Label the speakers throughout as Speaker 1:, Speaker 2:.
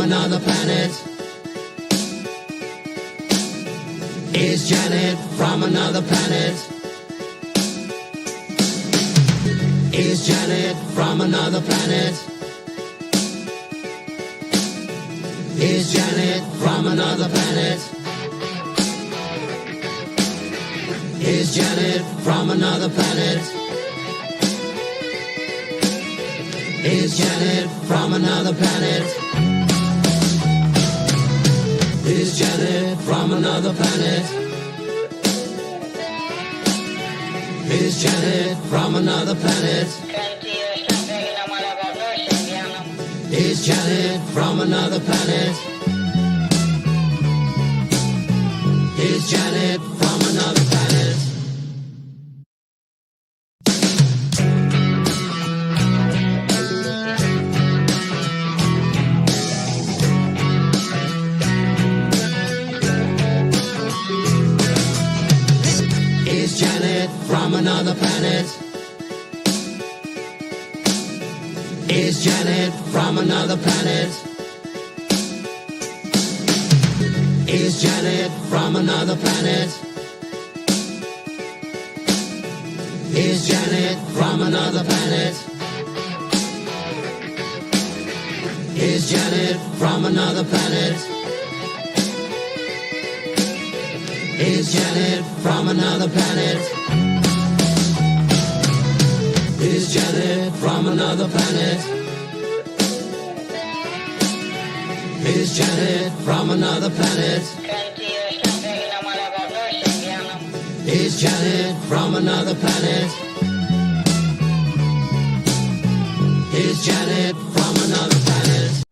Speaker 1: another planet? Is Janet from another planet? Is Janet from another planet? Is Janet from another planet? Is Janet from another planet? Is Janet from another planet? Is Janet from another planet? Is Janet from another planet? Is Janet from another planet? Is Janet from another planet? Is Janet from another planet? Is Janet from another planet? Is Janet from another planet? Is Janet from another planet? Is Janet from another planet? Is Janet from another planet? Is Janet from another planet? Is Janet from another planet? Is Janet from another planet? Is Janet from another planet?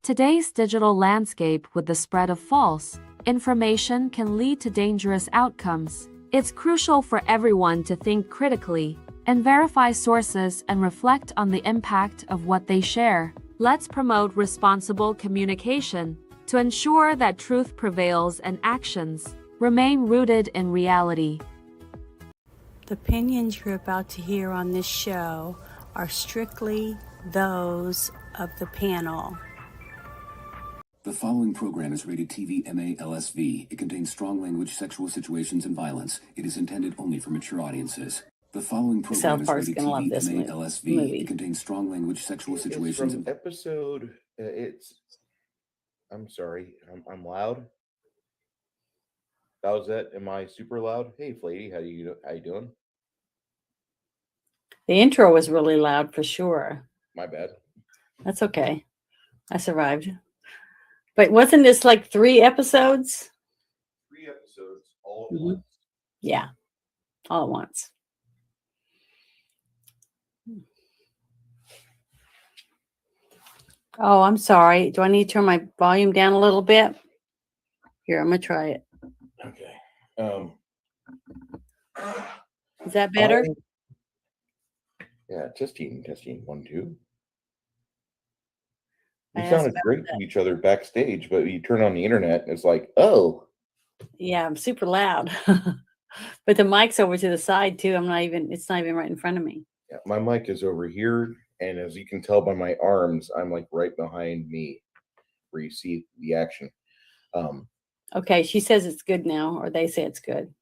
Speaker 2: Today's digital landscape with the spread of false information can lead to dangerous outcomes. It's crucial for everyone to think critically and verify sources and reflect on the impact of what they share. Let's promote responsible communication to ensure that truth prevails and actions remain rooted in reality.
Speaker 3: The opinions you're about to hear on this show are strictly those of the panel.
Speaker 4: The following program is rated TV MA-LSV. It contains strong language, sexual situations, and violence. It is intended only for mature audiences. The following program is rated TV MA-LSV. It contains strong language, sexual situations, and
Speaker 5: episode. I'm sorry. I'm loud. That was it. Am I super loud? Hey, Flatey, how you doing?
Speaker 3: The intro was really loud for sure.
Speaker 5: My bad.
Speaker 3: That's okay. I survived. But wasn't this like 3 episodes?
Speaker 5: 3 episodes all at once.
Speaker 3: Yeah, all at once. Oh, I'm sorry. Do I need to turn my volume down a little bit? Here, I'm going to try it.
Speaker 5: Um,
Speaker 3: Is that better?
Speaker 5: Yeah, testing, 1, 2.
Speaker 3: I
Speaker 5: We
Speaker 3: asked
Speaker 5: sounded
Speaker 3: about
Speaker 5: great
Speaker 3: that.
Speaker 5: to each other backstage, but you turn on the internet and it's like, oh,
Speaker 3: Yeah, I'm super loud. But the mic's over to the side too. It's not even right in front of me.
Speaker 5: yeah, my mic is over here, and as you can tell by my arms, I'm like right behind me, where you see the action.
Speaker 3: Okay, she says it's good now, or they say it's good.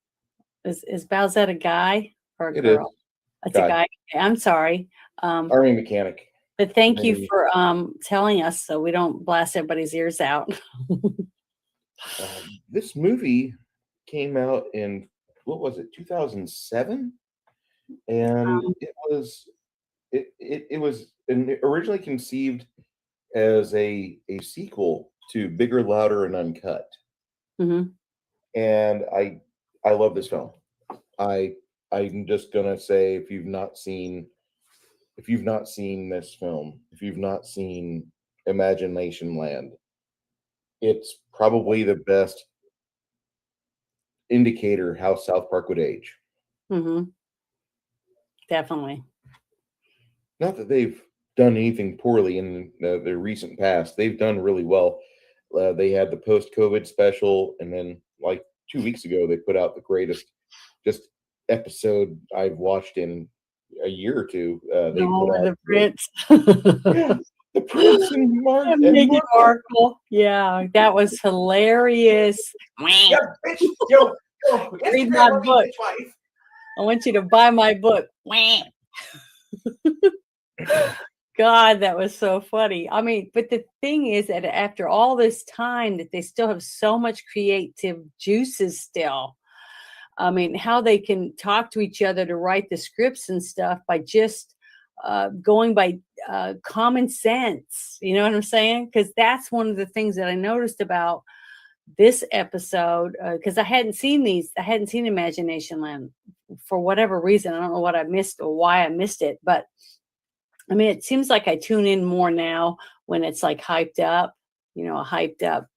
Speaker 3: Is Bowsette a guy or a
Speaker 5: It is
Speaker 3: girl? It's a
Speaker 5: guy,
Speaker 3: guy. Okay, I'm sorry.
Speaker 5: army mechanic.
Speaker 3: But thank you
Speaker 5: Maybe,
Speaker 3: for telling us so we don't blast everybody's ears out.
Speaker 5: this movie came out in, what was it, 2007, and it was originally conceived as a sequel to Bigger, Louder, and Uncut.
Speaker 3: Mhm.
Speaker 5: And I love this film. I'm just gonna say, if you've not seen this film, if you've not seen Imagination Land, it's probably the best indicator how South Park would age.
Speaker 3: Mhm. Definitely.
Speaker 5: Not that they've done anything poorly in the recent past. They've done really well. They had the post-COVID special, and then like 2 weeks ago, they put out the greatest just episode I've watched in a year or two. They
Speaker 3: No,
Speaker 5: put out
Speaker 3: the Prince.
Speaker 5: yeah, the Prince and
Speaker 3: And
Speaker 5: And
Speaker 3: Meghan
Speaker 5: Markle.
Speaker 3: Markle. Yeah, that was hilarious.
Speaker 5: Yeah, bitch, yo,
Speaker 3: Read my
Speaker 5: Instagram me,
Speaker 3: book.
Speaker 5: bitch wife.
Speaker 3: I want you to buy my book. God, that was so funny. I mean, but the thing is that after all this time that they still have so much creative juices still. I mean, how they can talk to each other to write the scripts and stuff by just going by common sense. You know what I'm saying? Because that's one of the things that I noticed about this episode. Because I hadn't seen Imagination Land for whatever reason. I don't know what I missed or why I missed it, but I mean, it seems like I tune in more now when it's like hyped up, a hyped up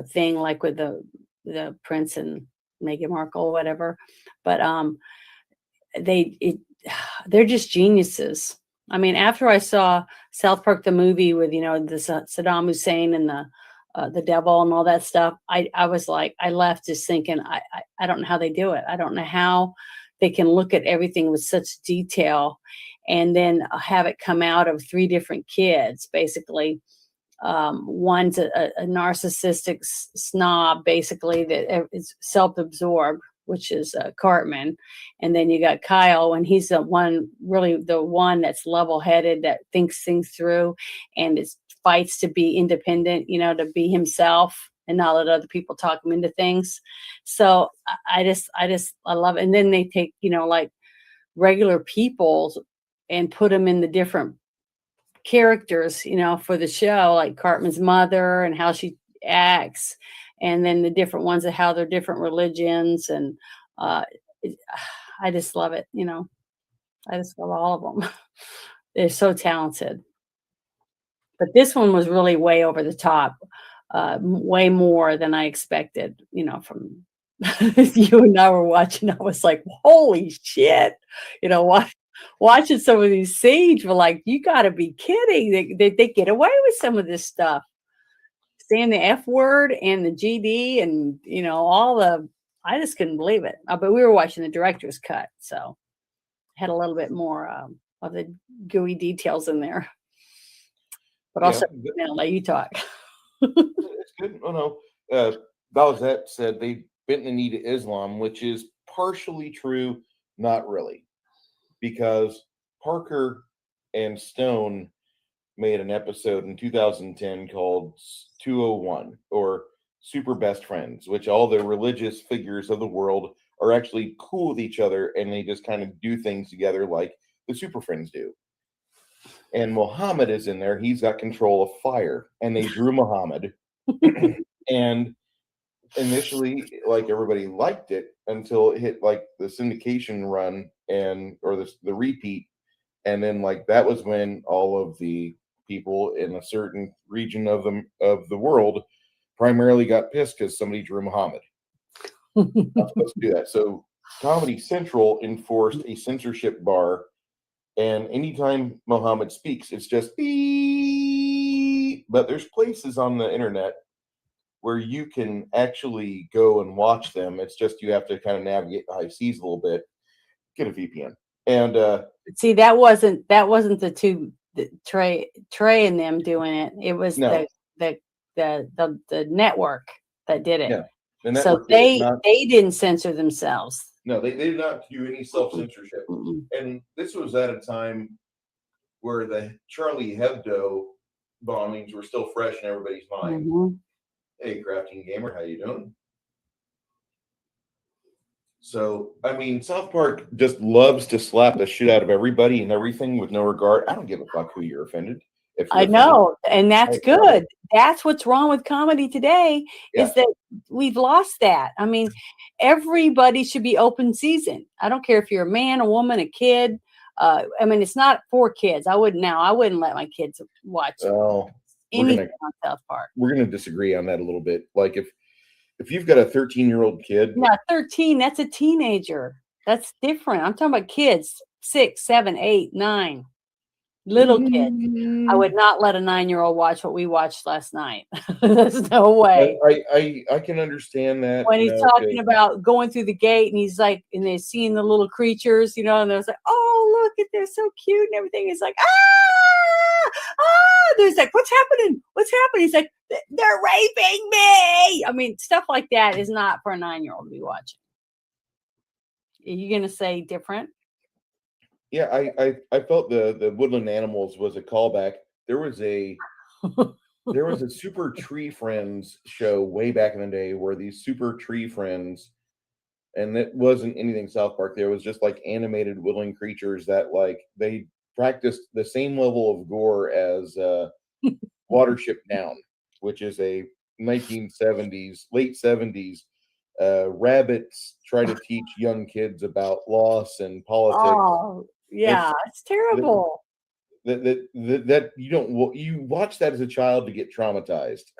Speaker 3: thing like with the Prince and Meghan Markle, whatever. But they it they're just geniuses. I mean, after I saw South Park the movie with the Saddam Hussein and the devil and all that stuff, I was like, I left just thinking, I don't know how they do it. I don't know how they can look at everything with such detail and then have it come out of three different kids, basically. One's a narcissistic snob, basically, that is self-absorbed, which is Cartman, and then you got Kyle, and he's the one that's level-headed, that thinks things through, and fights to be independent, to be himself and not let other people talk him into things. So I love it. And then they take like regular people and put them in the different characters, for the show, like Cartman's mother and how she acts, and then the different ones of how they're different religions, and I just love it. I just love all of them. They're so talented. But this one was really way over the top, way more than I expected. From you and I were watching, I was like, "Holy shit!" What? Watching some of these scenes, we're like, you got to be kidding. They get away with some of this stuff. Saying the F word and the GD and, I just couldn't believe it. But we were watching the director's cut. So had a little bit more of the gooey details in there. But
Speaker 5: Yeah,
Speaker 3: also, I'll let you talk.
Speaker 5: it's good. Oh no, Balzette said they bent the knee to Islam, which is partially true, not really, because Parker and Stone made an episode in 2010 called 201, or Super Best Friends, which all the religious figures of the world are actually cool with each other, and they just kind of do things together like the Super Friends do. And Muhammad is in there. He's got control of fire, and they drew Muhammad. And initially, like, everybody liked it until it hit like the syndication run or the repeat, and then like that was when all of the people in a certain region of the world primarily got pissed because somebody drew Muhammad. Not supposed to do that. So Comedy Central enforced a censorship bar, and anytime Muhammad speaks, it's just beep. But there's places on the internet where you can actually go and watch them. It's just you have to kind of navigate the high seas a little bit, get a VPN. And
Speaker 3: see, that wasn't the two Trey and them doing it. It was
Speaker 5: no,
Speaker 3: the network that did it.
Speaker 5: yeah, the
Speaker 3: So
Speaker 5: network did
Speaker 3: they
Speaker 5: not,
Speaker 3: didn't censor themselves.
Speaker 5: no, they did not do any self-censorship. And this was at a time where the Charlie Hebdo bombings were still fresh in everybody's mind.
Speaker 3: Mm-hmm.
Speaker 5: Hey, Crafting Gamer, how you doing? So, I mean, South Park just loves to slap the shit out of everybody and everything with no regard. I don't give a fuck who you're offended. If you're
Speaker 3: I know,
Speaker 5: offended,
Speaker 3: and that's good. That's what's wrong with comedy today, is that we've lost that. I mean, everybody should be open season. I don't care if you're a man, a woman, a kid. I mean, it's not for kids. I wouldn't let my kids watch anything on South Park.
Speaker 5: We're gonna disagree on that a little bit. Like if you've got a 13-year-old kid,
Speaker 3: yeah, 13, that's a teenager. That's different. I'm talking about kids 6, 7, 8, 9. Little kids. I would not let a 9-year-old watch what we watched last night. There's no way.
Speaker 5: I can understand that.
Speaker 3: When he's talking about going through the gate and he's like, and they're seeing the little creatures, and they're like, oh, look, they're so cute and everything. He's like, there's like, what's happening? What's happening? He's like, they're raping me. I mean, stuff like that is not for a 9-year-old to be watching. Are you going to say different?
Speaker 5: Yeah, I felt the Woodland Animals was a callback. There was a Super Tree Friends show way back in the day where these Super Tree Friends, and it wasn't anything South Park. There was just like animated woodland creatures that like they practiced the same level of gore as Watership Down, which is a 1970s, late 70s. Rabbits try to teach young kids about loss and politics.
Speaker 3: Oh, yeah, it's terrible.
Speaker 5: That you watch that as a child to get traumatized.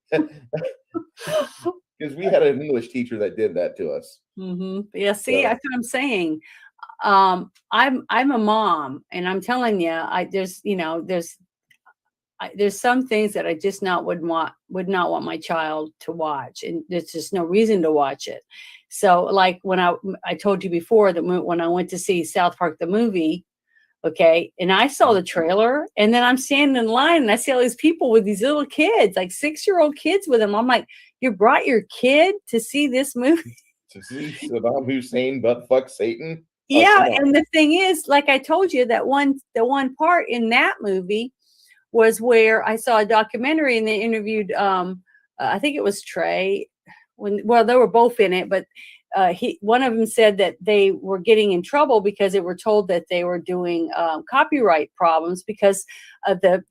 Speaker 5: Because we had an English teacher that did that to us.
Speaker 3: Mm-hmm. Yeah, see, that's what I'm saying. I'm a mom, and I'm telling you, there's some things that I just would not want my child to watch, and there's just no reason to watch it. So, like when I told you before that when I went to see South Park the movie, okay, and I saw the trailer, and then I'm standing in line, and I see all these people with these little kids, like 6-year-old kids with them. I'm like, you brought your kid to see this movie?
Speaker 5: To see Saddam Hussein butt fuck Satan?
Speaker 3: Yeah, and the thing is, like I told you, the one part in that movie was where I saw a documentary and they interviewed, I think it was Trey. They were both in it, but one of them said that they were getting in trouble because they were told that they were doing copyright problems because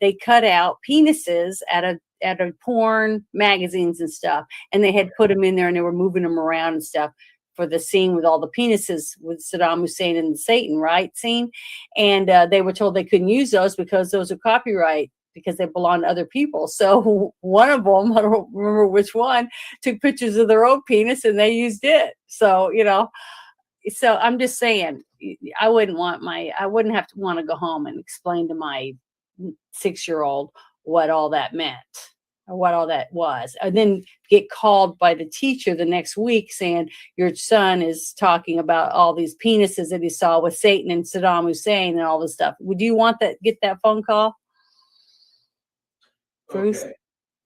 Speaker 3: they cut out penises at a porn magazines and stuff, and they had put them in there and they were moving them around and stuff for the scene with all the penises with Saddam Hussein and the Satan, right, scene. And they were told they couldn't use those because those are copyright because they belong to other people. So one of them, I don't remember which one, took pictures of their own penis and they used it. So, so I'm just saying, I wouldn't have to want to go home and explain to my 6-year-old what all that meant. Or what all that was, and then get called by the teacher the next week saying your son is talking about all these penises that he saw with Satan and Saddam Hussein and all this stuff. Would you want get that phone call, Bruce?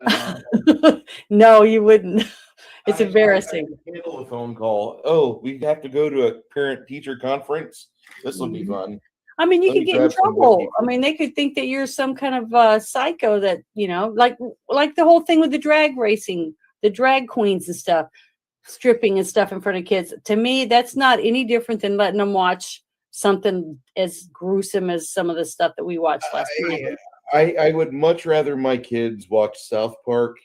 Speaker 3: Okay. No, you wouldn't. It's embarrassing.
Speaker 5: I handle a phone call. Oh, we have to go to a parent-teacher conference. This will be fun.
Speaker 3: I mean, you could get in trouble. I mean, they could think that you're some kind of psycho that, like the whole thing with the drag racing, the drag queens and stuff, stripping and stuff in front of kids. To me, that's not any different than letting them watch something as gruesome as some of the stuff that we watched last night.
Speaker 5: I would much rather my kids watch South Park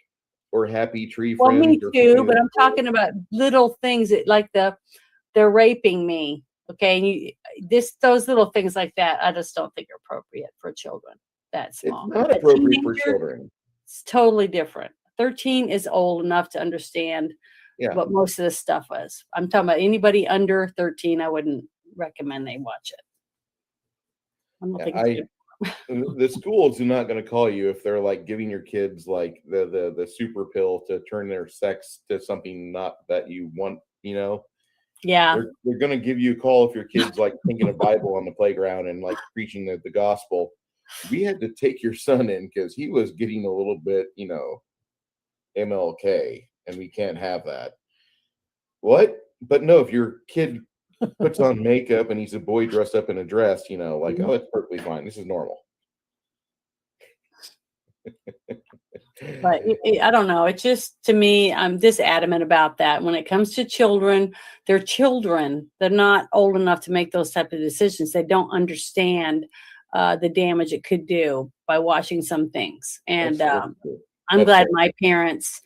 Speaker 5: or Happy Tree Friends.
Speaker 3: Well, me too, but I'm talking about little things that, like they're raping me. Okay, and those little things like that, I just don't think are appropriate for children that small.
Speaker 5: It's not appropriate for children.
Speaker 3: It's totally different. 13 is old enough to understand
Speaker 5: Yeah.
Speaker 3: what most of this stuff was. I'm talking about anybody under 13. I wouldn't recommend they watch it. I don't think it's
Speaker 5: the schools are not going to call you if they're like giving your kids like the super pill to turn their sex to something not that you want,
Speaker 3: Yeah.
Speaker 5: They're going to give you a call if your kid's like thinking a Bible on the playground and like preaching the gospel. We had to take your son in because he was getting a little bit, MLK, and we can't have that. What? But no, if your kid puts on makeup and he's a boy dressed up in a dress, like, oh, it's perfectly fine. This is normal.
Speaker 3: But I don't know. It's just, to me, I'm just adamant about that. When it comes to children, they're children. They're not old enough to make those type of decisions. They don't understand the damage it could do by watching some things. And I'm glad my parents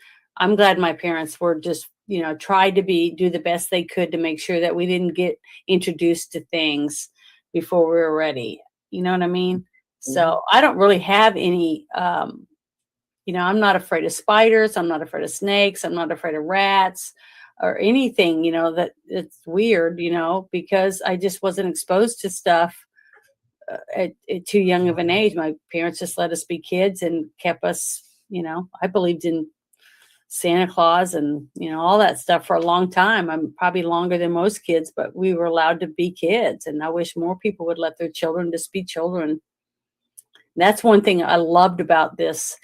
Speaker 3: were just, tried to do the best they could to make sure that we didn't get introduced to things before we were ready. You know what I mean? Mm-hmm. So I don't really have any, I'm not afraid of spiders. I'm not afraid of snakes. I'm not afraid of rats or anything, that it's weird, because I just wasn't exposed to stuff at too young of an age. My parents just let us be kids and kept us, I believed in Santa Claus and, all that stuff for a long time. I'm probably longer than most kids, but we were allowed to be kids. And I wish more people would let their children just be children. That's one thing I loved about this,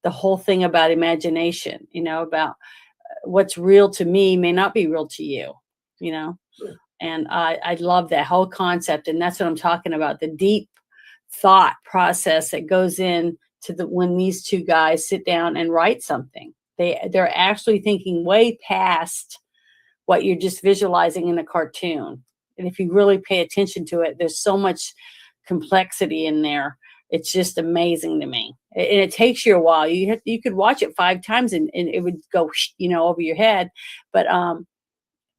Speaker 3: the whole thing about imagination, about what's real to me may not be real to you, and I love that whole concept. And that's what I'm talking about, the deep thought process that goes in to when these two guys sit down and write something. They're actually thinking way past what you're just visualizing in a cartoon. And if you really pay attention to it, there's so much complexity in there. It's just amazing to me. And it takes you a while. You could watch it 5 times and it would go, over your head. But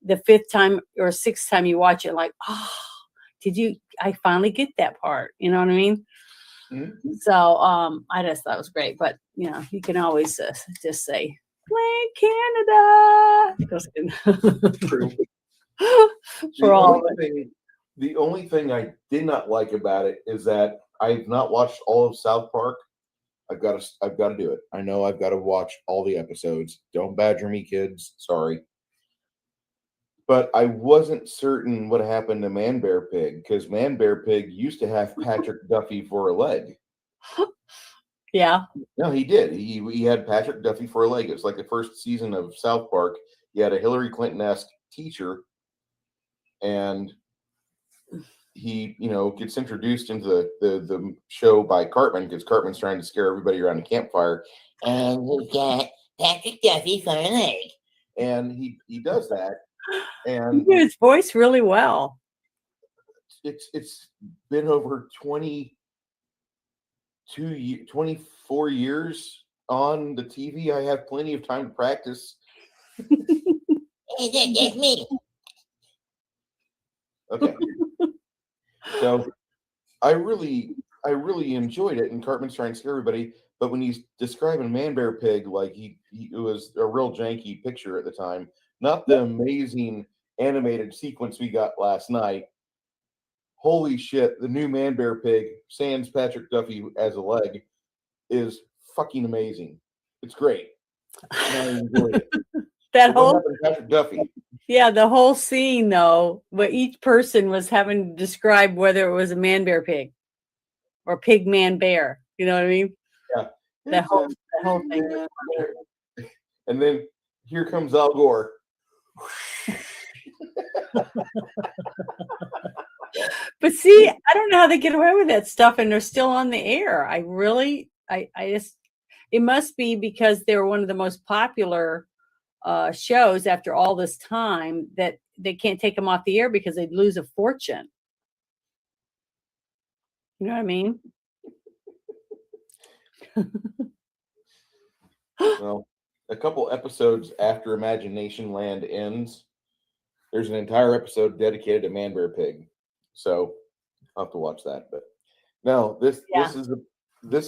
Speaker 3: the 5th time or 6th time you watch it, like, oh, I finally get that part. You know what I mean? Mm-hmm. So I just thought it was great. But, you can always just say, Canada.
Speaker 5: True. The only thing I did not like about it is that I've not watched all of South Park. I've got to do it. I know I've got to watch all the episodes. Don't badger me, kids. Sorry. But I wasn't certain what happened to Man Bear Pig, because Man Bear Pig used to have Patrick Duffy for a leg.
Speaker 3: Yeah.
Speaker 5: No, he did. He had Patrick Duffy for a leg. It was like the first season of South Park. He had a Hillary Clinton-esque teacher, and he, gets introduced into the show by Cartman, because Cartman's trying to scare everybody around a campfire. And we got Patrick Duffy for a leg. And he does that. And
Speaker 3: he did his voice really well.
Speaker 5: It's been over 24 years on the TV. I have plenty of time to practice.
Speaker 1: That's me.
Speaker 5: Okay. So I really enjoyed it, and Cartman's trying to scare everybody. But when he's describing Man Bear Pig, like it was a real janky picture at the time, not the amazing animated sequence we got last night. Holy shit, the new Man Bear Pig, sans Patrick Duffy as a leg, is fucking amazing. It's great. And I enjoyed it.
Speaker 3: That whole
Speaker 5: Patrick Duffy.
Speaker 3: Yeah, the whole scene though, where each person was having to describe whether it was a man bear pig or pig man bear. You know what I mean?
Speaker 5: Yeah.
Speaker 3: That whole thing.
Speaker 5: And then here comes Al Gore.
Speaker 3: But see, I don't know how they get away with that stuff and they're still on the air. I just, it must be because they're one of the most popular shows after all this time that they can't take them off the air because they'd lose a fortune. You know what I mean?
Speaker 5: Well, a couple episodes after Imaginationland ends, there's an entire episode dedicated to Man Bear Pig. So I'll have to watch that. But no, this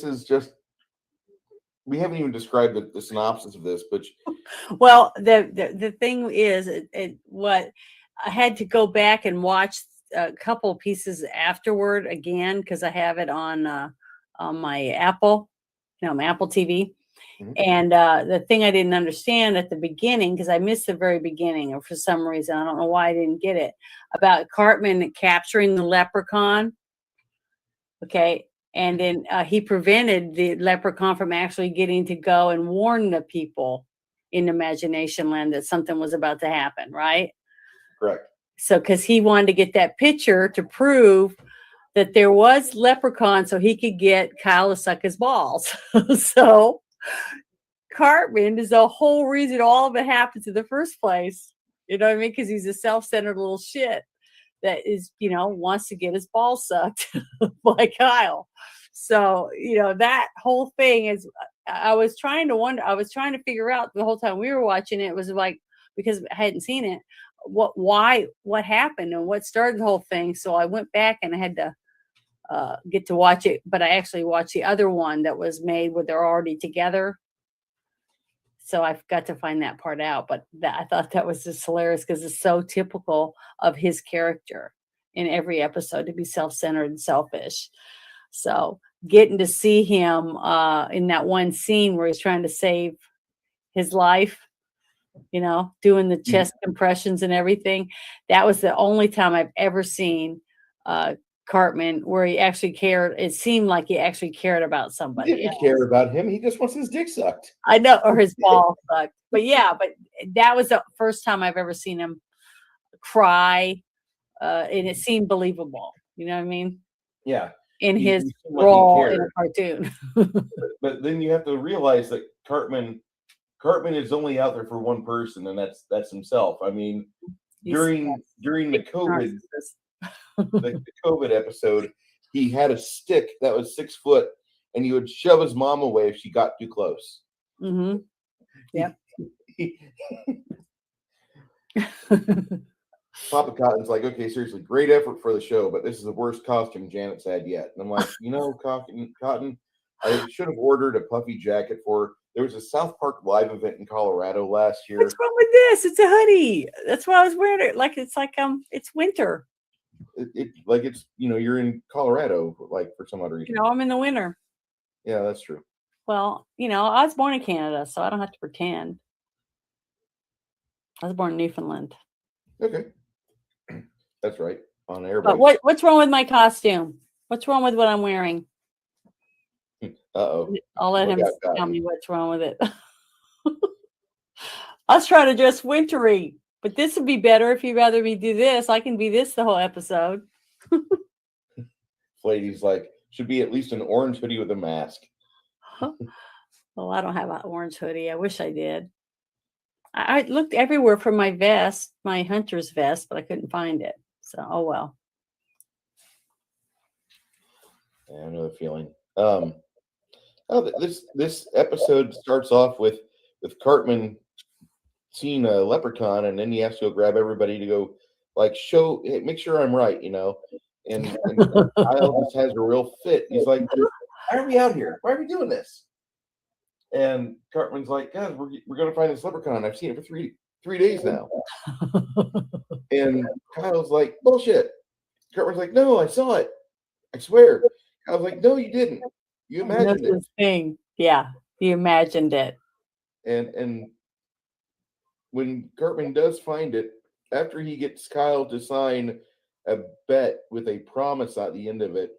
Speaker 5: is just we haven't even described the synopsis of this, but
Speaker 3: well, the thing is, what I had to go back and watch a couple pieces afterward again because I have it on my Apple, my Apple TV.
Speaker 5: Mhm.
Speaker 3: And the thing I didn't understand at the beginning, because I missed the very beginning, or for some reason, I don't know why I didn't get it, about Cartman capturing the leprechaun. Okay. And then he prevented the leprechaun from actually getting to go and warn the people in Imagination Land that something was about to happen, right?
Speaker 5: correct.
Speaker 3: So, because he wanted to get that picture to prove that there was leprechaun so he could get Kyle to suck his balls. So, Cartman is the whole reason all of it happens in the first place. You know what I mean? Because he's a self-centered little shit that is, wants to get his balls sucked by Kyle. So, that whole thing is, I was trying to figure out the whole time we were watching it. It was like, because I hadn't seen it, what happened and what started the whole thing. So I went back and I had to get to watch it, but I actually watched the other one that was made where they're already together. So I've got to find that part out, but I thought that was just hilarious because it's so typical of his character in every episode to be self-centered and selfish. So getting to see him in that one scene where he's trying to save his life, doing the chest compressions and everything, that was the only time I've ever seen Cartman where he actually cared. It seemed like he actually cared about somebody.
Speaker 5: He didn't care about him. He just wants his dick sucked.
Speaker 3: I know, or his ball sucked. But yeah, but that was the first time I've ever seen him cry, and it seemed believable. You know what I mean?
Speaker 5: Yeah.
Speaker 3: In his
Speaker 5: seemed like he
Speaker 3: role in
Speaker 5: cared.
Speaker 3: a cartoon.
Speaker 5: But then you have to realize that Cartman is only out there for one person, and that's himself. I mean, during the COVID the COVID episode, he had a stick that was 6 foot, and he would shove his mom away if she got too close.
Speaker 3: Mm-hmm. Yep.
Speaker 5: Papa Cotton's like, okay, seriously, great effort for the show, but this is the worst costume Janet's had yet. And I'm like, Cotton, I should have ordered a puffy jacket for her. There was a South Park live event in Colorado last year.
Speaker 3: What's wrong with this? It's a hoodie. That's why I was wearing it. It's winter.
Speaker 5: It's you're in Colorado, like, for some odd reason.
Speaker 3: I'm in the winter.
Speaker 5: Yeah, that's true.
Speaker 3: Well, I was born in Canada, so I don't have to pretend. I was born in Newfoundland.
Speaker 5: Okay. That's right. On air.
Speaker 3: But what's wrong with my costume? What's wrong with what I'm wearing?
Speaker 5: Uh-oh.
Speaker 3: I'll let him tell me what's wrong with it. I was trying to dress wintry, but this would be better if you'd rather me do this. I can be this the whole episode.
Speaker 5: Lady's like, should be at least an orange hoodie with a mask.
Speaker 3: Well, I don't have an orange hoodie. I wish I did. I looked everywhere for my vest, my hunter's vest, but I couldn't find it. So, oh well.
Speaker 5: Yeah, I know the feeling. This episode starts off with Cartman seeing a leprechaun, and then he has to go grab everybody to go, like, make sure I'm right, And Kyle just has a real fit. He's like, why are we out here? Why are we doing this? And Cartman's like, guys, we're gonna find this leprechaun. I've seen it for three days now. And Kyle's like, bullshit. Cartman's like, no, I saw it. I swear. Kyle's like, no, you didn't. You imagined it.
Speaker 3: Thing. Yeah, you imagined it.
Speaker 5: And when Cartman does find it, after he gets Kyle to sign a bet with a promise at the end of it,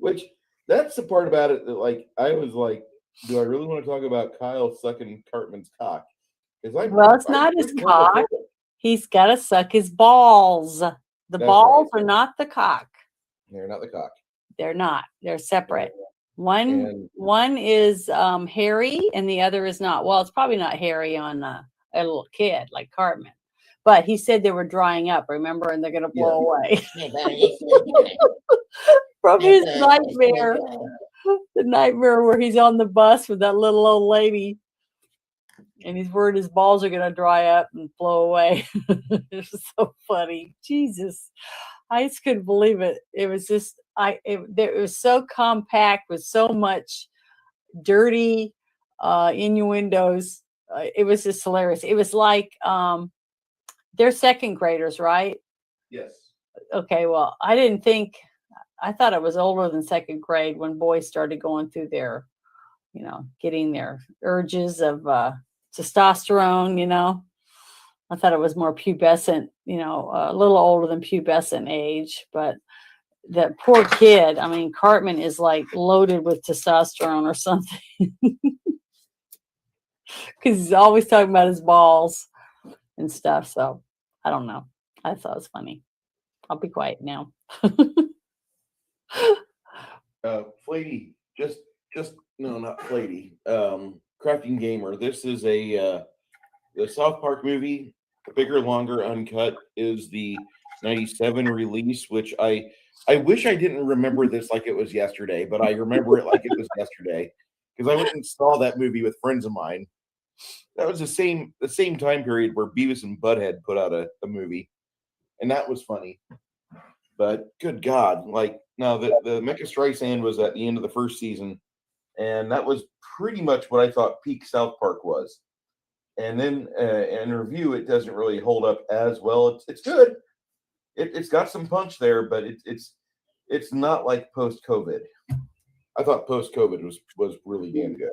Speaker 5: which that's the part about it that, like, I was like, do I really want to talk about Kyle sucking Cartman's cock?
Speaker 3: Well, it's not his cock. He's got to suck his balls. That's balls right. Are not the cock.
Speaker 5: They're not the cock.
Speaker 3: They're not. They're separate. One is hairy and the other is not. Well, it's probably not hairy on a little kid like Cartman. But he said they were drying up, remember? And they're going to blow away. From his nightmare. The nightmare where he's on the bus with that little old lady. And he's worried his balls are going to dry up and blow away. It's so funny. Jesus. I just couldn't believe it. It was just it was so compact with so much dirty innuendos. It was just hilarious. It was like they're second graders, right?
Speaker 5: Yes.
Speaker 3: Okay, well, I thought it was older than second grade when boys started going through their, getting their urges of testosterone. I thought it was more pubescent, a little older than pubescent age, but that poor kid, I mean, Cartman is like loaded with testosterone or something because he's always talking about his balls and stuff. So I don't know. I thought it was funny. I'll be quiet now.
Speaker 5: Flatey, just no, not Flatey. Crafting Gamer. This is the South Park movie, bigger, longer, uncut, is the 97 release, which I wish I didn't remember this like it was yesterday, but I remember it like it was yesterday because I went and saw that movie with friends of mine. That was the same time period where Beavis and Butthead put out a movie, and that was funny. But good God, like now the Mecha Streisand was at the end of the first season, and that was pretty much what I thought peak South Park was. And then in review, it doesn't really hold up as well. It's good. It's got some punch there, but it's not like post COVID. I thought post COVID was really damn good.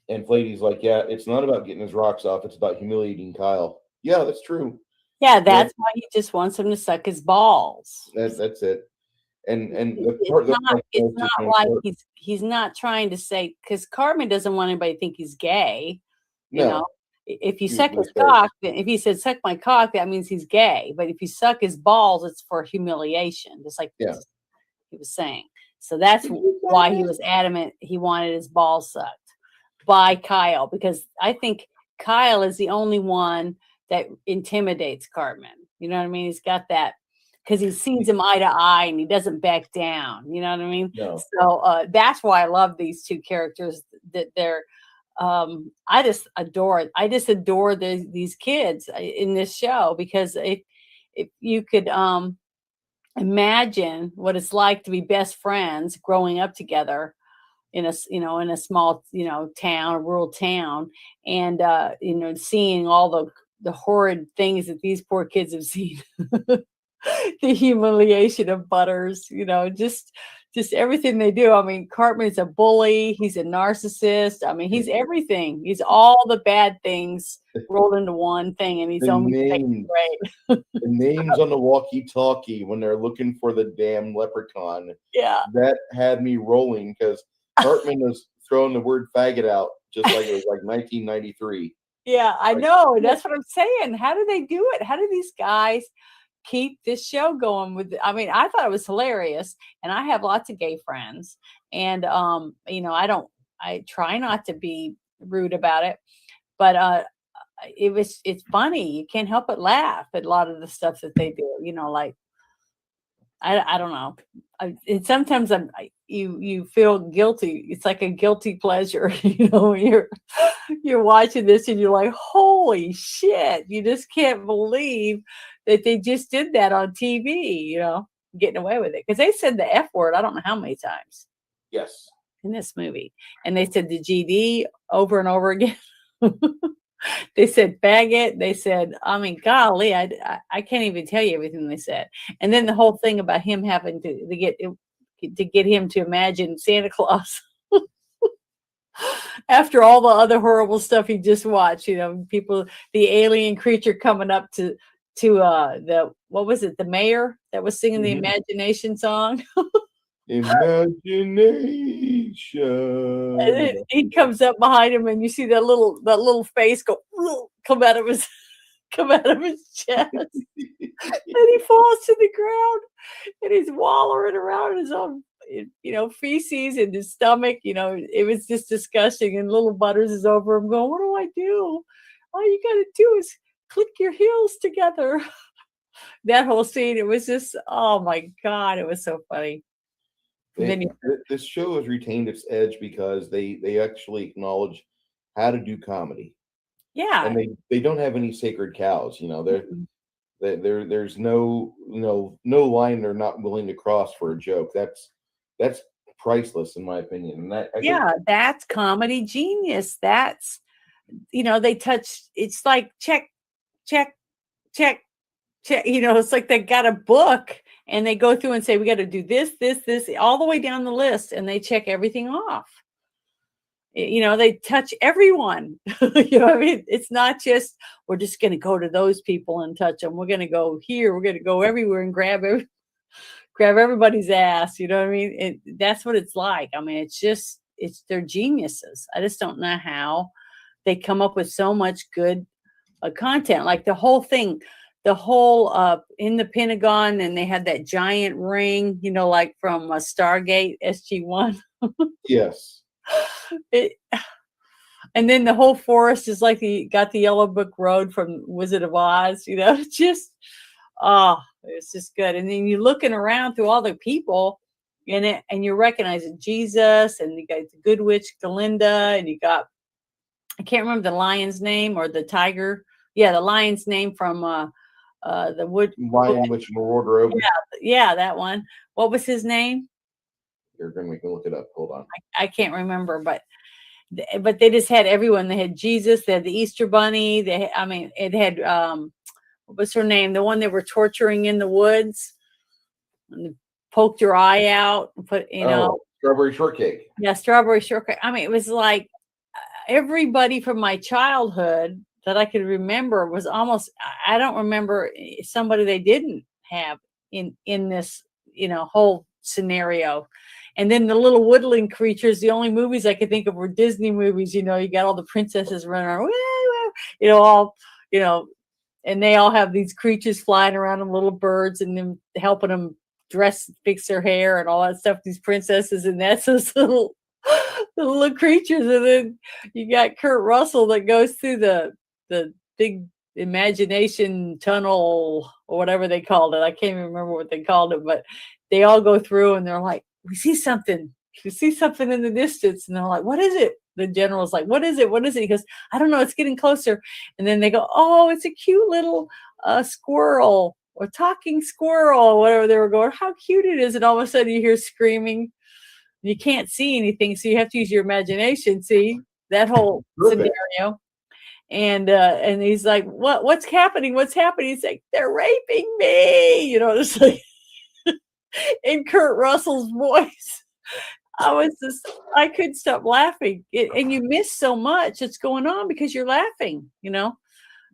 Speaker 5: And Flady's like, yeah, it's not about getting his rocks off. It's about humiliating Kyle. Yeah, that's true.
Speaker 3: Yeah, that's why he just wants him to suck his balls.
Speaker 5: That's it. And
Speaker 3: it's not like he's not trying to say, because Cartman doesn't want anybody to think he's gay. You know, if you suck his cock, then if he said suck my cock, that means he's gay. But if you suck his balls, it's for humiliation, just like he was saying. So that's why he was adamant he wanted his balls sucked by Kyle, because I think Kyle is the only one that intimidates Cartman. You know what I mean? He's got that because he sees him eye to eye and he doesn't back down. You know what I mean?
Speaker 5: No.
Speaker 3: So that's why I love these two characters. That they're, I just adore these kids in this show, because if you could imagine what it's like to be best friends growing up together in a small town, a rural town, and seeing all the horrid things that these poor kids have seen. The humiliation of Butters, just everything they do. I mean, Cartman's a bully, he's a narcissist. I mean, he's everything. He's all the bad things rolled into one thing, and he's only great.
Speaker 5: The names on the walkie-talkie when they're looking for the damn leprechaun.
Speaker 3: Yeah.
Speaker 5: That had me rolling because Cartman was throwing the word faggot out just like it was like 1993.
Speaker 3: Yeah, I know. That's what I'm saying. How do they do it? How do these guys keep this show going I mean, I thought it was hilarious, and I have lots of gay friends, and I try not to be rude about it, but it's funny. You can't help but laugh at a lot of the stuff that they do, like I don't know. Sometimes you feel guilty. It's like a guilty pleasure, when you're watching this and you're like, holy shit, you just can't believe that they just did that on TV, getting away with it. Because they said the F word, I don't know how many times.
Speaker 5: Yes.
Speaker 3: In this movie. And they said the GD over and over again. They said faggot. They said, I mean, golly, I can't even tell you everything they said. And then the whole thing about him having to get him to imagine Santa Claus. After all the other horrible stuff he just watched, people, the alien creature coming up to what was it, the mayor that was singing the Imagination song.
Speaker 5: Imagination.
Speaker 3: And then he comes up behind him, and you see that little face come out of his chest, and he falls to the ground, and he's wallowing around in his own feces in his stomach. It was just disgusting. And little Butters is over him going, what do I do? All you gotta do is click your heels together. That whole scene, it was just, oh my God, it was so funny.
Speaker 5: This show has retained its edge because they actually acknowledge how to do comedy.
Speaker 3: Yeah.
Speaker 5: And they don't have any sacred cows, There's no line they're not willing to cross for a joke. That's priceless in my opinion. And I think,
Speaker 3: that's comedy genius. That's, they touch, it's like check, check, check, check. It's like they got a book and they go through and say, we got to do this, this, all the way down the list, and they check everything off. They touch everyone. I mean, it's not just, we're just going to go to those people and touch them. We're going to go here. We're going to go everywhere and grab everybody's ass. You know what I mean? That's what it's like. I mean, they're geniuses. I just don't know how they come up with so much good content. Like the whole thing, in the Pentagon, and they had that giant ring, like from Stargate SG-1.
Speaker 5: Yes.
Speaker 3: And then the whole forest is like got the Yellow Brick Road from Wizard of Oz. It's just, it's just good. And then you're looking around through all the people in it, and you're recognizing Jesus, and you got the Good Witch Glinda, and you got, I can't remember the lion's name or the tiger. Yeah, the lion's name from the Wood
Speaker 5: Lion Witch Marauder.
Speaker 3: Yeah, that one. What was his name?
Speaker 5: You're gonna make me look it up. Hold on.
Speaker 3: I can't remember, but they just had everyone. They had Jesus. They had the Easter Bunny. It had what was her name? The one they were torturing in the woods, and poked her eye out and put,
Speaker 5: Strawberry Shortcake.
Speaker 3: Yeah, Strawberry Shortcake. I mean, it was like everybody from my childhood that I could remember was almost. I don't remember somebody they didn't have in this whole scenario. And then the little woodland creatures, the only movies I could think of were Disney movies. You got all the princesses running around, and they all have these creatures flying around and little birds, and them helping them fix their hair and all that stuff. These princesses, and that's those little creatures. And then you got Kurt Russell that goes through the big imagination tunnel or whatever they called it. I can't even remember what they called it, but they all go through and they're like, we see something in the distance. And they're like, what is it? The general's like, what is it? What is it? He goes, I don't know. It's getting closer. And then they go, oh, it's a cute little squirrel or talking squirrel or whatever they were going. How cute it is. And all of a sudden you hear screaming. You can't see anything. So you have to use your imagination. See that whole scenario. And he's like, what's happening? What's happening? He's like, they're raping me. It's like, in Kurt Russell's voice. I couldn't stop laughing. And you miss so much that's going on because you're laughing,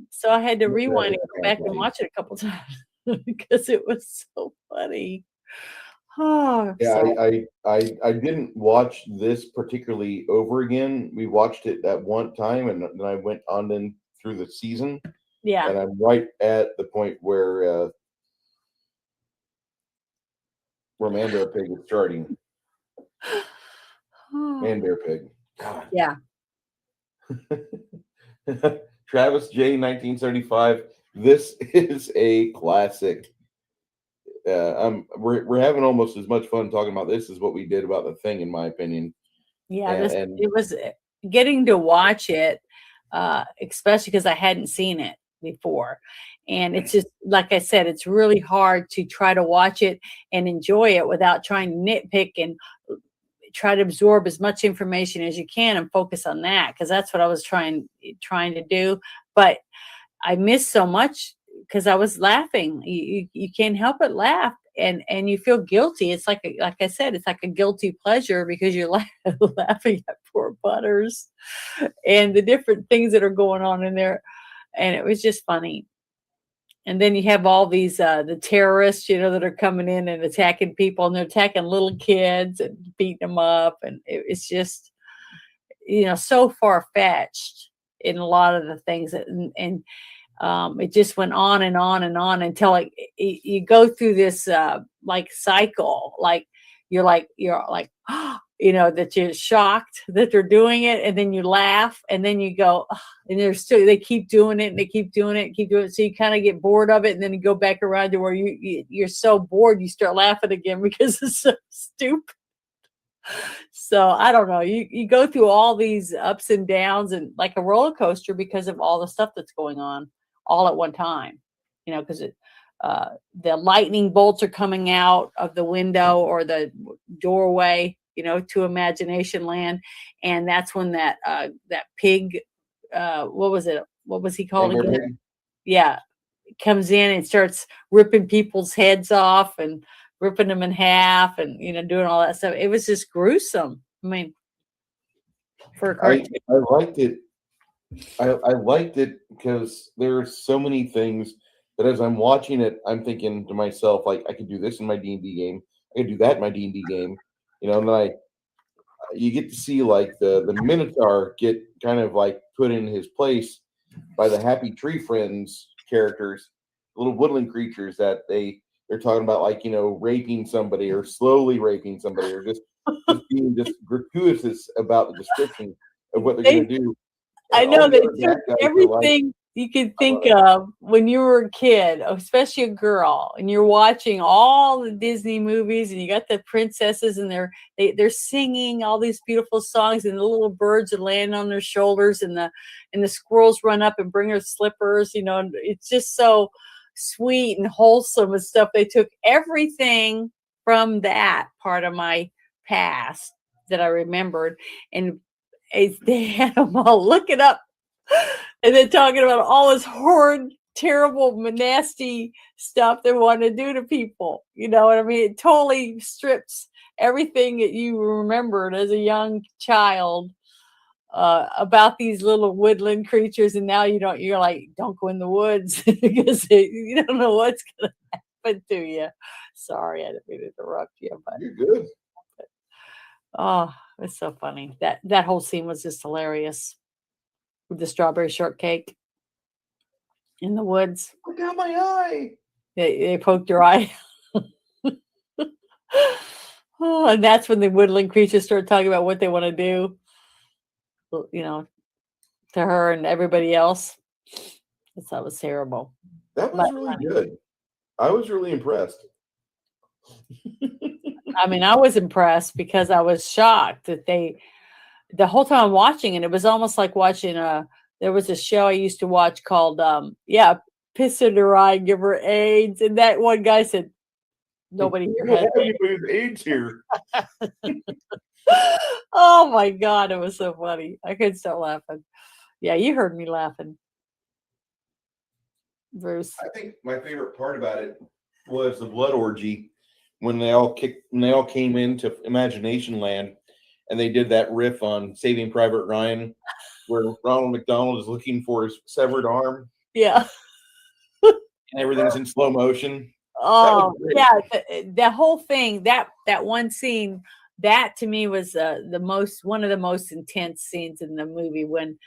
Speaker 3: So I had to rewind and go back and watch it a couple times because it was so funny. Oh,
Speaker 5: yeah, I didn't watch this particularly over again. We watched it at one time, and then I went on then through the season.
Speaker 3: Yeah.
Speaker 5: And I'm right at the point where Man Bear Pig is starting. Man Bear Pig. God.
Speaker 3: Yeah.
Speaker 5: Travis J. 1975. This is a classic. We're having almost as much fun talking about this as what we did about The Thing, in my opinion.
Speaker 3: Yeah, it was getting to watch it, especially because I hadn't seen it before. And it's just, like I said, it's really hard to try to watch it and enjoy it without trying to nitpick and try to absorb as much information as you can and focus on that, because that's what I was trying to do. But I missed so much because I was laughing. You can't help but laugh, and you feel guilty. It's like I said, it's like a guilty pleasure because you're laughing at poor Butters and the different things that are going on in there, and it was just funny. And then you have all these the terrorists, that are coming in and attacking people, and they're attacking little kids and beating them up, and it's just so far fetched in a lot of the things and it just went on and on and on until you go through this like cycle, like you're like that you're shocked that they're doing it, and then you laugh, and then you go, oh, and they keep doing it and they keep doing it and keep doing it, so you kind of get bored of it, and then you go back around to where you're so bored you start laughing again because it's so stupid. So I don't know, you go through all these ups and downs and like a roller coaster because of all the stuff that's going on all at one time, because the lightning bolts are coming out of the window or the doorway, to Imagination Land. And that's when that pig, what was it? What was he called again? Yeah. Comes in and starts ripping people's heads off and ripping them in half and, doing all that stuff. It was just gruesome. I mean, for a cartoon.
Speaker 5: I liked it. I liked it because there are so many things that as I'm watching it, I'm thinking to myself, like, I could do this in my D&D game. I could do that in my D&D game. And then you get to see like the Minotaur get kind of like put in his place by the Happy Tree Friends characters, little woodland creatures that they're talking about, like, raping somebody or slowly raping somebody or just being just gratuitous about the description of what they're going to do.
Speaker 3: I know they took everything you could think of when you were a kid, especially a girl, and you're watching all the Disney movies, and you got the princesses, and they're singing all these beautiful songs, and the little birds are laying on their shoulders, and the squirrels run up and bring her slippers, and it's just so sweet and wholesome and stuff. They took everything from that part of my past that I remembered, and they had them all looking up and then talking about all this horrid, terrible, nasty stuff they want to do to people. You know what I mean? It totally strips everything that you remembered as a young child about these little woodland creatures. And now you're like, don't go in the woods because you don't know what's going to happen to you. Sorry, I didn't mean to interrupt you, but
Speaker 5: you're good.
Speaker 3: Oh, it's so funny. That whole scene was just hilarious with the strawberry shortcake in the woods.
Speaker 5: Look out my eye.
Speaker 3: They poked your eye. Oh, and that's when the woodland creatures start talking about what they want to do, to her and everybody else. That was terrible.
Speaker 5: That was really good. I was really impressed.
Speaker 3: I mean, I was impressed because I was shocked that the whole time I'm watching it, it was almost like watching there was a show I used to watch called, Piss in her eye, give her AIDS. And that one guy said, nobody here has
Speaker 5: AIDS here.
Speaker 3: Oh my God, it was so funny. I couldn't stop laughing. Yeah, you heard me laughing, Bruce.
Speaker 5: I think my favorite part about it was the blood orgy when they all came into Imagination Land and they did that riff on Saving Private Ryan where Ronald McDonald is looking for his severed arm.
Speaker 3: Yeah.
Speaker 5: And everything's in slow motion.
Speaker 3: Oh, yeah. The whole thing, that one scene, that to me was one of the most intense scenes in the movie when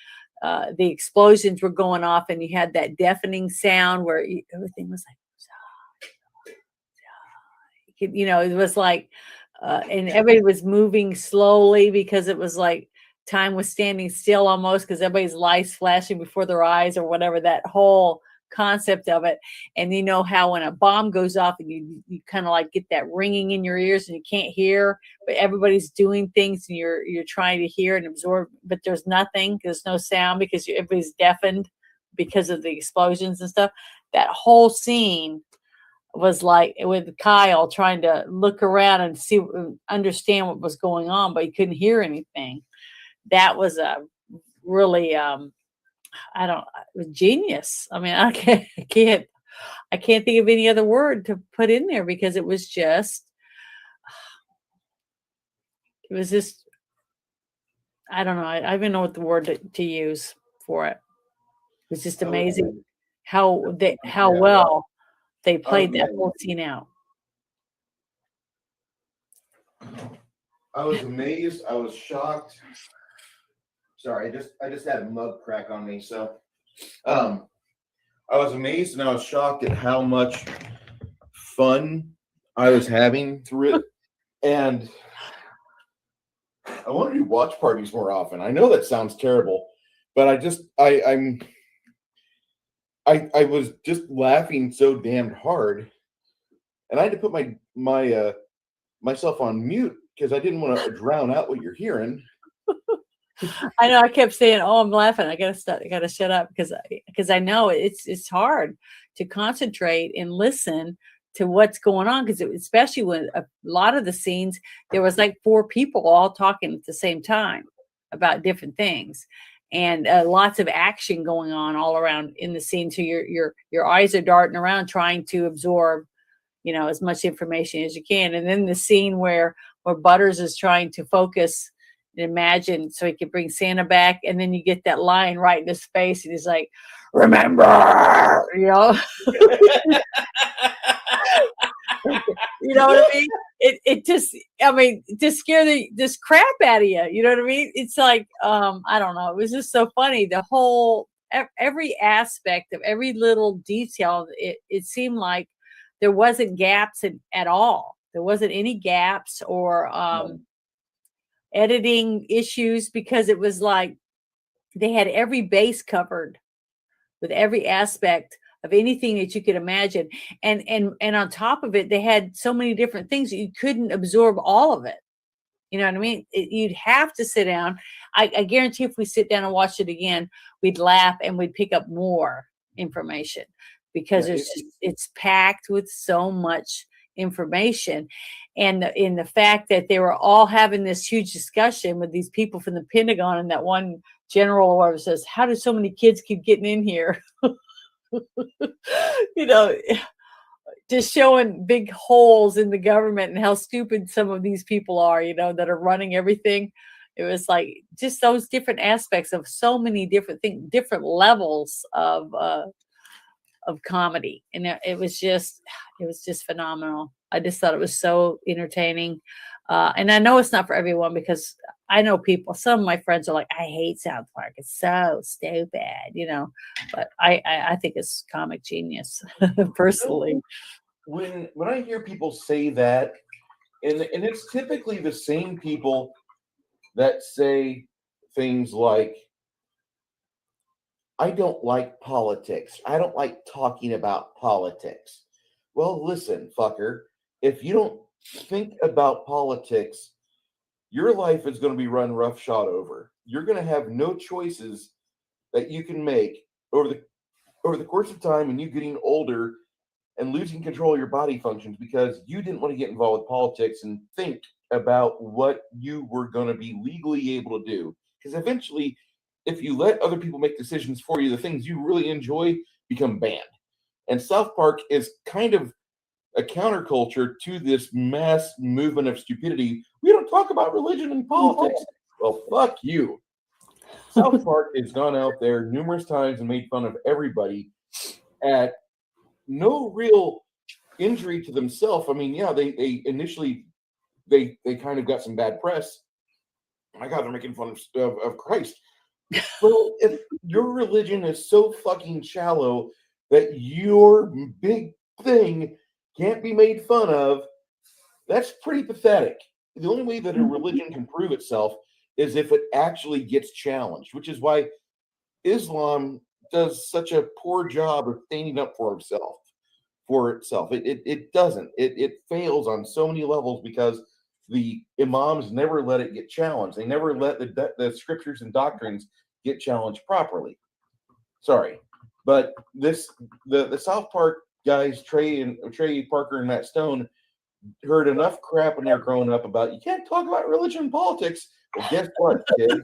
Speaker 3: the explosions were going off and you had that deafening sound where everything was like, it was like, and everybody was moving slowly because it was like time was standing still almost because everybody's lights flashing before their eyes or whatever, that whole concept of it. And you know how when a bomb goes off and you kind of like get that ringing in your ears and you can't hear, but everybody's doing things and you're trying to hear and absorb, but there's nothing, there's no sound because everybody's deafened because of the explosions and stuff. That whole scene was like with Kyle trying to look around and understand what was going on, but he couldn't hear anything. That was a really, it was genius. I mean, I can't think of any other word to put in there because it was just, I don't know. I even know what the word to use for it. It was just amazing how well they played that whole scene out.
Speaker 5: I was amazed. I was shocked. Sorry, I just had a mug crack on me. So, I was amazed and I was shocked at how much fun I was having through it. And I want to do watch parties more often. I know that sounds terrible, but I was just laughing so damned hard, and I had to put myself on mute because I didn't want to drown out what you're hearing.
Speaker 3: I know. I kept saying, "Oh, I'm laughing. I gotta stop. I gotta shut up," because I know it's hard to concentrate and listen to what's going on. Because especially when a lot of the scenes, there was like 4 people all talking at the same time about different things, and lots of action going on all around in the scene. So your eyes are darting around trying to absorb, as much information as you can. And then the scene where Butters is trying to focus and imagine so he could bring Santa back, and then you get that line right in his face, and he's like, "Remember," You know what I mean? It just, to scare this crap out of you. You know what I mean? It's like, I don't know. It was just so funny. The whole, every aspect of every little detail, it seemed like there wasn't gaps at all. There wasn't any gaps or editing issues, because it was like they had every base covered with every aspect of anything that you could imagine. And on top of it, they had so many different things that you couldn't absorb all of it. You know what I mean? You'd have to sit down. I guarantee if we sit down and watch it again, we'd laugh and we'd pick up more information, because it's packed with so much information. And in the fact that they were all having this huge discussion with these people from the Pentagon, and that one general or whatever says, "How do so many kids keep getting in here?" Just showing big holes in the government and how stupid some of these people are, that are running everything. It was like just those different aspects of so many different things, different levels of comedy. And it was just phenomenal. I just thought it was so entertaining. And I know it's not for everyone, because I know people, some of my friends are like, "I hate South Park. It's so stupid," but I think it's comic genius personally.
Speaker 5: When I hear people say that, and it's typically the same people that say things like, "I don't like politics. I don't like talking about politics." Well, listen, fucker, if you don't think about politics, your life is going to be run roughshod over. You're going to have no choices that you can make over the course of time, and you getting older and losing control of your body functions because you didn't want to get involved with politics and think about what you were going to be legally able to do. Because eventually, if you let other people make decisions for you, the things you really enjoy become banned. And South Park is kind of a counterculture to this mass movement of stupidity. We don't talk about religion and politics. Well, fuck you. South Park has gone out there numerous times and made fun of everybody at no real injury to themselves. I mean, yeah, they initially they kind of got some bad press. My God, they're making fun of Christ. Well, if your religion is so fucking shallow that your big thing can't be made fun of, that's pretty pathetic. The only way that a religion can prove itself is if it actually gets challenged, which is why Islam does such a poor job of standing up for itself. It doesn't. It fails on so many levels because the imams never let it get challenged. They never let the scriptures and doctrines get challenged properly. Sorry, but the South Park guys, Trey Parker and Matt Stone, heard enough crap when they were growing up about you can't talk about religion and politics. Well, guess what, kids?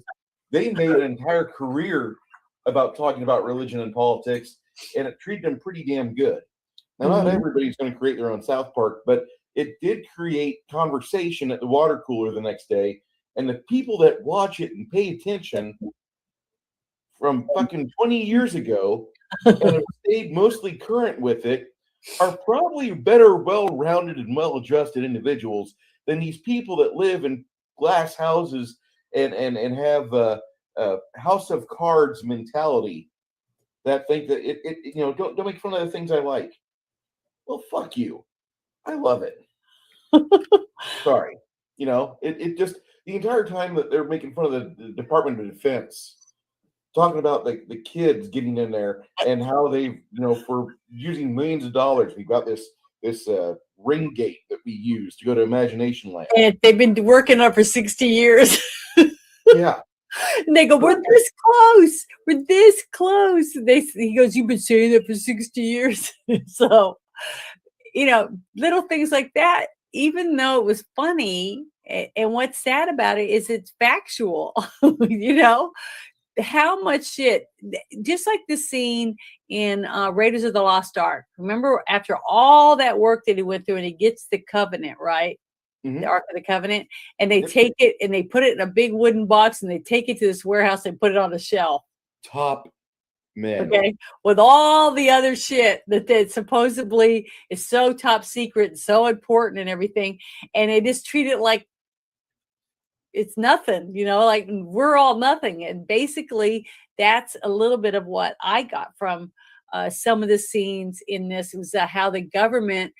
Speaker 5: They made an entire career about talking about religion and politics, and it treated them pretty damn good. Now, not everybody's going to create their own South Park, but it did create conversation at the water cooler the next day, and the people that watch it and pay attention from fucking 20 years ago and have stayed mostly current with it are probably better, well-rounded and well-adjusted individuals than these people that live in glass houses and have a house of cards mentality that think that don't make fun of the things I like. Well, fuck you. I love it. Sorry. It just the entire time that they're making fun of the Department of Defense, talking about the kids getting in there and how they, for using millions of dollars, we've got this ring gate that we use to go to Imagination Land.
Speaker 3: And they've been working on for 60 years.
Speaker 5: Yeah.
Speaker 3: And they go, we're this close. We're this close. And he goes, you've been saying that for 60 years. So, little things like that, even though it was funny, and what's sad about it is it's factual, how much shit, just like the scene in Raiders of the Lost Ark. Remember, after all that work that he went through and he gets the covenant, right? The Ark of the Covenant, and they take it and they put it in a big wooden box and they take it to this warehouse and put it on a shelf.
Speaker 5: Top men.
Speaker 3: Okay. With all the other shit that supposedly is so top secret and so important and everything. And they just treat it like it's nothing, like we're all nothing. And basically that's a little bit of what I got from some of the scenes in this. It was how the government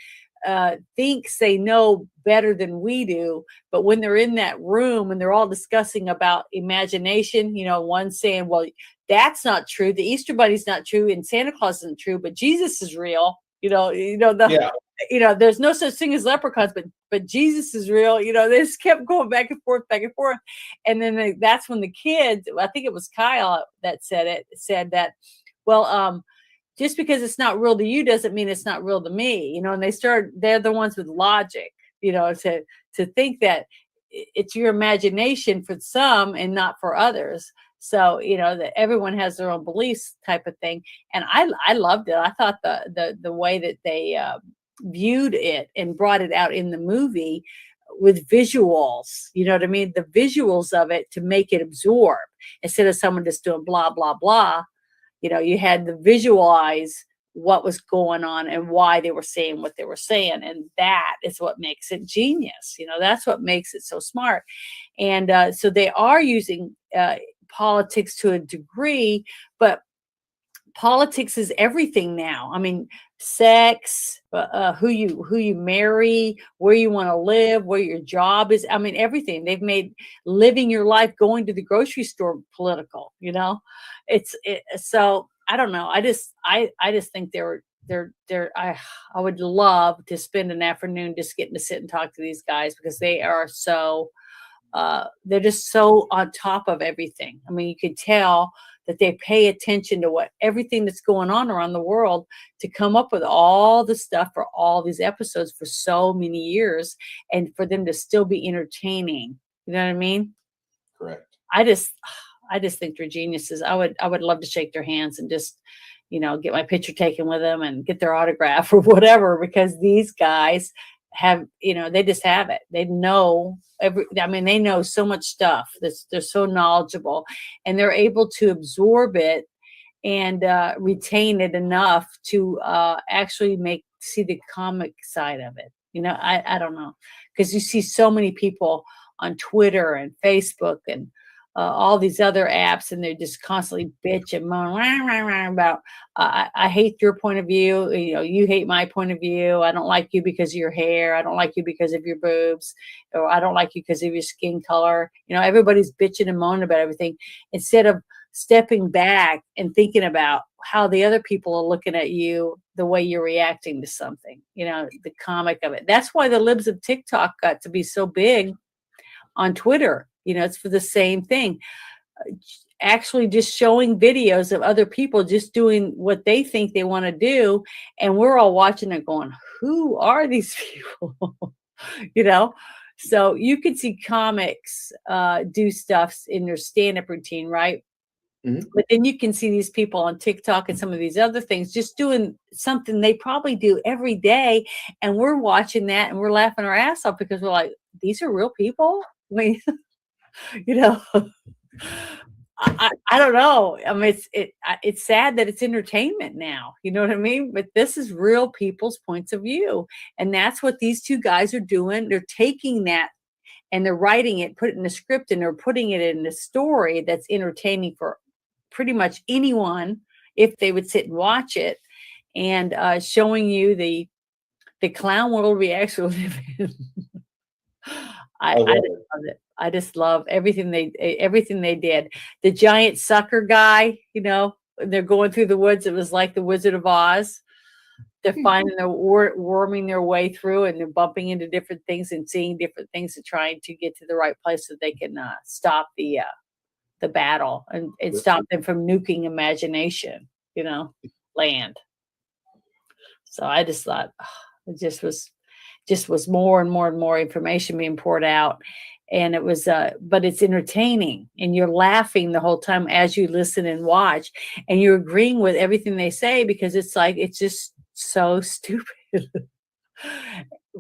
Speaker 3: thinks they know better than we do, but when they're in that room and they're all discussing about imagination, one saying, well, that's not true, the Easter Bunny's not true, and Santa Claus isn't true, but Jesus is real. There's no such thing as leprechauns, but Jesus is real. They just kept going back and forth, and then that's when the kids, I think it was Kyle that said that, well, just because it's not real to you doesn't mean it's not real to me, and they're the ones with logic, to think that it's your imagination for some and not for others. So, that everyone has their own beliefs type of thing. And I loved it. I thought the way that they viewed it and brought it out in the movie with visuals, you know what I mean? The visuals of it to make it absorb instead of someone just doing blah, blah, blah. You had to visualize what was going on and why they were saying what they were saying. And that is what makes it genius. That's what makes it so smart. And so they are using politics to a degree, but politics is everything now. I mean, sex, who you marry, where you want to live, where your job is. I mean, everything. They've made living your life, going to the grocery store political. So I don't know. I just think I would love to spend an afternoon just getting to sit and talk to these guys, because they are so they're just so on top of everything. I mean, you could tell that they pay attention to everything that's going on around the world to come up with all the stuff for all these episodes for so many years, and for them to still be entertaining. You know what I mean?
Speaker 5: Correct.
Speaker 3: I just think they're geniuses. I would love to shake their hands and just, get my picture taken with them and get their autograph or whatever, because these guys have, they just have it. They know they know so much stuff. They're so knowledgeable, and they're able to absorb it and retain it enough to actually see the comic side of it. I don't know, because you see so many people on Twitter and Facebook and all these other apps, and they're just constantly bitch and moan about, I hate your point of view. You hate my point of view. I don't like you because of your hair. I don't like you because of your boobs, or I don't like you because of your skin color. Everybody's bitching and moaning about everything, instead of stepping back and thinking about how the other people are looking at you, the way you're reacting to something, the comic of it. That's why the libs of TikTok got to be so big on Twitter. It's for the same thing. Actually just showing videos of other people just doing what they think they want to do. And we're all watching it going, who are these people? So you could see comics do stuff in their stand-up routine, right? Mm-hmm. But then you can see these people on TikTok and some of these other things just doing something they probably do every day. And we're watching that and we're laughing our ass off, because we're like, these are real people? I mean, I don't know. I mean, it's sad that it's entertainment now. You know what I mean? But this is real people's points of view. And that's what these two guys are doing. They're taking that and they're writing it, put it in a script, and they're putting it in a story that's entertaining for pretty much anyone if they would sit and watch it, and showing you the clown world we actually live in. I just love it. I just love everything they did. The giant sucker guy, they're going through the woods. It was like the Wizard of Oz. They're finding worming their way through, and they're bumping into different things and seeing different things and trying to get to the right place so they can stop the the battle, and it stopped them from nuking imagination, land. So I just thought it just was more and more and more information being poured out. And it was, but it's entertaining, and you're laughing the whole time as you listen and watch, and you're agreeing with everything they say, because it's just so stupid.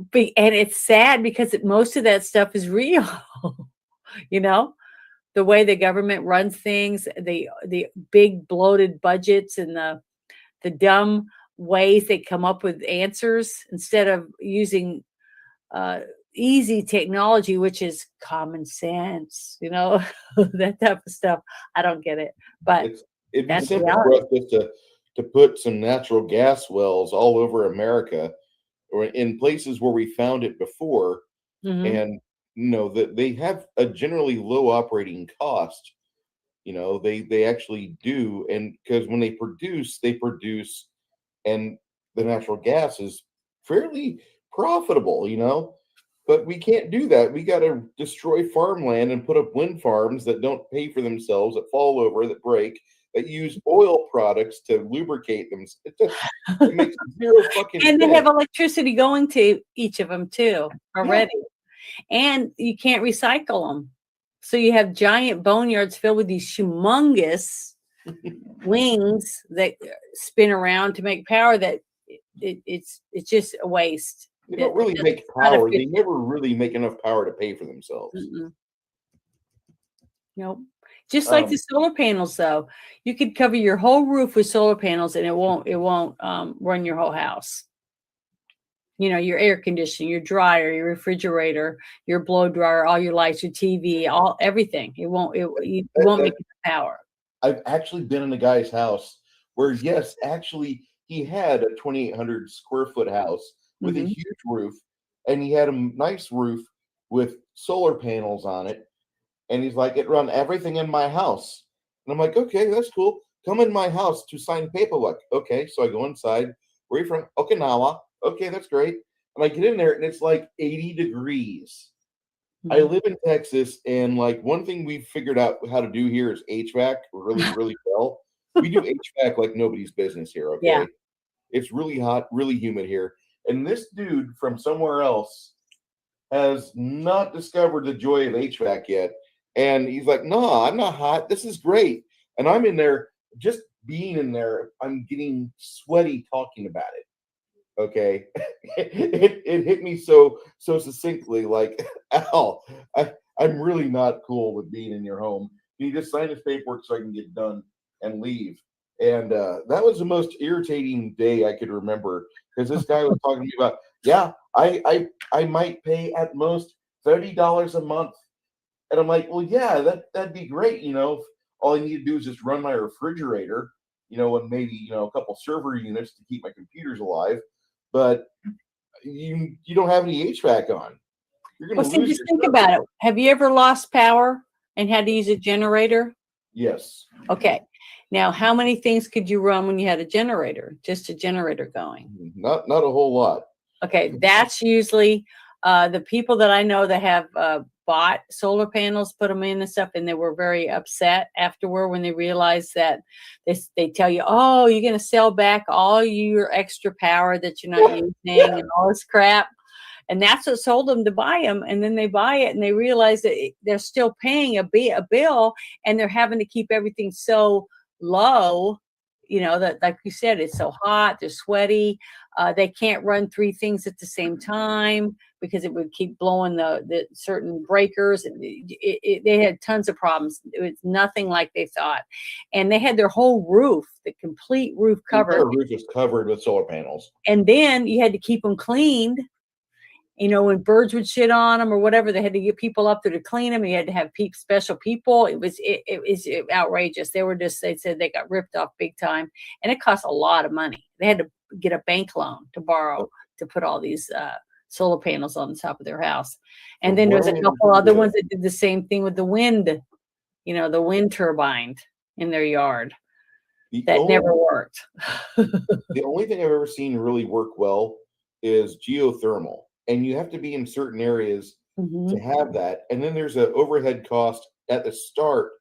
Speaker 3: And it's sad because most of that stuff is real. The way the government runs things, the big bloated budgets, and the dumb ways they come up with answers instead of using easy technology, which is common sense, that type of stuff. I don't get it, but
Speaker 5: it'd be simple for us just to put some natural gas wells all over America, or in places where we found it before, and that they have a generally low operating cost. They actually do, and because when they produce, and the natural gas is fairly profitable. But we can't do that. We got to destroy farmland and put up wind farms that don't pay for themselves, that fall over, that break, that use oil products to lubricate them. It makes zero fucking sense.
Speaker 3: And they have electricity going to each of them too already. Yeah. And you can't recycle them. So you have giant boneyards filled with these humongous wings that spin around to make power that it's just a waste.
Speaker 5: They don't really make power. They never really make enough power to pay for themselves.
Speaker 3: Nope. Just like the solar panels, though, you could cover your whole roof with solar panels, and it won't run your whole house. Your air conditioning, your dryer, your refrigerator, your blow dryer, all your lights, your TV, everything. It won't make enough power.
Speaker 5: I've actually been in a guy's house where, yes, actually he had a 2,800 square foot house with a huge roof, and he had a nice roof with solar panels on it. And he's like, it run everything in my house. And I'm like, okay, that's cool. Come in my house to sign paperwork. Okay, so I go inside. Where are you from? Okinawa. Okay, that's great. And I get in there, and it's like 80 degrees. I live in Texas, and like one thing we've figured out how to do here is HVAC really, really well. We do HVAC like nobody's business here, okay? Yeah. It's really hot, really humid here. And this dude from somewhere else has not discovered the joy of HVAC yet. And he's like, no, I'm not hot. This is great. And I'm in there, just being in there, I'm getting sweaty talking about it. Okay. It hit me so succinctly, like, Al, I'm really not cool with being in your home. Can you just sign this paperwork so I can get done and leave? And that was the most irritating day I could remember, because this guy was talking to me about, yeah, I might pay at most $30 a month. And I'm like, well, yeah, that'd be great. All I need to do is just run my refrigerator, and maybe, a couple server units to keep my computers alive. But you don't have any HVAC on. You're going to lose.
Speaker 3: Just think about it. Have you ever lost power and had to use a generator?
Speaker 5: Yes.
Speaker 3: Okay. Now, how many things could you run when you had a generator? Just a generator going?
Speaker 5: Not a whole lot.
Speaker 3: Okay, that's usually the people that I know that have bought solar panels, put them in and stuff, and they were very upset afterward when they realized that they tell you, oh, you're going to sell back all your extra power that you're not using and all this crap. And that's what sold them to buy them. And then they buy it and they realize that they're still paying a bill, and they're having to keep everything so low, that, like you said, it's so hot, they're sweaty. They can't run 3 things at the same time because it would keep blowing the certain breakers. They had tons of problems. It was nothing like they thought. And they had their whole roof, the complete roof covered.
Speaker 5: Their roof is covered with solar panels.
Speaker 3: And then you had to keep them cleaned. When birds would shit on them or whatever, they had to get people up there to clean them. You had to have special people. It was outrageous. They said they got ripped off big time, and it cost a lot of money. They had to get a bank loan to borrow to put all these solar panels on the top of their house. And then there's a couple other ones that did the same thing with the wind, the wind turbine in their yard. That never worked.
Speaker 5: The only thing I've ever seen really work well is geothermal. And you have to be in certain areas to have that. And then there's an overhead cost at the start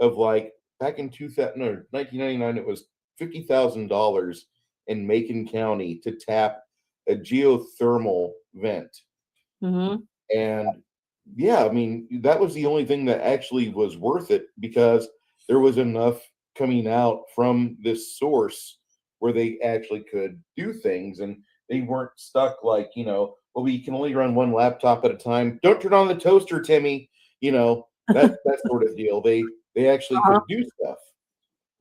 Speaker 5: of like back in 1999, it was $50,000 in Macon County to tap a geothermal vent.
Speaker 3: Mm-hmm.
Speaker 5: And yeah, I mean, that was the only thing that actually was worth it, because there was enough coming out from this source where they actually could do things, and they weren't stuck like, well, we can only run one laptop at a time. Don't turn on the toaster, Timmy. That sort of deal. They actually could do stuff.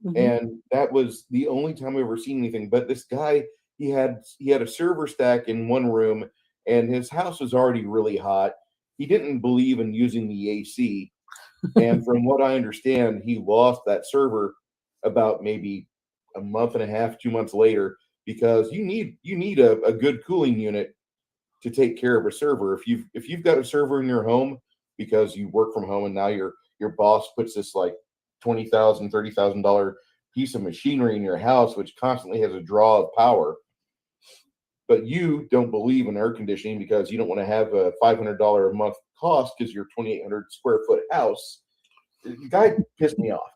Speaker 3: Mm-hmm.
Speaker 5: And that was the only time we ever seen anything. But this guy, he had a server stack in one room, and his house was already really hot. He didn't believe in using the AC. And from what I understand, he lost that server about maybe a month and a half, 2 months later, because you need a good cooling unit to take care of a server. If you've got a server in your home because you work from home, and now your boss puts this like $20,000, $30,000 piece of machinery in your house, which constantly has a draw of power, but you don't believe in air conditioning because you don't want to have a $500 a month cost because your 2,800 square foot house. The guy pissed me off.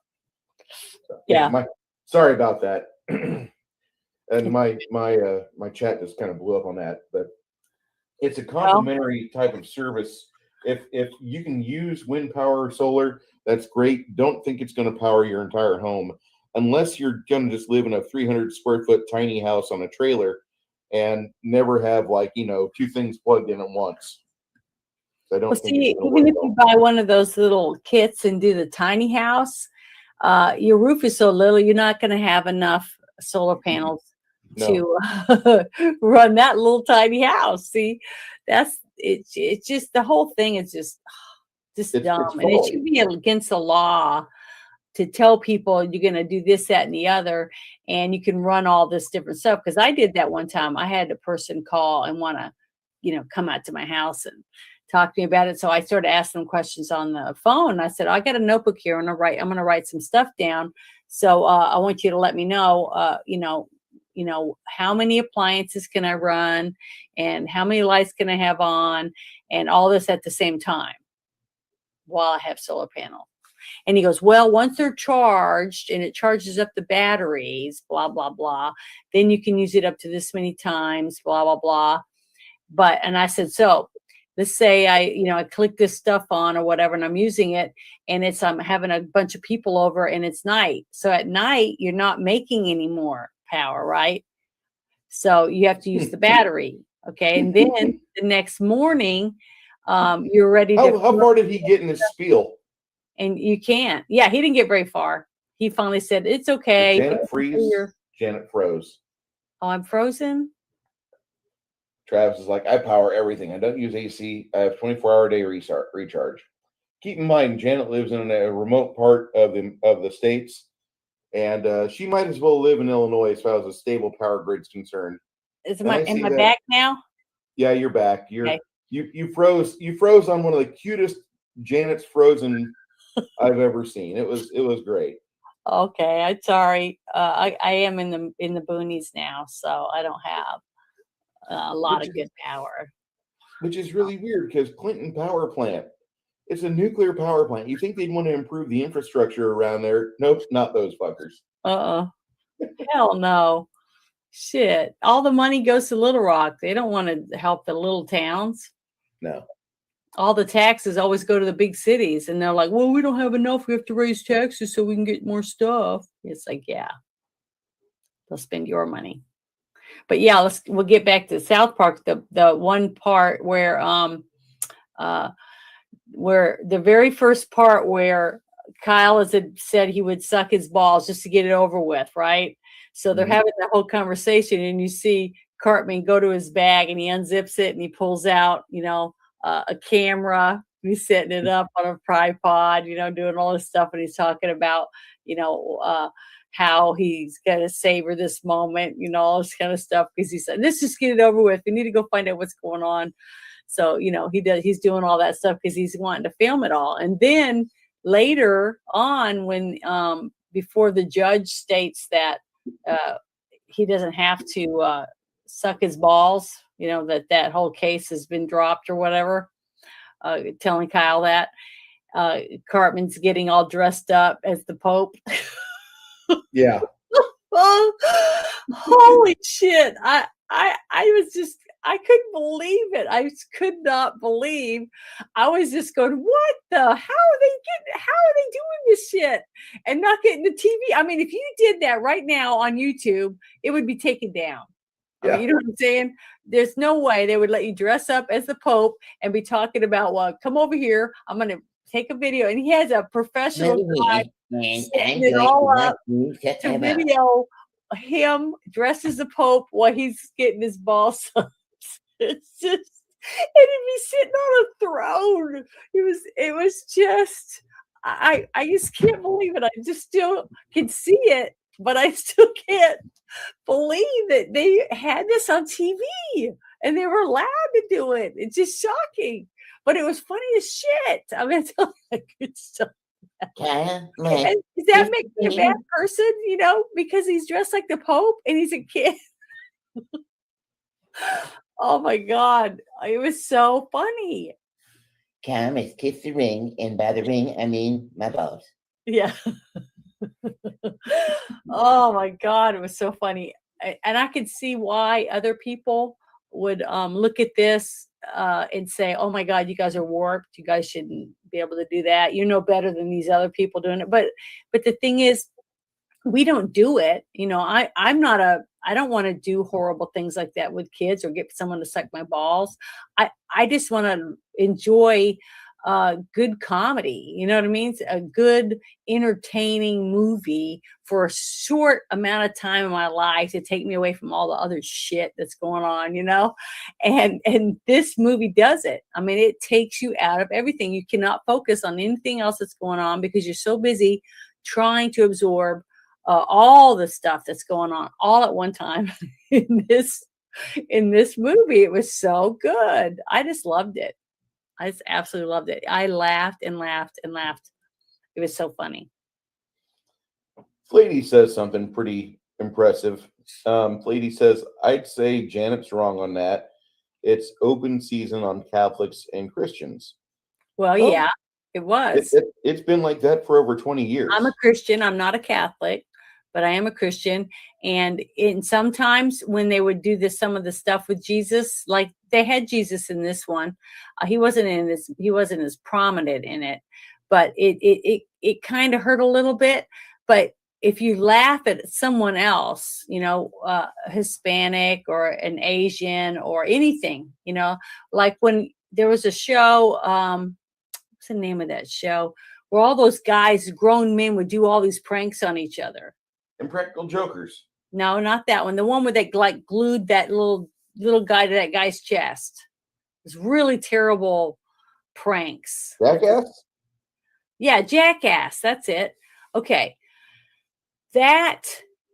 Speaker 5: So,
Speaker 3: yeah.
Speaker 5: Sorry about that. And my chat just kind of blew up on that, but it's a complimentary type of service. If you can use wind power or solar, that's great. Don't think it's going to power your entire home, unless you're going to just live in a 300 square foot tiny house on a trailer and never have two things plugged in at once. So I don't think it's gonna
Speaker 3: even
Speaker 5: work
Speaker 3: if you buy one of those little kits and do the tiny house, your roof is so little, you're not going to have enough solar panels to run that little tiny house. See, it's just, the whole thing is just dumb. And it should be against the law to tell people you're going to do this, that, and the other, and you can run all this different stuff. Because I did that one time. I had a person call and want to, come out to my house and talk to me about it. So I started asking them questions on the phone. I said, I got a notebook here, and I'm going to write some stuff down. So I want you to let me know, how many appliances can I run, and how many lights can I have on, and all this at the same time while I have solar panel. And he goes, well, once they're charged and it charges up the batteries, blah, blah, blah, then you can use it up to this many times, blah, blah, blah. And I said, so let's say I click this stuff on or whatever, and I'm using it, and I'm having a bunch of people over, and it's night. So at night, you're not making any more power, right? So you have to use the battery. Okay. And then the next morning, you're ready to.
Speaker 5: How far did he get in his spiel?
Speaker 3: And you can't. Yeah, he didn't get very far. He finally said, it's okay.
Speaker 5: Janet Janet froze.
Speaker 3: Oh, I'm frozen?
Speaker 5: Travis is like, I power everything. I don't use AC. I have 24-hour day recharge. Keep in mind, Janet lives in a remote part of the States, and she might as well live in Illinois as far as a stable power grid's concerned.
Speaker 3: Am I back now?
Speaker 5: Yeah, you're back.
Speaker 3: Okay.
Speaker 5: You froze on one of the cutest Janet's frozen I've ever seen. It was great.
Speaker 3: Okay, I'm sorry. I am in the boonies now, so I don't have a lot of good power.
Speaker 5: Which is really weird, because Clinton Power Plant, it's a nuclear power plant. You think they'd want to improve the infrastructure around there? Nope, not those fuckers.
Speaker 3: Hell no. Shit. All the money goes to Little Rock. They don't want to help the little towns.
Speaker 5: No.
Speaker 3: All the taxes always go to the big cities, and they're like, well, we don't have enough. We have to raise taxes so we can get more stuff. It's like, yeah, they'll spend your money. But yeah, we'll get back to South Park. The one part where the very first part where Kyle has said he would suck his balls just to get it over with, right? So they're having that whole conversation, and you see Cartman go to his bag, and he unzips it, and he pulls out, a camera. He's setting it up on a tripod, doing all this stuff, and he's talking about, how he's gonna savor this moment, all this kind of stuff, because he said, let's just get it over with. We need to go find out what's going on. So, he's doing all that stuff because he's wanting to film it all. And then later on, when before the judge states that he doesn't have to suck his balls, that whole case has been dropped or whatever, telling Kyle that, Cartman's getting all dressed up as the Pope.
Speaker 5: Yeah.
Speaker 3: Oh, holy shit. I was just, I couldn't believe it. I just could not believe. I was just going, what the, how are they doing this shit and not getting the TV? I mean, if you did that right now on YouTube, it would be taken down. I mean, you know what I'm saying? There's no way they would let you dress up as the Pope and be talking about, well, come over here. I'm going to take a video. And he has a professional guy setting it all up to video him dressed as the Pope while he's getting his balls up. It's just, and he'd be sitting on a throne. It was just, I just can't believe it. I just still can see it, but I still can't believe that they had this on TV and they were allowed to do it. It's just shocking, but it was funny as shit. I mean, it's like good stuff. Does that make me a bad person, you know, because he's dressed like the Pope and he's a kid? Oh my God. It was so funny.
Speaker 6: Come, let's kiss the ring, and by the ring, I mean my balls.
Speaker 3: Yeah. Oh my God. It was so funny. And I could see why other people would look at this and say, oh my God, you guys are warped. You guys shouldn't be able to do that. You know better than these other people doing it. But the thing is, we don't do it. You know, I don't want to do horrible things like that with kids or get someone to suck my balls. I just want to enjoy good comedy. You know what I mean? A good, entertaining movie for a short amount of time in my life to take me away from all the other shit that's going on, you know? And this movie does it. I mean, it takes you out of everything. You cannot focus on anything else that's going on because you're so busy trying to absorb all the stuff that's going on all at one time in this movie. It was so good. I just loved it. I just absolutely loved it. I laughed and laughed and laughed. It was so funny.
Speaker 5: Lady says something pretty impressive. Lady says, I'd say Janet's wrong on that. It's open season on Catholics and Christians.
Speaker 3: Well, yeah, it was.
Speaker 5: It's been like that for over 20 years.
Speaker 3: I'm a Christian. I'm not a Catholic, but I am a Christian. And sometimes when they would do some of the stuff with Jesus, like they had Jesus in this one, he wasn't as prominent in it, but it kind of hurt a little bit. But if you laugh at someone else, you know, Hispanic or an Asian or anything, you know, like when there was a show, what's the name of that show, where all those guys, grown men, would do all these pranks on each other.
Speaker 5: Impractical Jokers.
Speaker 3: No, not that one. The one where they like glued that little guy to that guy's chest. It was really terrible pranks.
Speaker 5: Jackass?
Speaker 3: Yeah, Jackass. That's it. Okay. That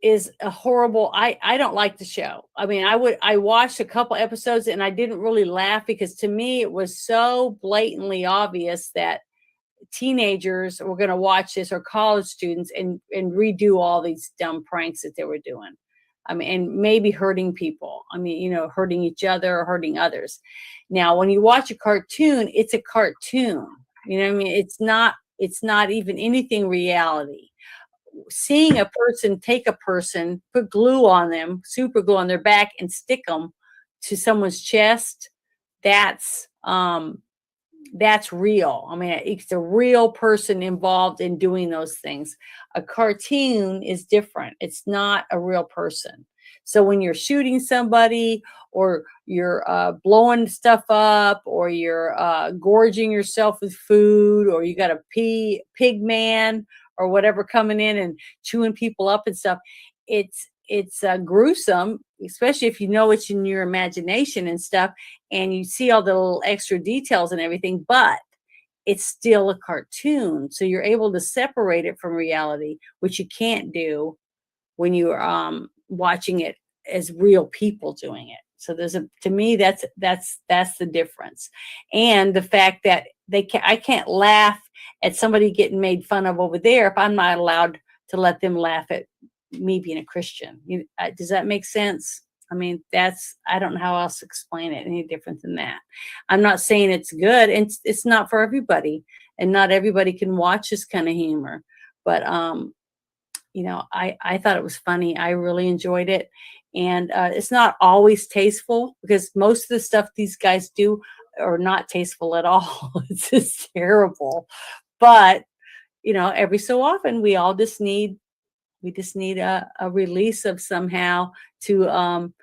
Speaker 3: is a horrible, I don't like the show. I mean, I watched a couple episodes and I didn't really laugh because to me it was so blatantly obvious that teenagers were going to watch this, or college students, and redo all these dumb pranks that they were doing. I mean, and maybe hurting people. I mean, you know, hurting each other or hurting others. Now, when you watch a cartoon, it's a cartoon. You know what I mean? It's not even anything reality. Seeing a person take a person, put glue on them, super glue on their back, and stick them to someone's chest, that's real. I mean, it's a real person involved in doing those things. A cartoon is different. It's not a real person. So when you're shooting somebody, or you're blowing stuff up, or you're gorging yourself with food, or you got a pig man or whatever coming in and chewing people up and stuff, it's gruesome, especially if you know it's in your imagination and stuff, and you see all the little extra details and everything, but it's still a cartoon. So you're able to separate it from reality, which you can't do when you're watching it as real people doing it. So to me, that's the difference. And the fact that I can't laugh at somebody getting made fun of over there if I'm not allowed to let them laugh at me being a Christian. Does that make sense? I mean, I don't know how else to explain it any different than that. I'm not saying it's good, and it's not for everybody. and not everybody can watch this kind of humor. But you know, I thought it was funny. I really enjoyed it. And it's not always tasteful, because most of the stuff these guys do are not tasteful at all. It's just terrible. But, you know, every so often we just need a release of somehow to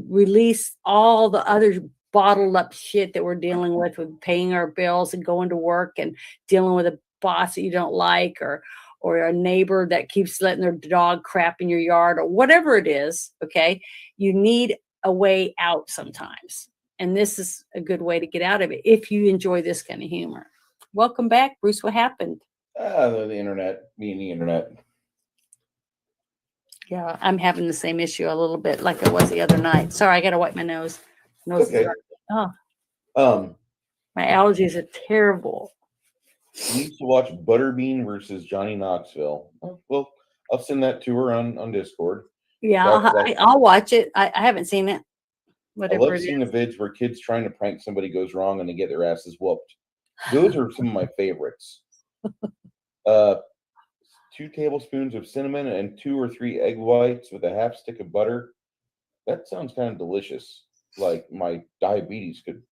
Speaker 3: release all the other bottled up shit that we're dealing with paying our bills and going to work and dealing with a boss that you don't like, or a neighbor that keeps letting their dog crap in your yard, or whatever it is. Okay. You need a way out sometimes. And this is a good way to get out of it if you enjoy this kind of humor. Welcome back, Bruce. What happened?
Speaker 5: The internet, me and the internet.
Speaker 3: Yeah, I'm having the same issue a little bit like I was the other night. Sorry, I got to wipe my nose. Nose
Speaker 5: Okay.
Speaker 3: oh, my allergies are terrible.
Speaker 5: We used to watch Butterbean versus Johnny Knoxville. Oh, well, I'll send that to her on Discord.
Speaker 3: Yeah, I'll watch it. I haven't seen it.
Speaker 5: I love seeing the vids where kids trying to prank somebody goes wrong and they get their asses whooped. Those are some of my favorites. 2 tablespoons of cinnamon and 2 or 3 egg whites with a half stick of butter. That sounds kind of delicious. Like my diabetes could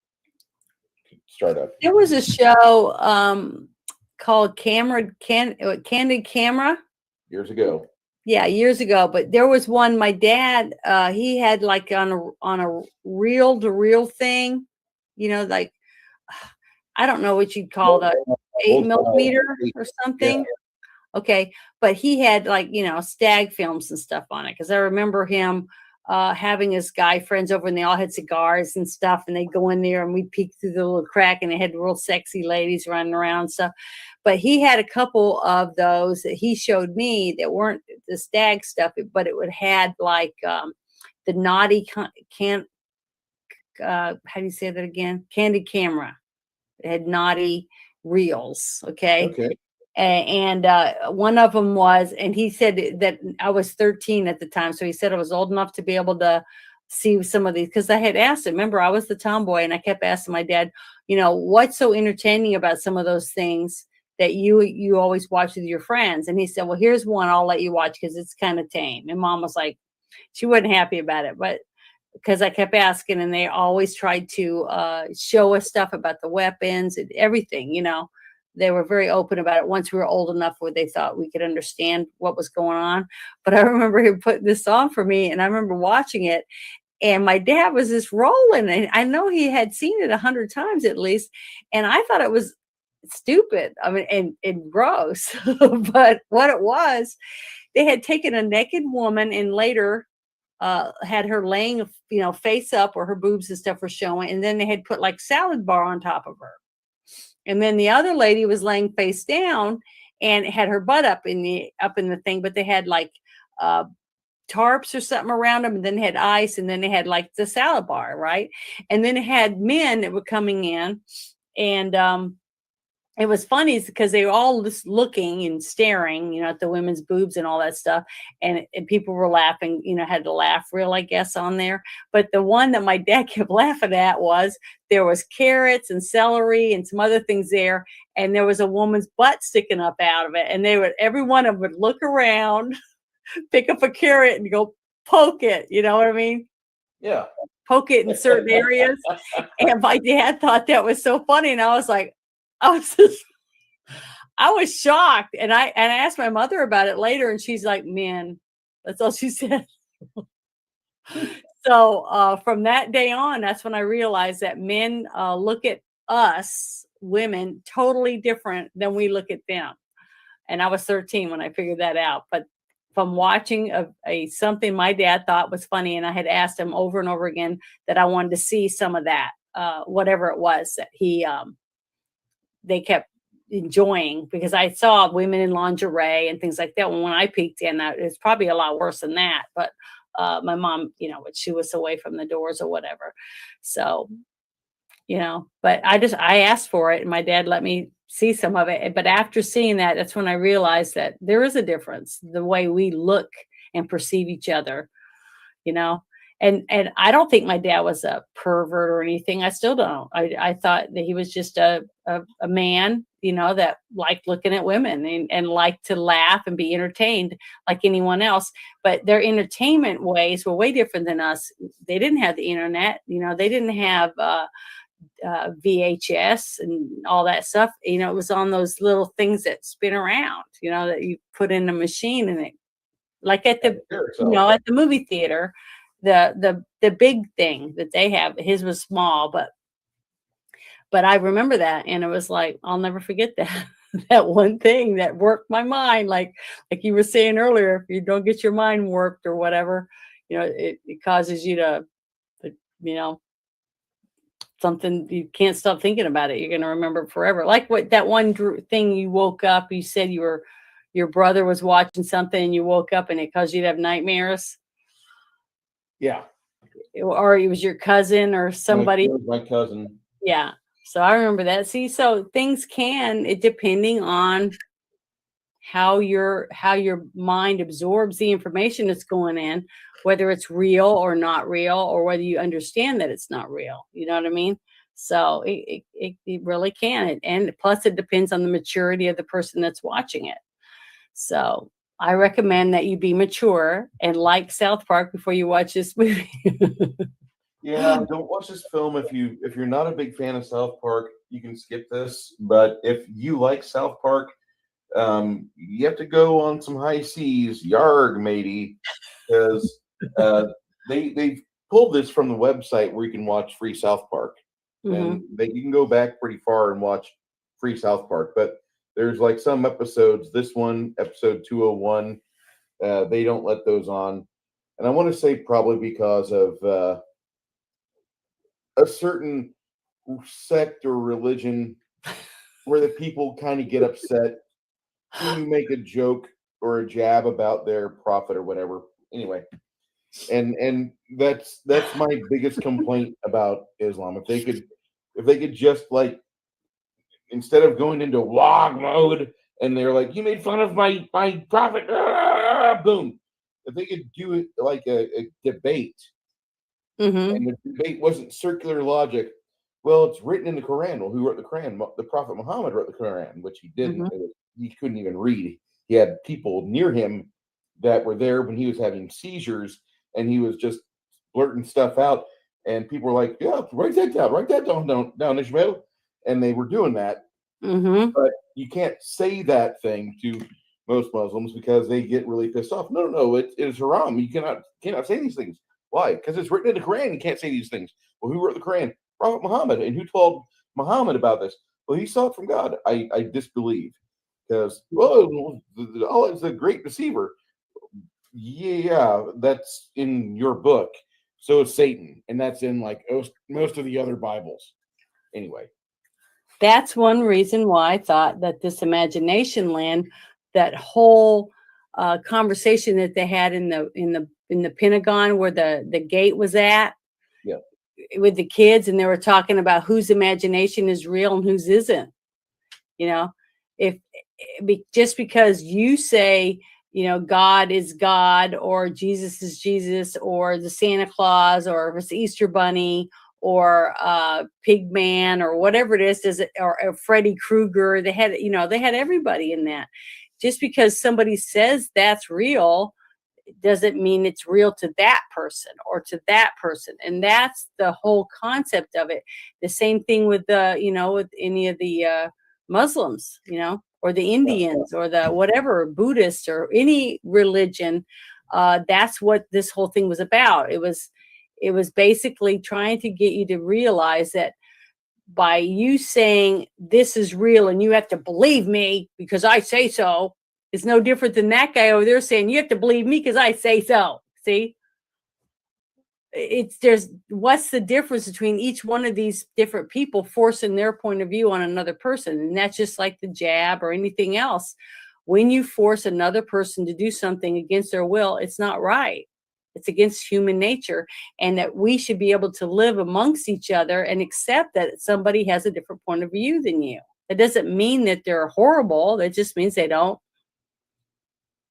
Speaker 5: start up.
Speaker 3: There was a show called Candid Camera.
Speaker 5: Years ago.
Speaker 3: Yeah, years ago. But there was one, my dad, he had like on a reel-to-reel thing, you know, like, I don't know what you'd call the 8 millimeter or something. Yeah. Okay. But he had like, you know, stag films and stuff on it. Because I remember him having his guy friends over, and they all had cigars and stuff, and they'd go in there and we'd peek through the little crack, and they had real sexy ladies running around and stuff. But he had a couple of those that he showed me that weren't the stag stuff, but it would had like the naughty how do you say that again? Candid Camera. It had naughty reels. Okay.
Speaker 5: Okay.
Speaker 3: And one of them was, and he said that I was 13 at the time. So he said I was old enough to be able to see some of these, because I had asked him, remember, I was the tomboy, and I kept asking my dad, you know, what's so entertaining about some of those things that you always watch with your friends? And he said, well, here's one I'll let you watch because it's kind of tame. And Mom was like, she wasn't happy about it, but because I kept asking, and they always tried to show us stuff about the weapons and everything, you know. They were very open about it once we were old enough where they thought we could understand what was going on. But I remember him putting this on for me, and I remember watching it, and my dad was just rolling. And I know he had seen it 100 times at least. And I thought it was stupid. I mean, and gross. But what it was, they had taken a naked woman and later had her laying, you know, face up where her boobs and stuff were showing. And then they had put like salad bar on top of her. And then the other lady was laying face down and had her butt up in the thing, but they had like tarps or something around them, and then they had ice, and then they had like the salad bar, right? And then it had men that were coming in, and it was funny because they were all just looking and staring, you know, at the women's boobs and all that stuff. And people were laughing, you know, had to laugh real, I guess, on there. But the one that my dad kept laughing at was there was carrots and celery and some other things there. And there was a woman's butt sticking up out of it. And every one of them would look around, pick up a carrot and go poke it. You know what I mean?
Speaker 5: Yeah.
Speaker 3: Poke it in certain areas. And my dad thought that was so funny. And I was like, I was shocked, and I asked my mother about it later, and she's like, "Man," that's all she said. So from that day on, that's when I realized that men look at us women totally different than we look at them. And I was 13 when I figured that out. But from watching something my dad thought was funny, and I had asked him over and over again that I wanted to see some of that, whatever it was that they kept enjoying, because I saw women in lingerie and things like that. When I peeked in, that it's probably a lot worse than that. But my mom, you know, would shoo us away from the doors or whatever. So, you know, but I asked for it, and my dad let me see some of it. But after seeing that, that's when I realized that there is a difference, the way we look and perceive each other, you know. And I don't think my dad was a pervert or anything. I still don't. I thought that he was just a a man, that liked looking at women and liked to laugh and be entertained like anyone else. But their entertainment ways were way different than us. They didn't have the internet, they didn't have VHS and all that stuff. It was on those little things that spin around, that you put in a machine, and it, like at the at the movie theater, the big thing that they have, his was small, but I remember that, and it was like, I'll never forget that. That one thing that worked my mind, like you were saying earlier, if you don't get your mind worked or whatever, it causes you to, something you can't stop thinking about it. You're going to remember it forever. Like what that one thing you woke up, you said your brother was watching something and you woke up and it caused you to have nightmares.
Speaker 5: Yeah.
Speaker 3: Or it was your cousin or somebody.
Speaker 5: It was my cousin.
Speaker 3: Yeah. So I remember that. See, so things depending on how your mind absorbs the information that's going in, whether it's real or not real, or whether you understand that it's not real. You know what I mean? So it really can. And plus it depends on the maturity of the person that's watching it. So I recommend that you be mature and like South Park before you watch this movie.
Speaker 5: Yeah, don't watch this film if you're not a big fan of South Park. You can skip this. But if you like South Park, you have to go on some high seas, yarg, matey, because they pulled this from the website where you can watch free South Park, and you can go back pretty far and watch free South Park. But there's like some episodes. This one, episode 201, they don't let those on, and I want to say probably because of a certain sect or religion where the people kind of get upset when you make a joke or a jab about their prophet or whatever. Anyway, and that's my biggest complaint about Islam. If they could just, like, instead of going into log mode and they're like, you made fun of my prophet, boom. If they could do it like a debate, and the debate wasn't circular logic. Well, it's written in the Quran. Well, who wrote the Quran? The Prophet Muhammad wrote the Quran, which he didn't. He couldn't even read. He had people near him that were there when he was having seizures, and he was just blurting stuff out. And people were like, "Yeah, write that down, Ishmael." And they were doing that. But you can't say that thing to most Muslims because they get really pissed off. No, it is haram. You cannot say these things. Why? Because it's written in the Quran. You can't say these things. Well, who wrote the Quran? Prophet Muhammad. And who told Muhammad about this? Well, he saw it from God. I disbelieve. Because, Allah is a great deceiver. Yeah, that's in your book. So is Satan. And that's in like most of the other Bibles. Anyway.
Speaker 3: That's one reason why I thought that this Imagination-Land, that whole conversation that they had in the Pentagon where the gate was at, with the kids, and they were talking about whose imagination is real and whose isn't. If just because you say, God is God, or Jesus is Jesus, or the Santa Claus, or if it's Easter Bunny, or Pig Man, or whatever it is, or Freddy Krueger, they had everybody in that. Just because somebody says that's real doesn't mean it's real to that person or to that person. And that's the whole concept of it. The same thing with with any of the Muslims, or the Indians, or the whatever, Buddhists, or any religion. That's what this whole thing was about. It was basically trying to get you to realize that by you saying this is real and you have to believe me because I say so, it's no different than that guy over there saying you have to believe me because I say so. See? What's the difference between each one of these different people forcing their point of view on another person? And that's just like the jab or anything else. When you force another person to do something against their will, it's not right. It's against human nature, and that we should be able to live amongst each other and accept that somebody has a different point of view than you. It doesn't mean that they're horrible. That just means they don't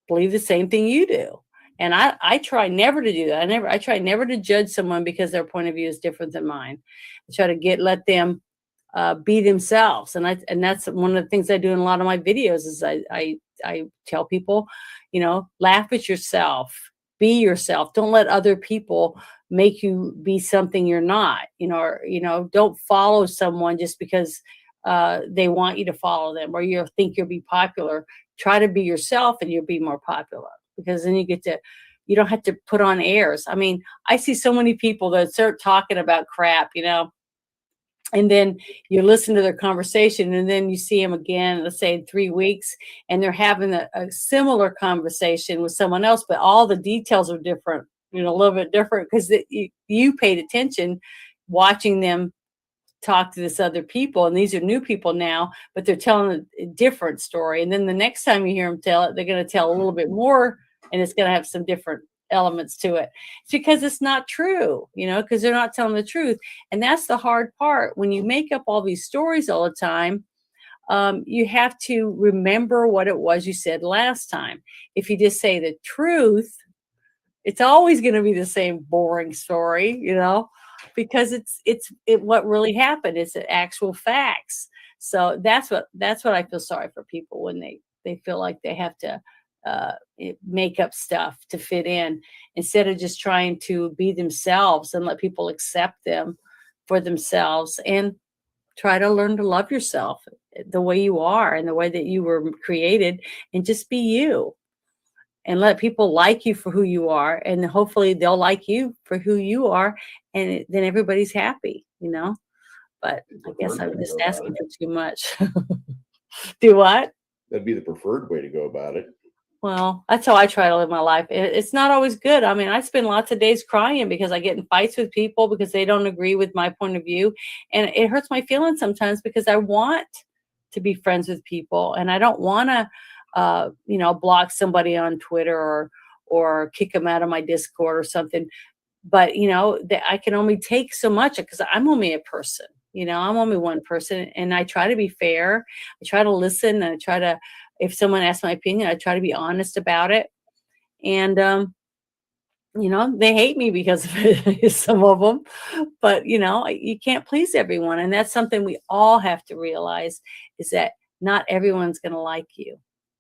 Speaker 3: believe the same thing you do. And I try never to do that. I try never to judge someone because their point of view is different than mine. I try to let them be themselves. And that's one of the things I do in a lot of my videos is I tell people, laugh at yourself, be yourself. Don't let other people make you be something you're not, or, don't follow someone just because they want you to follow them, or you think you'll be popular. Try to be yourself and you'll be more popular, because then you don't have to put on airs. I mean, I see so many people that start talking about crap, and then you listen to their conversation, and then you see them again, let's say in 3 weeks, and they're having a similar conversation with someone else, but all the details are different, a little bit different, because you paid attention watching them talk to this other people, and these are new people now, but they're telling a different story. And then the next time you hear them tell it, they're going to tell a little bit more, and it's going to have some different elements to it. It's because it's not true, because they're not telling the truth. And that's the hard part. When you make up all these stories all the time, you have to remember what it was you said last time. If you just say the truth, it's always going to be the same boring story, because it's what really happened. It's actual facts. So that's what I feel sorry for people when they feel like they have to make up stuff to fit in, instead of just trying to be themselves and let people accept them for themselves, and try to learn to love yourself the way you are and the way that you were created, and just be you, and let people like you for who you are, and hopefully they'll like you for who you are, and then everybody's happy, but I guess I'm just asking for too much. Do what?
Speaker 5: That'd be the preferred way to go about it.
Speaker 3: Well, that's how I try to live my life. It's not always good. I mean, I spend lots of days crying because I get in fights with people because they don't agree with my point of view. And it hurts my feelings sometimes because I want to be friends with people. And I don't want to, block somebody on Twitter or kick them out of my Discord or something. But, I can only take so much because I'm only a person. I'm only one person, and I try to be fair. I try to listen, and I try to, if someone asks my opinion, I try to be honest about it. And, they hate me because of it, some of them, but, you can't please everyone. And that's something we all have to realize, is that not everyone's going to like you.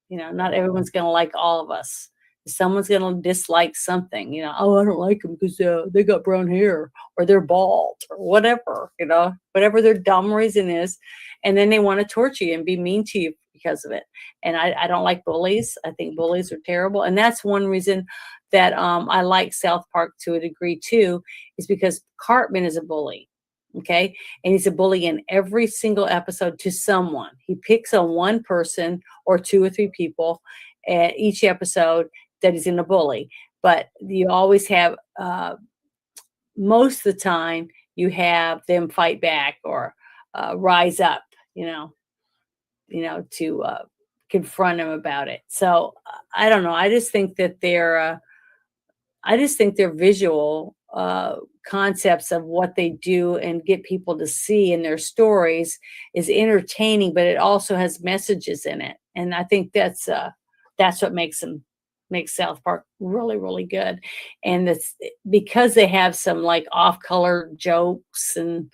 Speaker 3: Not everyone's going to like all of us. Someone's going to dislike something, oh, I don't like them because they got brown hair, or they're bald, or whatever, whatever their dumb reason is. And then they want to torture you and be mean to you because of it. And I don't like bullies. I think bullies are terrible. And that's one reason that I like South Park to a degree too, is because Cartman is a bully. Okay. And he's a bully in every single episode to someone. He picks on one person or two or three people at each episode that he's in a bully. But you always have, most of the time, you have them fight back or rise up, to confront him about it. So I don't know. I just think that their visual concepts of what they do and get people to see in their stories is entertaining, but it also has messages in it. And I think that's what makes South Park really, really good. And it's because they have some like off-color jokes and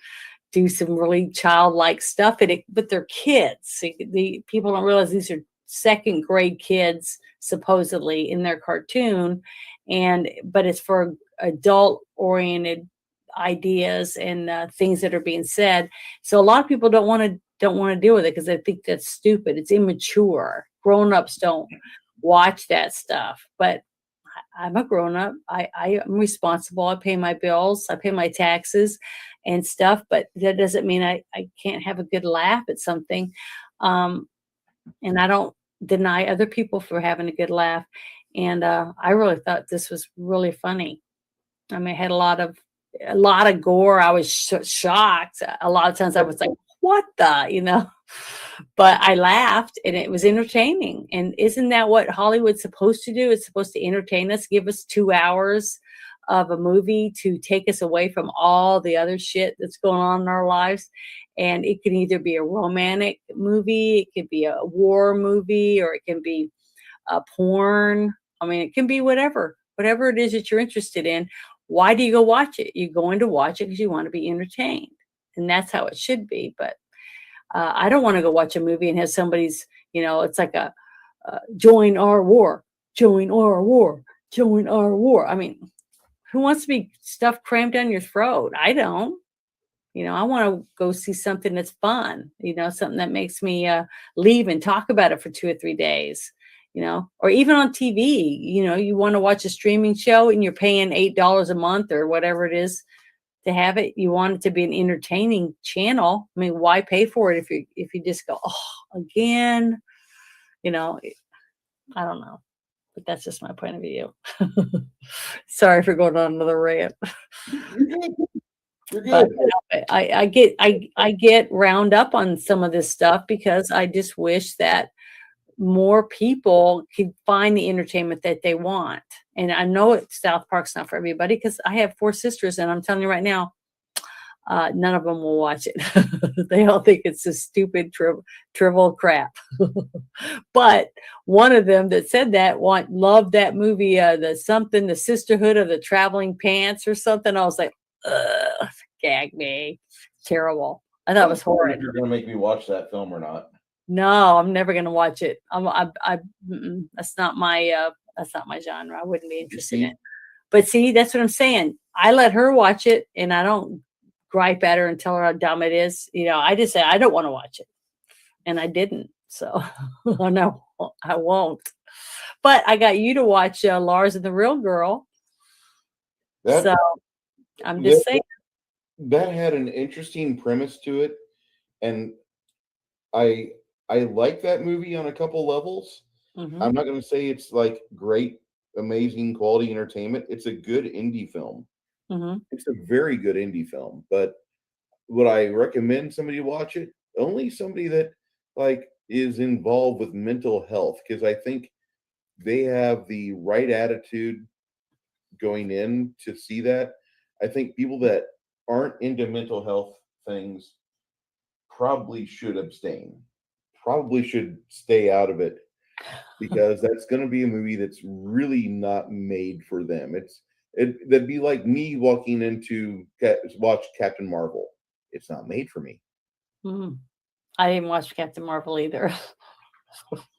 Speaker 3: do some really childlike stuff in it, but they're kids. The people don't realize these are second grade kids supposedly in their cartoon, but it's for adult oriented ideas and things that are being said. So a lot of people don't want to deal with it because they think that's stupid. It's immature. Grown-ups don't watch that stuff, but I'm a grown-up. I am responsible. I pay my bills. I pay my taxes and stuff, but that doesn't mean I can't have a good laugh at something. And I don't deny other people for having a good laugh. And I really thought this was really funny. I mean, it had a lot of gore. I was shocked. A lot of times I was like, what the, but I laughed and it was entertaining. And isn't that what Hollywood's supposed to do? It's supposed to entertain us, give us 2 hours of a movie to take us away from all the other shit that's going on in our lives. And it can either be a romantic movie, it could be a war movie, or it can be a porn. I mean, it can be whatever it is that you're interested in. Why do you go watch it? You're going to watch it because you want to be entertained. And that's how it should be. But I don't want to go watch a movie and have somebody's, it's like a join our war, join our war, join our war. I mean, who wants to be stuff crammed down your throat? I don't. I want to go see something that's fun, something that makes me leave and talk about it for 2 or 3 days, or even on TV, you want to watch a streaming show and you're paying $8 a month or whatever it is to have it. You want it to be an entertaining channel. I mean, why pay for it if you just go, oh, again, I don't know, but that's just my point of view. Sorry for going on another rant.
Speaker 5: You're good.
Speaker 3: But I get round up on some of this stuff because I just wish that more people could find the entertainment that they want. And I know South Park's not for everybody because I have 4 sisters, and I'm telling you right now, none of them will watch it. They all think it's a stupid, trivial crap. But one of them that said that loved that movie, the Sisterhood of the Traveling Pants or something. I was like, ugh, gag me. Terrible. I thought it was horrid.
Speaker 5: If you're going to make me watch that film or not.
Speaker 3: No, I'm never going to watch it. That's not my genre. I wouldn't be interested in it. But see, that's what I'm saying. I let her watch it, and I don't gripe at her and tell her how dumb it is. I just say I don't want to watch it, and I didn't. So no, I won't. But I got you to watch Lars and the Real Girl. So I'm just saying.
Speaker 5: That had an interesting premise to it, and I like that movie on a couple levels.
Speaker 3: Mm-hmm.
Speaker 5: I'm not going to say it's like great, amazing quality entertainment. It's a good indie film.
Speaker 3: Mm-hmm.
Speaker 5: It's a very good indie film. But would I recommend somebody watch it? Only somebody that like is involved with mental health, because I think they have the right attitude going in to see that. I think people that aren't into mental health things probably should abstain, probably should stay out of it, because that's going to be a movie that's really not made for them. That'd be like me walking into watch Captain Marvel. It's not made for me.
Speaker 3: Mm-hmm. I didn't watch Captain Marvel either.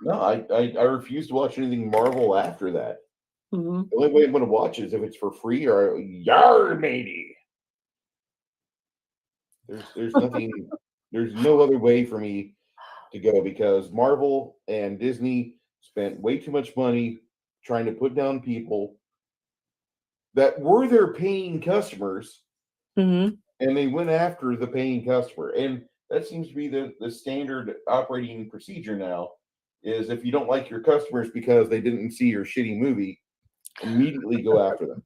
Speaker 5: No, I refuse to watch anything Marvel after that.
Speaker 3: Mm-hmm.
Speaker 5: The only way I'm going to watch is if it's for free or yar matey. There's nothing. There's no other way for me to go, because Marvel and Disney spent way too much money trying to put down people that were their paying customers,
Speaker 3: Mm-hmm.
Speaker 5: and they went after the paying customer. And that seems to be the standard operating procedure now, is if you don't like your customers because they didn't see your shitty movie, immediately go after them.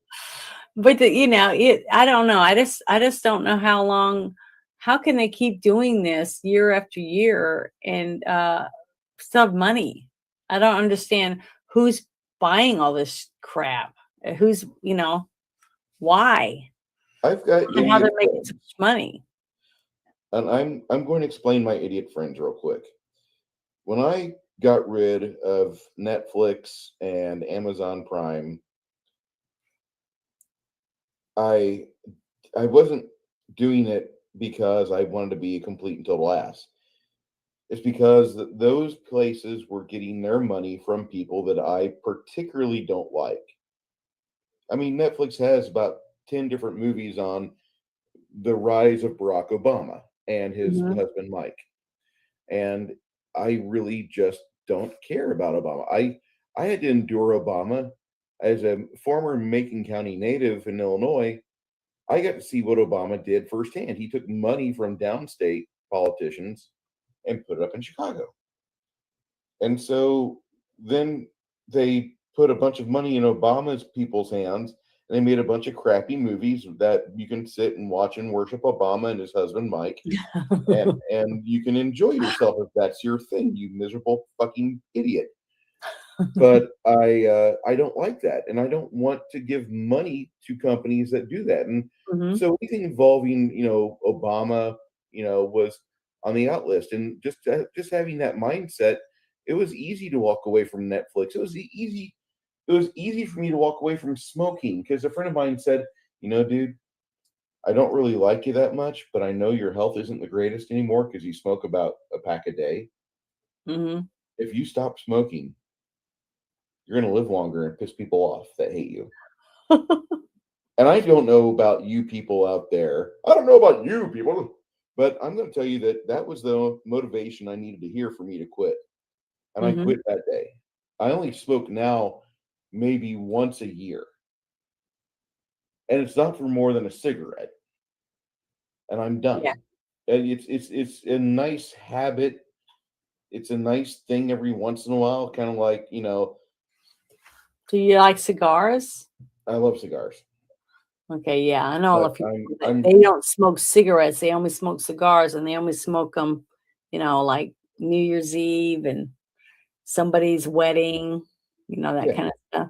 Speaker 3: But I don't know. I just don't know how long. How can they keep doing this year after year and still have money? I don't understand who's buying all this crap. Who's why?
Speaker 5: I've got
Speaker 3: And how they're making so much money.
Speaker 5: And I'm going to explain my idiot friends real quick. When I got rid of Netflix and Amazon Prime, I wasn't doing it because I wanted to be a complete and total ass. It's because those places were getting their money from people that I particularly don't like. I mean, Netflix has about 10 different movies on the rise of Barack Obama and his husband, Mike. And I really just don't care about Obama. I had to endure Obama as a former Macon County native in Illinois. I got to see what Obama did firsthand. He took money from downstate politicians and put it up in Chicago. And so then they put a bunch of money in Obama's people's hands, and they made a bunch of crappy movies that you can sit and watch and worship Obama and his husband, Mike. and you can enjoy yourself if that's your thing, you miserable fucking idiot. But I don't like that, and I don't want to give money to companies that do that. And so anything involving Obama was on the out list. And just having that mindset, it was easy to walk away from Netflix. It was easy for me to walk away from smoking, because a friend of mine said, dude, I don't really like you that much, but I know your health isn't the greatest anymore because you smoke about a pack a day.
Speaker 3: Mm-hmm.
Speaker 5: If you stop smoking, you're going to live longer and piss people off that hate you. And I don't know about you people out there. I don't know about you people, but I'm going to tell you that that was the motivation I needed to hear for me to quit. And I quit that day. I only smoke now maybe once a year. And it's not for more than a cigarette. And I'm done.
Speaker 3: Yeah.
Speaker 5: And it's a nice habit. It's a nice thing every once in a while, kind of like, you know.
Speaker 3: Do you like cigars?
Speaker 5: I love cigars.
Speaker 3: Okay, yeah, I know a lot of people.
Speaker 5: I'm
Speaker 3: They don't smoke cigarettes. They only smoke cigars, and they only smoke them, you know, like New Year's Eve and somebody's wedding, you know, that kind of stuff.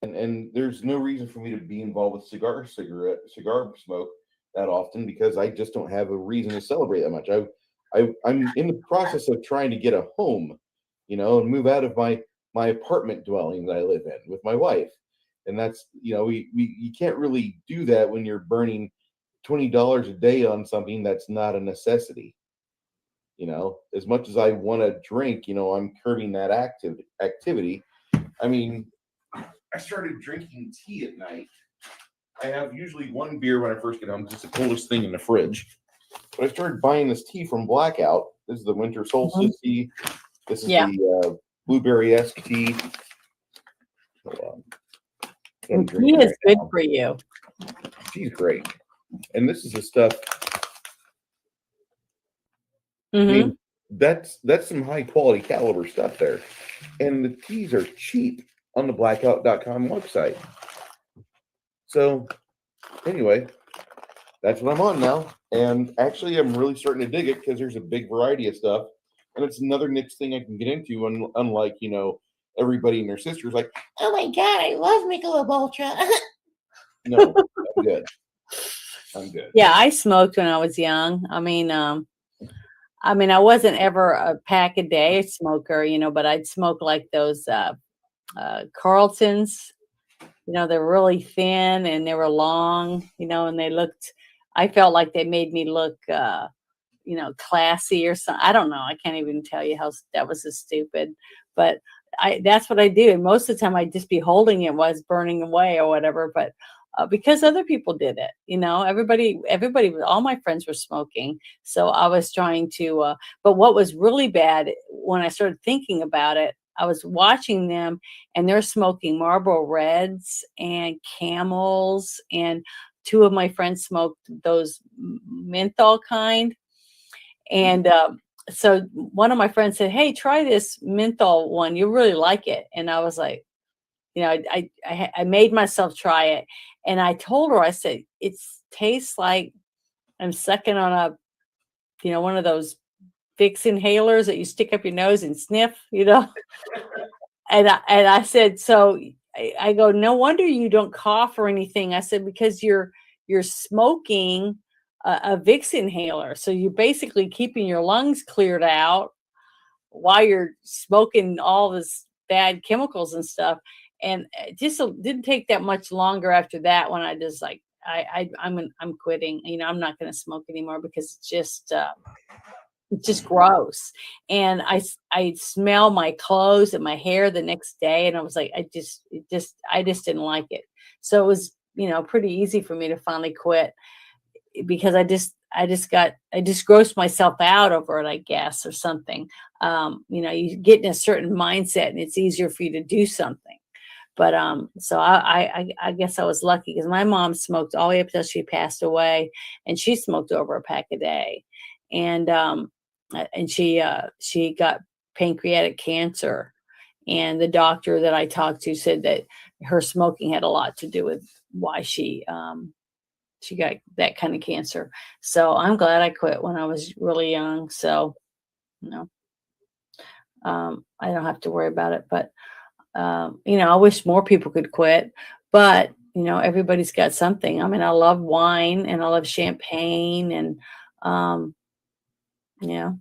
Speaker 5: And there's no reason for me to be involved with cigar smoke that often because I just don't have a reason to celebrate that much. I'm in the process of trying to get a home, you know, and move out of my apartment dwelling that I live in with my wife. And that's, you know, you can't really do that when you're burning $20 a day on something that's not a necessity. You know, as much as I want to drink, you know, I'm curbing that activity. I mean, I started drinking tea at night. I have usually one beer when I first get home. It's the coldest thing in the fridge. But I started buying this tea from Blackout. This is the winter solstice tea. This is the blueberry-esque tea. Hold on.
Speaker 3: Tea is good for you.
Speaker 5: Tea's great. And this is the stuff. I mean, that's some high quality caliber stuff there. And the teas are cheap on the blackout.com website. So anyway, that's what I'm on now. And actually I'm really starting to dig it because there's a big variety of stuff. And it's another niche thing I can get into, unlike, you know, everybody and their sisters like,
Speaker 6: oh my God, I love Michelob Ultra.
Speaker 5: no, I'm good. I'm good.
Speaker 3: Yeah, I smoked when I was young. I mean, I wasn't ever a pack a day smoker, you know, but I'd smoke like those Carltons. You know, they're really thin and they were long, you know, and I felt like they made me look, you know, classy or something. I don't know. I can't even tell you how that was so stupid, but that's what I do. And most of the time I'd just be holding it while it's burning away or whatever. But because other people did it, you know, everybody, all my friends were smoking. So I was trying to, but what was really bad when I started thinking about it, I was watching them and they're smoking Marlboro Reds and Camels. And two of my friends smoked those menthol kind. And so one of my friends said, hey, try this menthol one. You'll really like it. And I was like, you know, I made myself try it. And I told her, I said, it tastes like I'm sucking on you know, one of those Vicks inhalers that you stick up your nose and sniff, you know. And I said, so I go, no wonder you don't cough or anything. I said, because you're smoking a Vicks inhaler. So you're basically keeping your lungs cleared out while you're smoking all this bad chemicals and stuff. And it just didn't take that much longer after that when I just like, I'm quitting, you know, I'm not going to smoke anymore because it's just gross. And I smell my clothes and my hair the next day. And I was like, I just didn't like it. So it was, you know, pretty easy for me to finally quit because I just grossed myself out over it, I guess, or something. You know, you get in a certain mindset and it's easier for you to do something. But so I guess I was lucky because my mom smoked all the way up until she passed away, and she smoked over a pack a day, and she got pancreatic cancer, and the doctor that I talked to said that her smoking had a lot to do with why she got that kind of cancer. So I'm glad I quit when I was really young. So, you know, I don't have to worry about it, but you know, I wish more people could quit, but you know, everybody's got something. I mean, I love wine and I love champagne and, you know,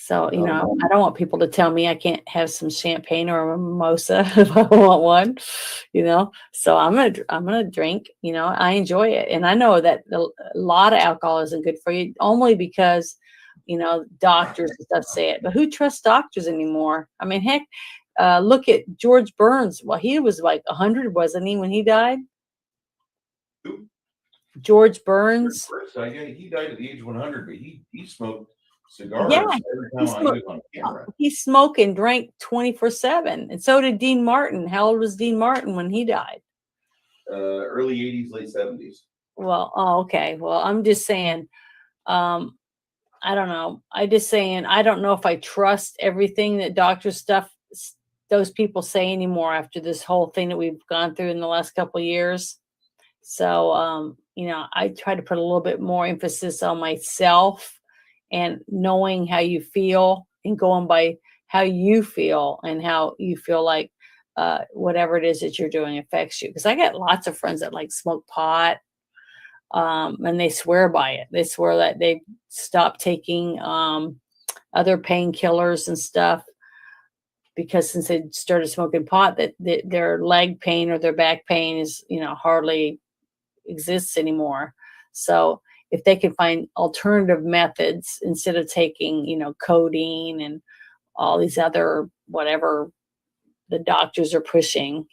Speaker 3: So, I don't want people to tell me I can't have some champagne or a mimosa if I want one, so I'm gonna drink, I enjoy it. And I know that a lot of alcohol isn't good for you, only because, doctors and stuff say it. But who trusts doctors anymore? I mean, heck, look at George Burns. Well, he was like 100, wasn't he, when he died?
Speaker 5: Who?
Speaker 3: George Burns.
Speaker 5: Yeah, he died at the age of 100, but he smoked cigars every time he was on camera.
Speaker 3: He smoked and drank 24/7, and so did Dean Martin. How old was Dean Martin when he died?
Speaker 5: Early 80s, late 70s.
Speaker 3: Well, okay. Well, I'm just saying, I don't know. I don't know if I trust everything that those people say anymore after this whole thing that we've gone through in the last couple of years. So, I try to put a little bit more emphasis on myself and knowing how you feel and going by how you feel and how you feel like whatever it is that you're doing affects you. Because I got lots of friends that like smoke pot, and they swear by it. They swear that they stopped taking other painkillers and stuff because since they started smoking pot, that their leg pain or their back pain is hardly exists anymore. So if they can find alternative methods instead of taking codeine and all these other whatever the doctors are pushing,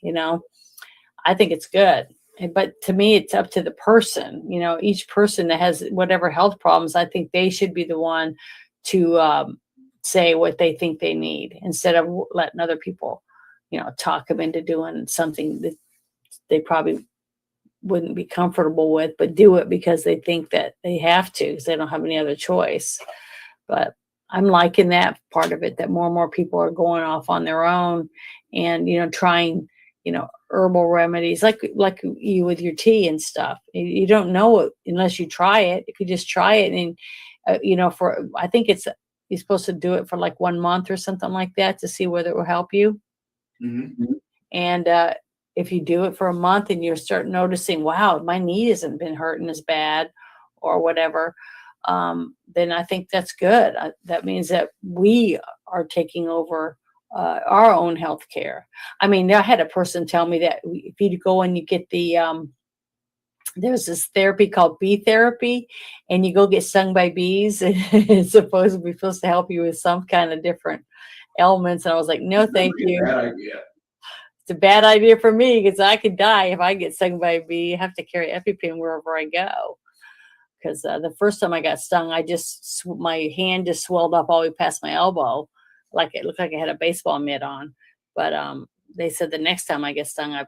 Speaker 3: I think it's good. But to me, it's up to the person. Each person that has whatever health problems, I think they should be the one to say what they think they need instead of letting other people talk them into doing something that they probably wouldn't be comfortable with, but do it because they think that they have to because they don't have any other choice. But I'm liking that part of it, that more and more people are going off on their own and trying herbal remedies like you with your tea and stuff. You don't know it unless you try it. If you just try it and I think you're supposed to do it for like 1 month or something like that to see whether it will help you.
Speaker 5: Mm-hmm.
Speaker 3: And if you do it for a month and you start noticing, wow, my knee hasn't been hurting as bad or whatever, then I think that's good. That means that we are taking over our own health care. I mean, I had a person tell me that if you go and you get there's this therapy called bee therapy, and you go get stung by bees, and it's supposed to help you with some kind of different ailments. And I was like, no, thank you.
Speaker 5: Bad idea.
Speaker 3: It's a bad idea for me because I could die if I get stung by a bee. I have to carry EpiPen wherever I go. Because the first time I got stung, my hand just swelled up all the way past my elbow, like it looked like I had a baseball mitt on. But they said the next time I get stung, I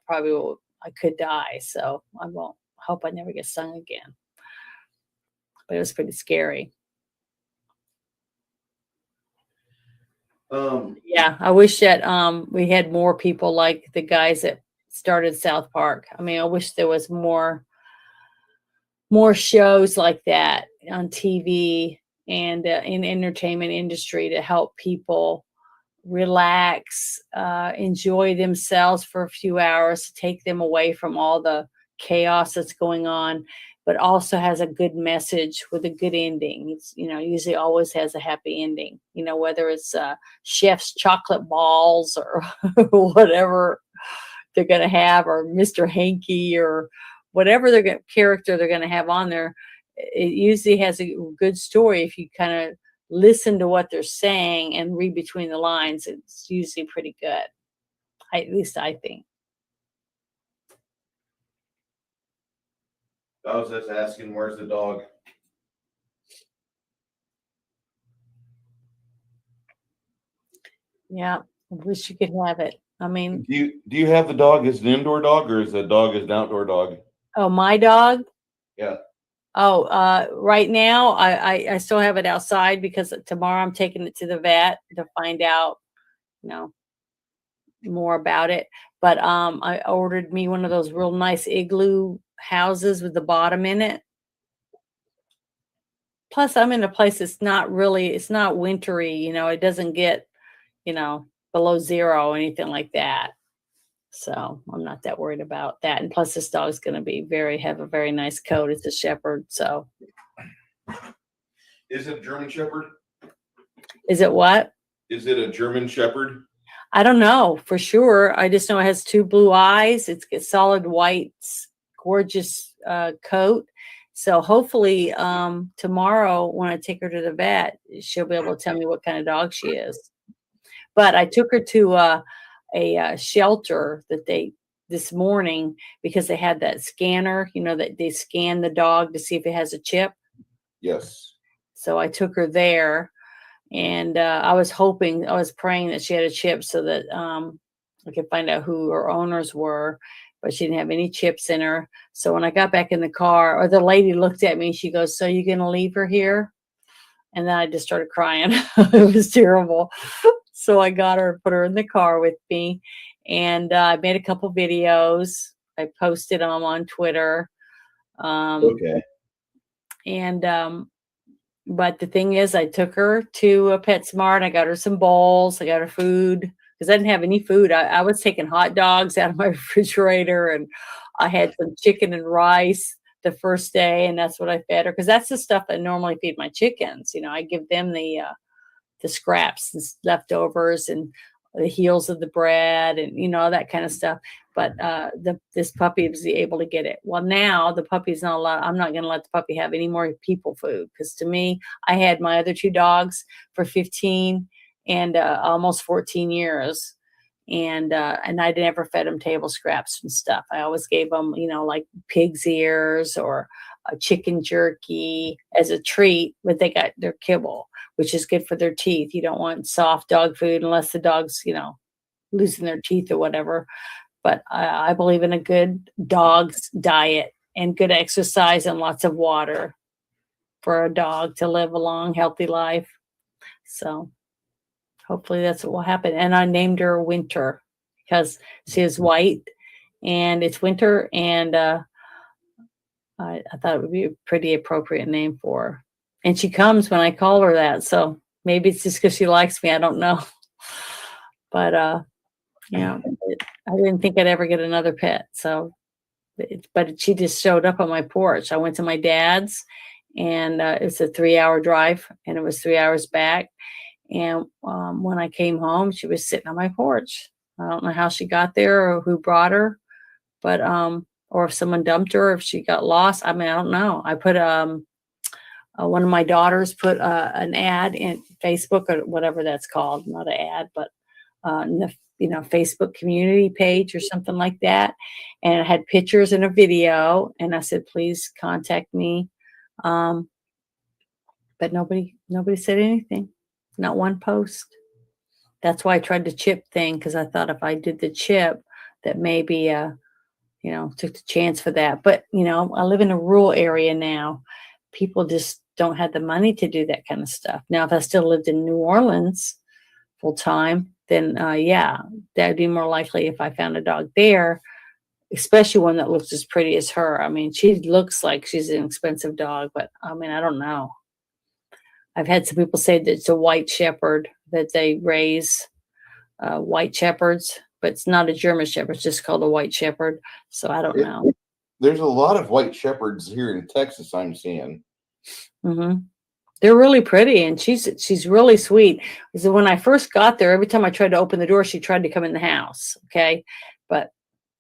Speaker 3: could die. So I hope I never get stung again. But it was pretty scary. Yeah, I wish that we had more people like the guys that started South Park. I mean, I wish there was more shows like that on TV and in the entertainment industry to help people relax, enjoy themselves for a few hours, to take them away from all the chaos that's going on, but also has a good message with a good ending. It's, usually always has a happy ending, whether it's Chef's chocolate balls or whatever they're going to have, or Mr. Hanky, or whatever character they're going to have on there. It usually has a good story. If you kind of listen to what they're saying and read between the lines, it's usually pretty good. At least I think.
Speaker 5: I was just asking, where's the dog?
Speaker 3: Yeah, I wish you could have it. I mean,
Speaker 5: Do you have the dog as an indoor dog, or is the dog as an outdoor dog?
Speaker 3: Oh, my dog?
Speaker 5: Yeah.
Speaker 3: Oh, right now I still have it outside because tomorrow I'm taking it to the vet to find out, more about it. But I ordered me one of those real nice igloo houses with the bottom in it. Plus, I'm in a place it's not wintry, it doesn't get, below zero or anything like that. So I'm not that worried about that. And plus, this dog's going to have a very nice coat. It's a shepherd. So.
Speaker 5: Is it a German shepherd?
Speaker 3: Is it what?
Speaker 5: Is it a German Shepherd?
Speaker 3: I don't know for sure. I just know it has 2 blue eyes. It's got solid white, gorgeous coat. So hopefully tomorrow when I take her to the vet, she'll be able to tell me what kind of dog she is. But I took her to a shelter that this morning because they had that scanner, that they scan the dog to see if it has a chip.
Speaker 5: Yes.
Speaker 3: So I took her there. And I was praying that she had a chip so that I could find out who her owners were, but she didn't have any chips in her. So when I got back in the car, or the lady looked at me, she goes, "So you going to leave her here?" And then I just started crying. It was terrible. So I got her, put her in the car with me, and I made a couple videos. I posted them on Twitter.
Speaker 5: Okay.
Speaker 3: And but the thing is, I took her to a PetSmart. I got her some bowls. I got her food because I didn't have any food. I was taking hot dogs out of my refrigerator, and I had some chicken and rice the first day, and that's what I fed her because that's the stuff I normally feed my chickens. I give them the scraps and leftovers and the heels of the bread and all that kind of stuff. But this puppy was able to get it. Well, now the puppy's not allowed. I'm not going to let the puppy have any more people food because to me, I had my other 2 dogs for 15 and almost 14 years. And I never fed them table scraps and stuff. I always gave them, like pig's ears or chicken jerky as a treat, but they got their kibble, which is good for their teeth. You don't want soft dog food unless the dog's, losing their teeth or whatever. But I believe in a good dog's diet and good exercise and lots of water for a dog to live a long, healthy life. So hopefully that's what will happen. And I named her Winter because she is white and it's winter. And I thought it would be a pretty appropriate name for her. And she comes when I call her that. So maybe it's just because she likes me. I don't know. But yeah, I didn't think I'd ever get another pet. So, but she just showed up on my porch. I went to my dad's and it's a 3-hour drive and it was 3 hours back. And when I came home, she was sitting on my porch. I don't know how she got there or who brought her, but or if someone dumped her, or if she got lost. I mean, I don't know. I put one of my daughters put an ad in Facebook or whatever that's called, not an ad, but in the Facebook community page or something like that, and it had pictures and a video. And I said, please contact me, but nobody said anything. Not one post. That's why I tried the chip thing because I thought if I did the chip, that maybe took the chance for that. But I live in a rural area now. People just don't have the money to do that kind of stuff. Now, if I still lived in New Orleans full time, then yeah, that'd be more likely if I found a dog there, especially one that looks as pretty as her. I mean, she looks like she's an expensive dog, but I mean, I don't know. I've had some people say that it's a white shepherd that they raise, white shepherds, but it's not a German shepherd. It's just called a white shepherd. So I don't know.
Speaker 5: There's a lot of white shepherds here in Texas I'm seeing.
Speaker 3: Mm-hmm. They're really pretty, and she's really sweet. So when I first got there, every time I tried to open the door, she tried to come in the house. Okay, but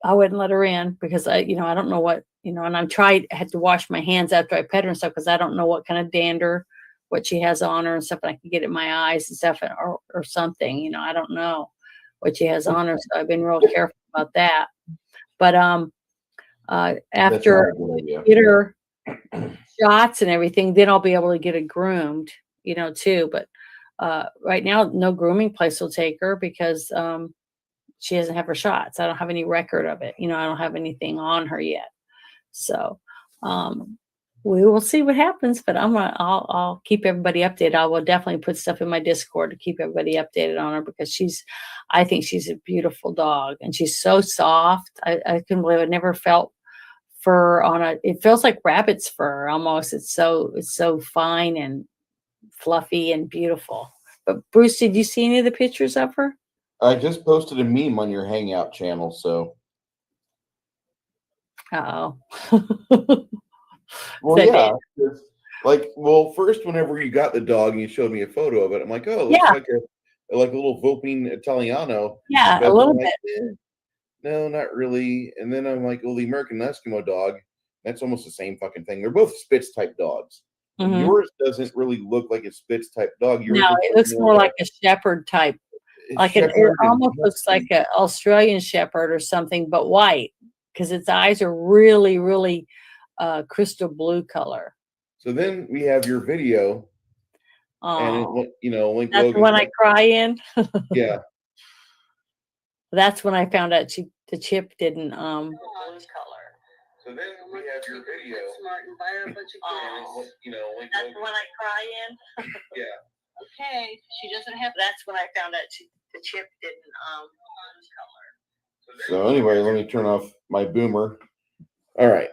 Speaker 3: I wouldn't let her in because I don't know what and I had to wash my hands after I pet her and stuff because I don't know what kind of dander, what she has on her and stuff. And I can get it in my eyes and stuff, or something. I don't know what she has on her, so I've been real careful about that. But after I get her shots and everything, then I'll be able to get it groomed, too. But right now, no grooming place will take her because she doesn't have her shots. I don't have any record of it. I don't have anything on her yet. So we will see what happens. But I'll keep everybody updated. I will definitely put stuff in my Discord to keep everybody updated on her because I think she's a beautiful dog and she's so soft. I couldn't believe I never felt fur on it feels like rabbit's fur almost. It's so fine and fluffy and beautiful. But Bruce, did you see any of the pictures of her?
Speaker 5: I just posted a meme on your Hangout channel, so.
Speaker 3: Uh-oh.
Speaker 5: Well, yeah. Like, well, first, whenever you got the dog and you showed me a photo of it, I'm like, oh, it looks
Speaker 3: Yeah.
Speaker 5: like a little Vopine Italiano.
Speaker 3: Yeah,
Speaker 5: But
Speaker 3: a little
Speaker 5: I'm like,
Speaker 3: bit.
Speaker 5: no, not really. And then I'm like, well, the American Eskimo dog, that's almost the same fucking thing. They're both Spitz type dogs. And
Speaker 3: Mhm.
Speaker 5: yours doesn't really look like a Spitz type dog. Yours
Speaker 3: No, it looks more like a shepherd type. Like it almost looks like an Australian shepherd or something, but white, because its eyes are really, really crystal blue color.
Speaker 5: So then we have your video, and it
Speaker 3: Oh,
Speaker 5: went, Link
Speaker 3: that's
Speaker 5: Logan.
Speaker 3: when I cry in.
Speaker 5: Yeah.
Speaker 3: That's when I found out the chip didn't blue color.
Speaker 5: So then we have your video.
Speaker 3: Smart and buy her a bunch of gifts.
Speaker 5: Link
Speaker 3: That's
Speaker 5: Logan.
Speaker 3: when I cry in.
Speaker 5: Yeah.
Speaker 3: Okay, she doesn't have. That's when I found out the chip didn't color.
Speaker 5: So anyway, let me turn off my boomer. All right.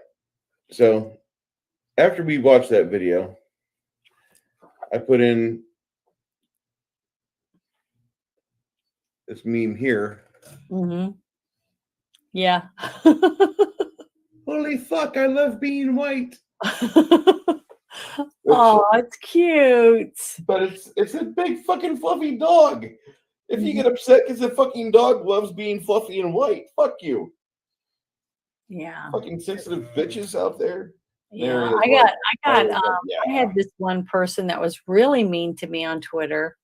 Speaker 5: So after we watched that video, I put in this meme here.
Speaker 3: Mm-hmm. Yeah.
Speaker 5: Holy fuck, I love being white.
Speaker 3: Oh, it's cute.
Speaker 5: But it's a big fucking fluffy dog. If you get upset because the fucking dog loves being fluffy and white, fuck you.
Speaker 3: Yeah.
Speaker 5: Fucking sensitive bitches out there.
Speaker 3: Yeah.
Speaker 5: There
Speaker 3: I had this one person that was really mean to me on Twitter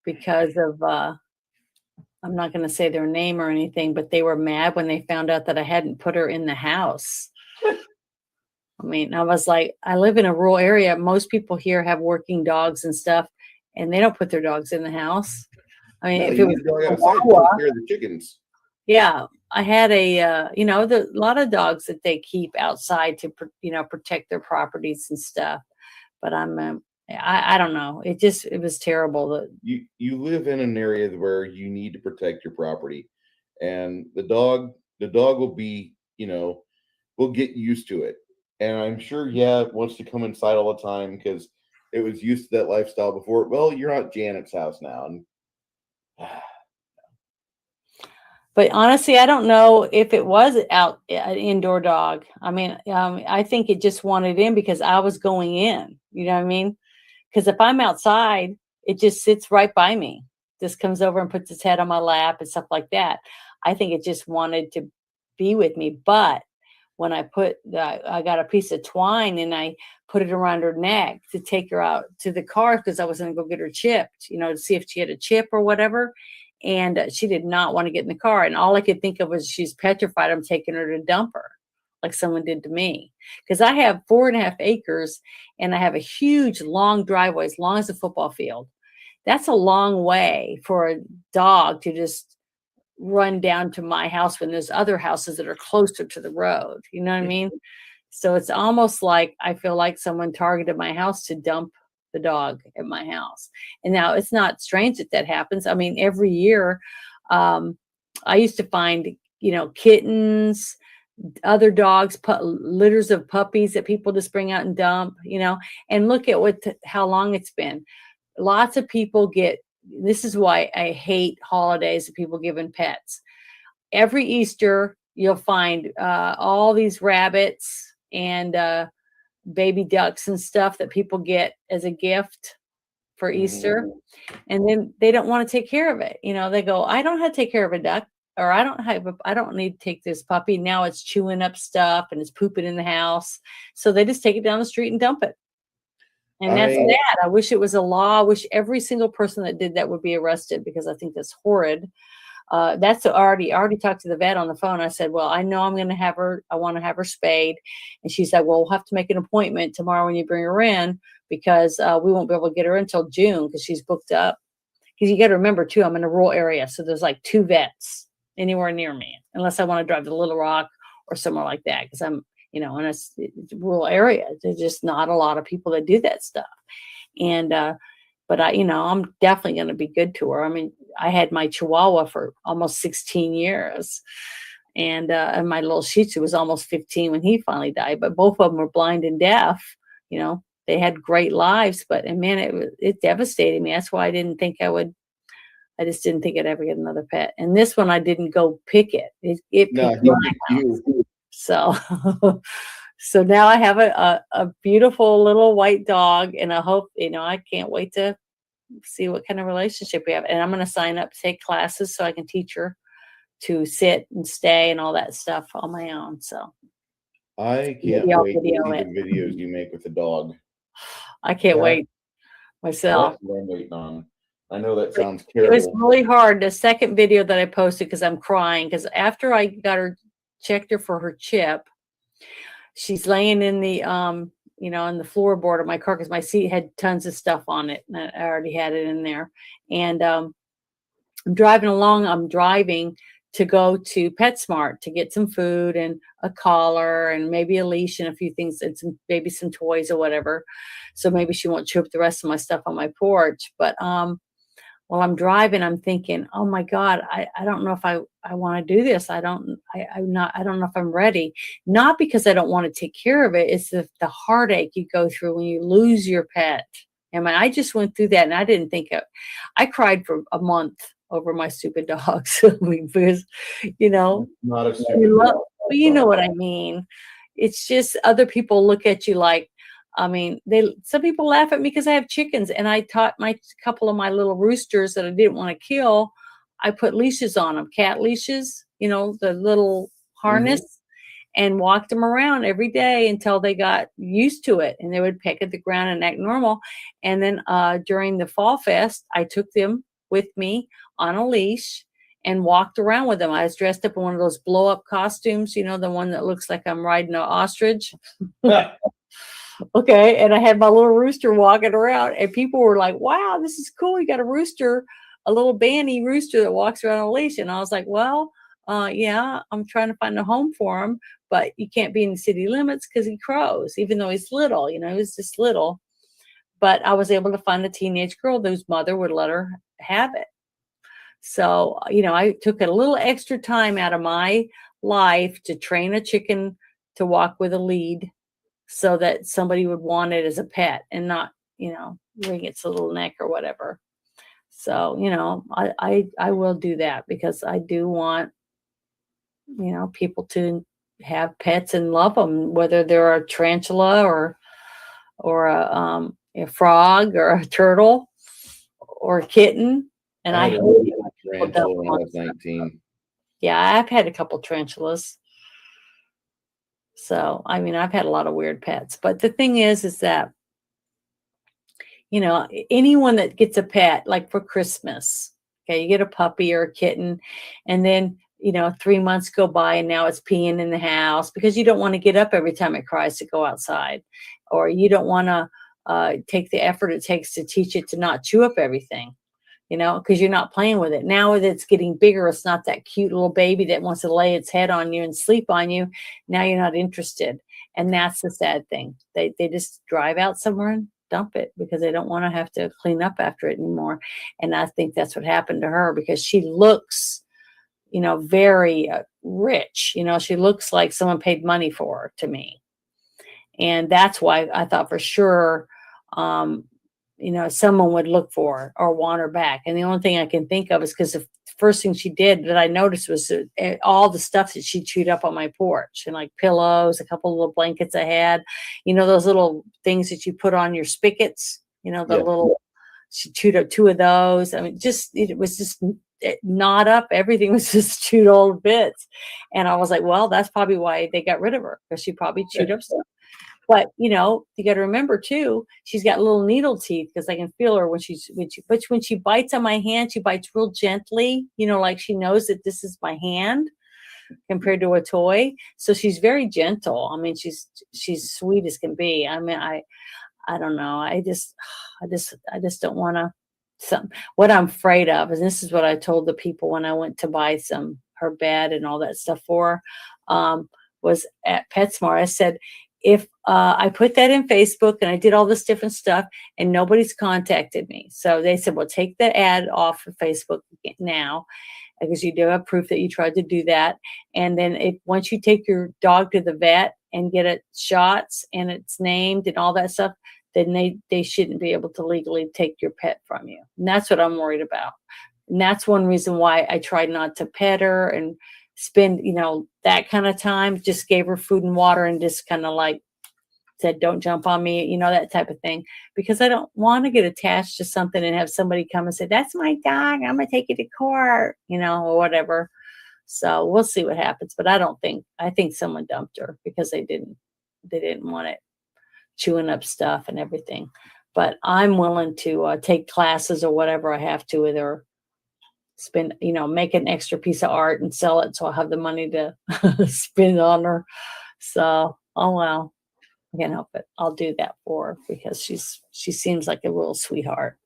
Speaker 3: because of I'm not going to say their name or anything, but they were mad when they found out that I hadn't put her in the house. I mean, I was like, I live in a rural area. Most people here have working dogs and stuff, and they don't put their dogs in the house. I mean, if it was
Speaker 5: outside, the chickens.
Speaker 3: Yeah, I had a a lot of dogs that they keep outside to protect their properties and stuff. But I don't know. It was terrible. That
Speaker 5: you live in an area where you need to protect your property, and the dog will be will get used to it. And I'm sure, it wants to come inside all the time because it was used to that lifestyle before. Well, you're not Janet's house now. And
Speaker 3: But honestly, I don't know if it was an indoor dog. I mean, I think it just wanted in because I was going in. You know what I mean? Because if I'm outside, it just sits right by me. Just comes over and puts its head on my lap and stuff like that. I think it just wanted to be with me. But when I got a piece of twine and I put it around her neck to take her out to the car because I was going to go get her chipped, to see if she had a chip or whatever. And she did not want to get in the car. And all I could think of was she's petrified I'm taking her to dump her, like someone did to me. Because I have 4.5 acres and I have a huge, long driveway, as long as a football field. That's a long way for a dog to just run down to my house when there's other houses that are closer to the road. You know what I mean? So it's almost like I feel like someone targeted my house to dump the dog at my house. And now it's not strange that happens. I mean, every year I used to find, kittens, other dogs, litters of puppies that people just bring out and dump, and look at how long it's been. Lots of people this is why I hate holidays and people giving pets. Every Easter, you'll find all these rabbits and baby ducks and stuff that people get as a gift for Easter. And then they don't want to take care of it. They go, I don't have to take care of a duck, or I don't need to take this puppy. Now it's chewing up stuff and it's pooping in the house. So they just take it down the street and dump it. And that's sad. I wish it was a law. I wish every single person that did that would be arrested because I think that's horrid. I already talked to the vet on the phone. I said, well, I know I'm going to have her. I want to have her spayed. And she said, well, we'll have to make an appointment tomorrow when you bring her in because we won't be able to get her until June because she's booked up. Because you got to remember, too, I'm in a rural area. So there's like 2 vets anywhere near me, unless I want to drive to Little Rock or somewhere like that because I'm, in a rural area. There's just not a lot of people that do that stuff. And but I'm definitely going to be good to her. I mean, I had my Chihuahua for almost 16 years. And my little Shih Tzu was almost 15 when he finally died. But both of them were blind and deaf. They had great lives. But man, it devastated me. That's why I didn't think I would. I just didn't think I'd ever get another pet. And this one, I didn't go pick it. It picked my house. So, So now I have a beautiful little white dog, and I hope, I can't wait to see what kind of relationship we have. And I'm going to sign up to take classes so I can teach her to sit and stay and all that stuff on my own. So
Speaker 5: I can't
Speaker 3: maybe I'll
Speaker 5: wait to see
Speaker 3: video
Speaker 5: the
Speaker 3: it.
Speaker 5: videos you make with the dog.
Speaker 3: I can't wait myself.
Speaker 5: That's what I'm waiting on. I know that sounds
Speaker 3: It was
Speaker 5: terrible.
Speaker 3: really hard. The second video that I posted, because I'm crying, because after I got her, checked her for her chip, she's laying in the on the floorboard of my car, because my seat had tons of stuff on it, and I already had it in there. And I'm driving along. I'm driving to go to PetSmart to get some food and a collar and maybe a leash and a few things and maybe some toys or whatever. So maybe she won't chew up the rest of my stuff on my porch. But while I'm driving, I'm thinking, oh my God, I don't know if I want to do this. I don't know if I'm ready. Not because I don't want to take care of it. It's the heartache you go through when you lose your pet. I just went through that, and I didn't think I cried for a month over my stupid dogs. Because,
Speaker 5: Not a stupid dog.
Speaker 3: you know what I mean. It's just other people look at you like, some people laugh at me because I have chickens, and I taught couple of my little roosters that I didn't want to kill. I put leashes on them, cat leashes, the little harness, and walked them around every day until they got used to it, and they would peck at the ground and act normal. And then during the Fall Fest, I took them with me on a leash and walked around with them. I was dressed up in one of those blow up costumes, the one that looks like I'm riding an ostrich. Okay. And I had my little rooster walking around, and people were like, wow, this is cool. You got a rooster, a little banty rooster that walks around on a leash. And I was like, well, yeah, I'm trying to find a home for him, but you can't be in the city limits because he crows, even though he's little, he was just little. But I was able to find a teenage girl whose mother would let her have it. So, I took a little extra time out of my life to train a chicken to walk with a lead, so that somebody would want it as a pet and not, wring its little neck or whatever. So, I will do that, because I do want, people to have pets and love them, whether they're a tarantula or a frog or a turtle or a kitten. And I hate it when people don't
Speaker 5: Tarantula when I was
Speaker 3: want
Speaker 5: 19.
Speaker 3: Yeah, I've had a couple tarantulas. So, I've had a lot of weird pets. But the thing is that, anyone that gets a pet, like for Christmas, okay, you get a puppy or a kitten, and then, 3 months go by and now it's peeing in the house because you don't want to get up every time it cries to go outside, or you don't want to take the effort it takes to teach it to not chew up everything. Because you're not playing with it. Now that it's getting bigger, it's not that cute little baby that wants to lay its head on you and sleep on you. Now you're not interested. And that's the sad thing. They just drive out somewhere and dump it because they don't want to have to clean up after it anymore. And I think that's what happened to her, because she looks, very rich. She looks like someone paid money for her, to me. And that's why I thought for sure, someone would look for her or want her back. And the only thing I can think of is because the first thing she did that I noticed was all the stuff that she chewed up on my porch, and like pillows, a couple of little blankets I had, those little things that you put on your spigots, she chewed up 2 of those. It was just gnawed up. Everything was just chewed all to bits. And I was like, well, that's probably why they got rid of her, because she probably chewed up stuff. But, you got to remember too, she's got little needle teeth, because I can feel her when she bites on my hand, she bites real gently, like she knows that this is my hand compared to a toy. So she's very gentle. She's sweet as can be. I don't know. I just don't want to, what I'm afraid of, and this is what I told the people when I went to buy her bed and all that stuff for her, was at PetSmart. I said, if I put that in Facebook and I did all this different stuff and nobody's contacted me. So they said, well, take the ad off of Facebook now, because you do have proof that you tried to do that. And then once you take your dog to the vet and get it shots and it's named and all that stuff, then they shouldn't be able to legally take your pet from you. And that's what I'm worried about. And that's one reason why I tried not to pet her and spend, that kind of time. Just gave her food and water and just kind of like said, don't jump on me, that type of thing. Because I don't want to get attached to something and have somebody come and say, that's my dog, I'm going to take you to court, or whatever. So we'll see what happens. But I think someone dumped her because they didn't want it chewing up stuff and everything. But I'm willing to take classes or whatever I have to with her, spend, make an extra piece of art and sell it. So I'll have the money to spend on her. So, oh, well, I can't help it. I'll do that for her because she seems like a real sweetheart.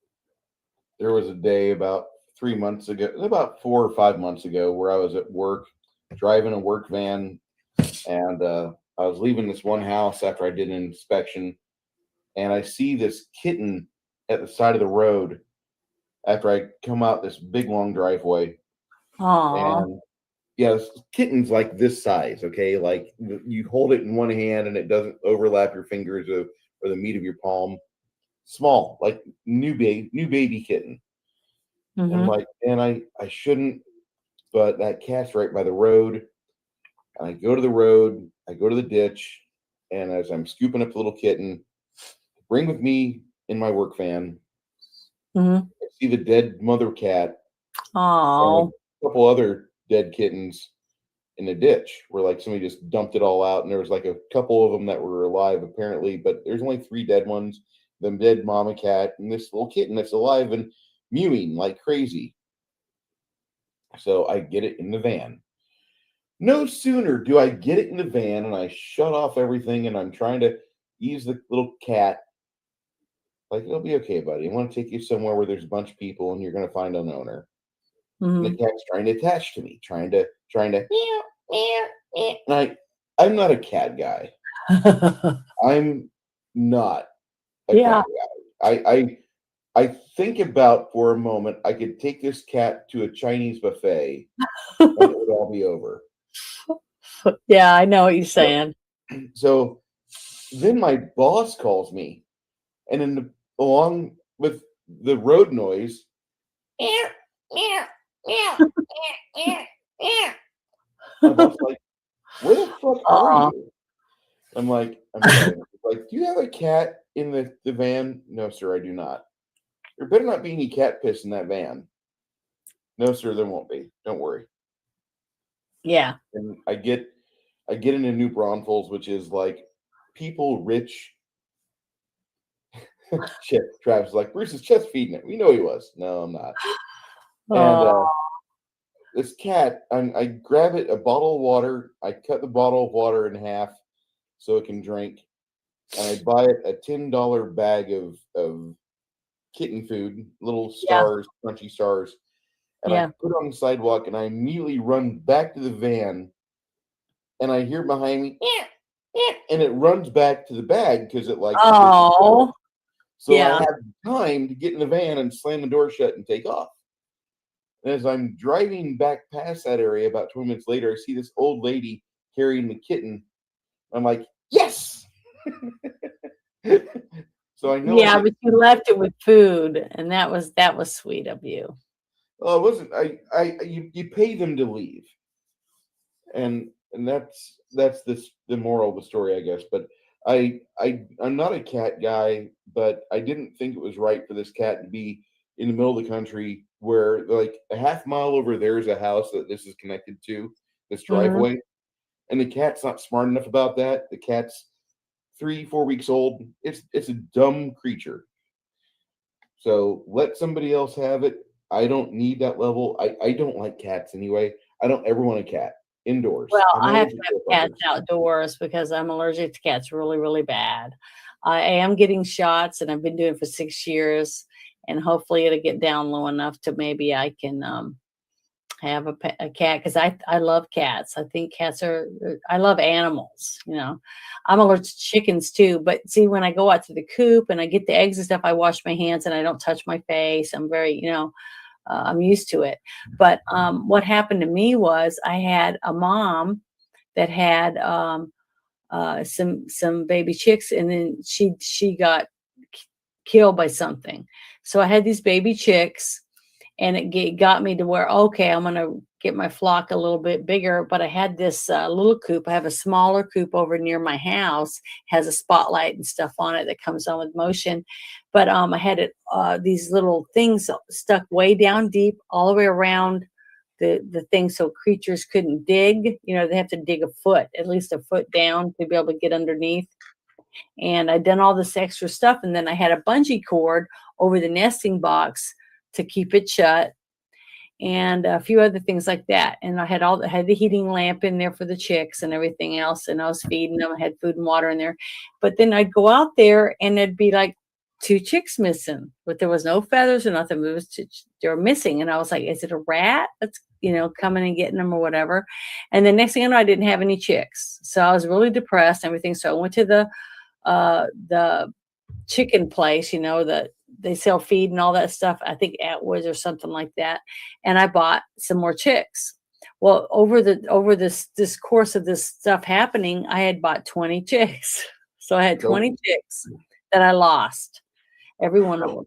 Speaker 5: There was a day about 3 months ago, about 4 or 5 months ago, where I was at work, driving a work van, and I was leaving this one house after I did an inspection, and I see this kitten at the side of the road after I come out this big long driveway.
Speaker 3: Aww.
Speaker 5: And yeah, this kitten's like this size, okay? Like you hold it in one hand and it doesn't overlap your fingers or the meat of your palm. Small, like new baby kitten.
Speaker 3: Mm-hmm.
Speaker 5: And like, and I shouldn't, but that cat's right by the road. And I go to the road, I go to the ditch, and as I'm scooping up the little kitten, bring with me in my work van,
Speaker 3: Mm-hmm.
Speaker 5: I see the dead mother cat.
Speaker 3: Oh,
Speaker 5: And a couple other dead kittens in the ditch where like somebody just dumped it all out, and there was like a couple of them that were alive apparently, but there's only 3 dead ones. The dead mama cat and this little kitten that's alive and mewing like crazy. So I get it in the van. No sooner do I get it in the van and I shut off everything and I'm trying to ease the little cat. Like, it'll be okay, buddy. I want to take you somewhere where there's a bunch of people and you're going to find an owner.
Speaker 3: mm-hmm.
Speaker 5: And the cat's trying to attach to me, trying to meow, meow, meow. And I'm not a cat guy. I'm not a cat guy. I think about for a moment, I could take this cat to a Chinese buffet and it would all be over.
Speaker 3: Yeah, I know what you're saying.
Speaker 5: So then my boss calls me, and then along with the road noise, meow, meow, meow, meow, meow. My boss like, where the fuck are you? I'm like, do you have a cat in the van? No, sir, I do not. There better not be any cat piss in that van. No, sir, there won't be. Don't worry.
Speaker 3: Yeah.
Speaker 5: And I get into New Braunfels, which is like people rich. Travis is like, Bruce is chest feeding it. We know he was. No, I'm not. And this cat, I grab it, a bottle of water. I cut the bottle of water in half so it can drink. And I buy it a $10 bag of kitten food, little stars, crunchy stars. And I put it on the sidewalk and I immediately run back to the van and I hear behind me, and it runs back to the bag because it like, so I have time to get in the van and slam the door shut and take off. And as I'm driving back past that area about 20 minutes later, I see this old lady carrying the kitten. I'm like, yes. So I know.
Speaker 3: Yeah, but you left it with food, and that was sweet of you.
Speaker 5: Oh, it wasn't. You pay them to leave, and that's the moral of the story, I guess. But I'm not a cat guy, but I didn't think it was right for this cat to be in the middle of the country where like a half mile over there is a house that this is connected to, this driveway, and the cat's not smart enough about that. The cat's 3-4 weeks old. It's a dumb creature. So let somebody else have it. I don't need that level. I don't like cats anyway. I don't ever want a cat indoors.
Speaker 3: Well, I have to have cats outdoors because I'm allergic to cats really, really bad. I am getting shots, and I've been doing it for 6 years, and hopefully it'll get down low enough to maybe I can have a cat because I love cats. I think I love animals. I'm allergic to chickens too. But see, when I go out to the coop and I get the eggs and stuff, I wash my hands and I don't touch my face. I'm very, I'm used to it. But what happened to me was I had a mom that had some baby chicks, and then she got killed by something. So I had these baby chicks. And it got me to where, okay, I'm going to get my flock a little bit bigger, but I had this little coop. I have a smaller coop over near my house, has a spotlight and stuff on it that comes on with motion. But I had it these little things stuck way down deep all the way around the thing, so creatures couldn't dig. You know, they have to dig a foot, at least a foot down, to be able to get underneath. And I'd done all this extra stuff, and then I had a bungee cord over the nesting box to keep it shut, and a few other things like that. And I had the heating lamp in there for the chicks and everything else. And I was feeding them. I had food and water in there. But then I'd go out there and it'd be like 2 chicks missing, but there was no feathers or nothing. They were missing. And I was like, is it a rat that's, coming and getting them or whatever? And the next thing I know, I didn't have any chicks. So I was really depressed and everything. So I went to the chicken place, that they sell feed and all that stuff. I think Atwoods or something like that. And I bought some more chicks. Well, over this course of this stuff happening, I had bought 20 chicks. So I had 20 chicks that I lost, every one of them,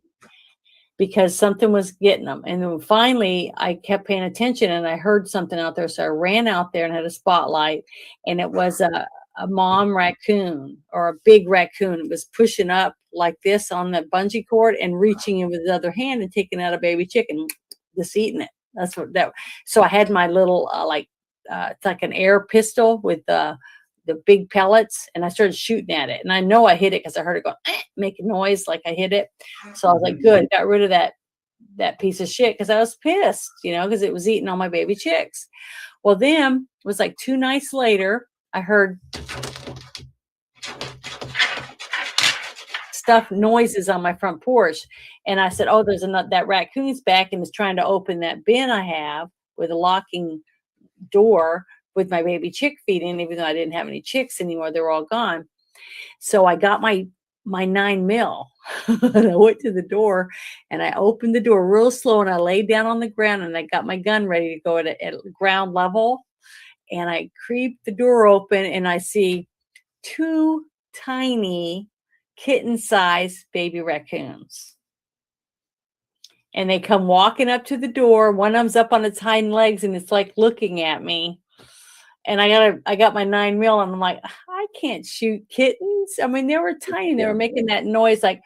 Speaker 3: because something was getting them. And then finally I kept paying attention and I heard something out there. So I ran out there and had a spotlight, and it was a mom raccoon, or a big raccoon. It was pushing up like this on the bungee cord and reaching in with his other hand and taking out a baby chicken, just eating it. That's what that. So I had my little it's like an air pistol with the big pellets, and I started shooting at it. And I know I hit it because I heard it go make a noise like I hit it. So I was like, good, got rid of that piece of shit, because I was pissed, because it was eating all my baby chicks. Well, then it was like 2 nights later, I heard noises on my front porch. And I said, oh, that raccoon's back and is trying to open that bin I have with a locking door with my baby chick feed in, even though I didn't have any chicks anymore. They were all gone. So I got my 9mm and I went to the door and I opened the door real slow, and I laid down on the ground and I got my gun ready to go at ground level. And I creep the door open and I see 2 tiny kitten-sized baby raccoons. And they come walking up to the door. One of them's up on its hind legs and it's like looking at me. And I got my 9mm and I'm like, I can't shoot kittens. I mean, they were tiny. They were making that noise like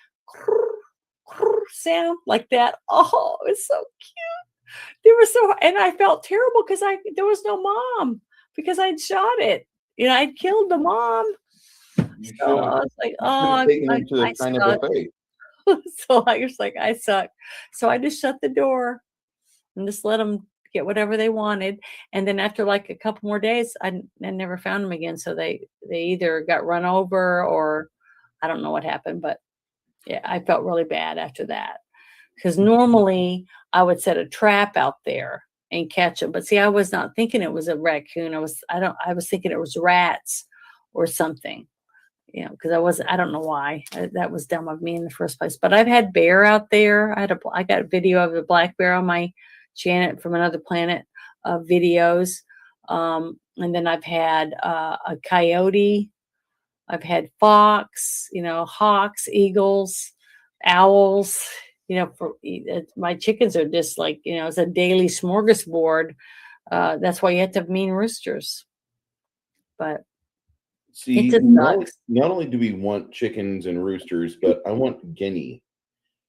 Speaker 3: sound like that. Oh, it was so cute. They were so, and I felt terrible because there was no mom, because I'd shot it. I'd killed the mom. So I was like, oh, I suck. So I was like, I suck. So I just shut the door and just let them get whatever they wanted. And then after like a couple more days, I never found them again. So they either got run over or I don't know what happened. But yeah, I felt really bad after that, because normally I would set a trap out there and catch them. But see, I was not thinking it was a raccoon. I was thinking it was rats or something, because I don't know why. That was dumb of me in the first place. But I've had bear out there. I got a video of the black bear on my Janet from Another Planet videos. And then I've had a coyote. I've had fox, hawks, eagles, owls. My chickens are just like, it's a daily smorgasbord. That's why you have to have mean roosters. But
Speaker 5: see, not only do we want chickens and roosters, but I want guinea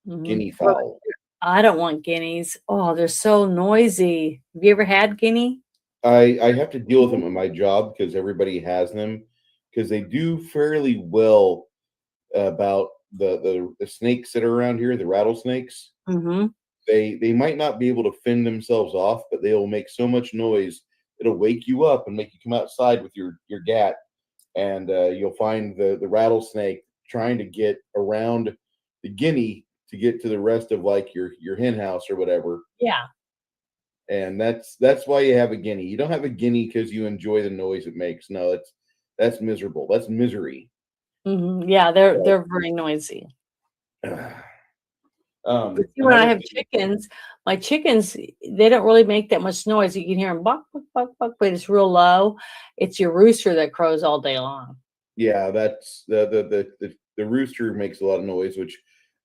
Speaker 5: fowl.
Speaker 3: I don't want guineas. Oh, they're so noisy. Have you ever had guinea?
Speaker 5: I have to deal with them at my job because everybody has them, because they do fairly well about the snakes that are around here, the rattlesnakes.
Speaker 3: Mm-hmm.
Speaker 5: They might not be able to fend themselves off, but they will make so much noise it'll wake you up and make you come outside with your gat, and you'll find the rattlesnake trying to get around the guinea to get to the rest of like your hen house or whatever.
Speaker 3: Yeah.
Speaker 5: And that's why you have a guinea. You don't have a guinea because you enjoy the noise it makes. No, that's miserable. That's misery.
Speaker 3: Mm-hmm. Yeah, they're very noisy. But see, when I have chickens, my chickens, they don't really make that much noise. You can hear them buck, buck, buck, buck, but it's real low. It's your rooster that crows all day long.
Speaker 5: Yeah, that's the rooster makes a lot of noise, which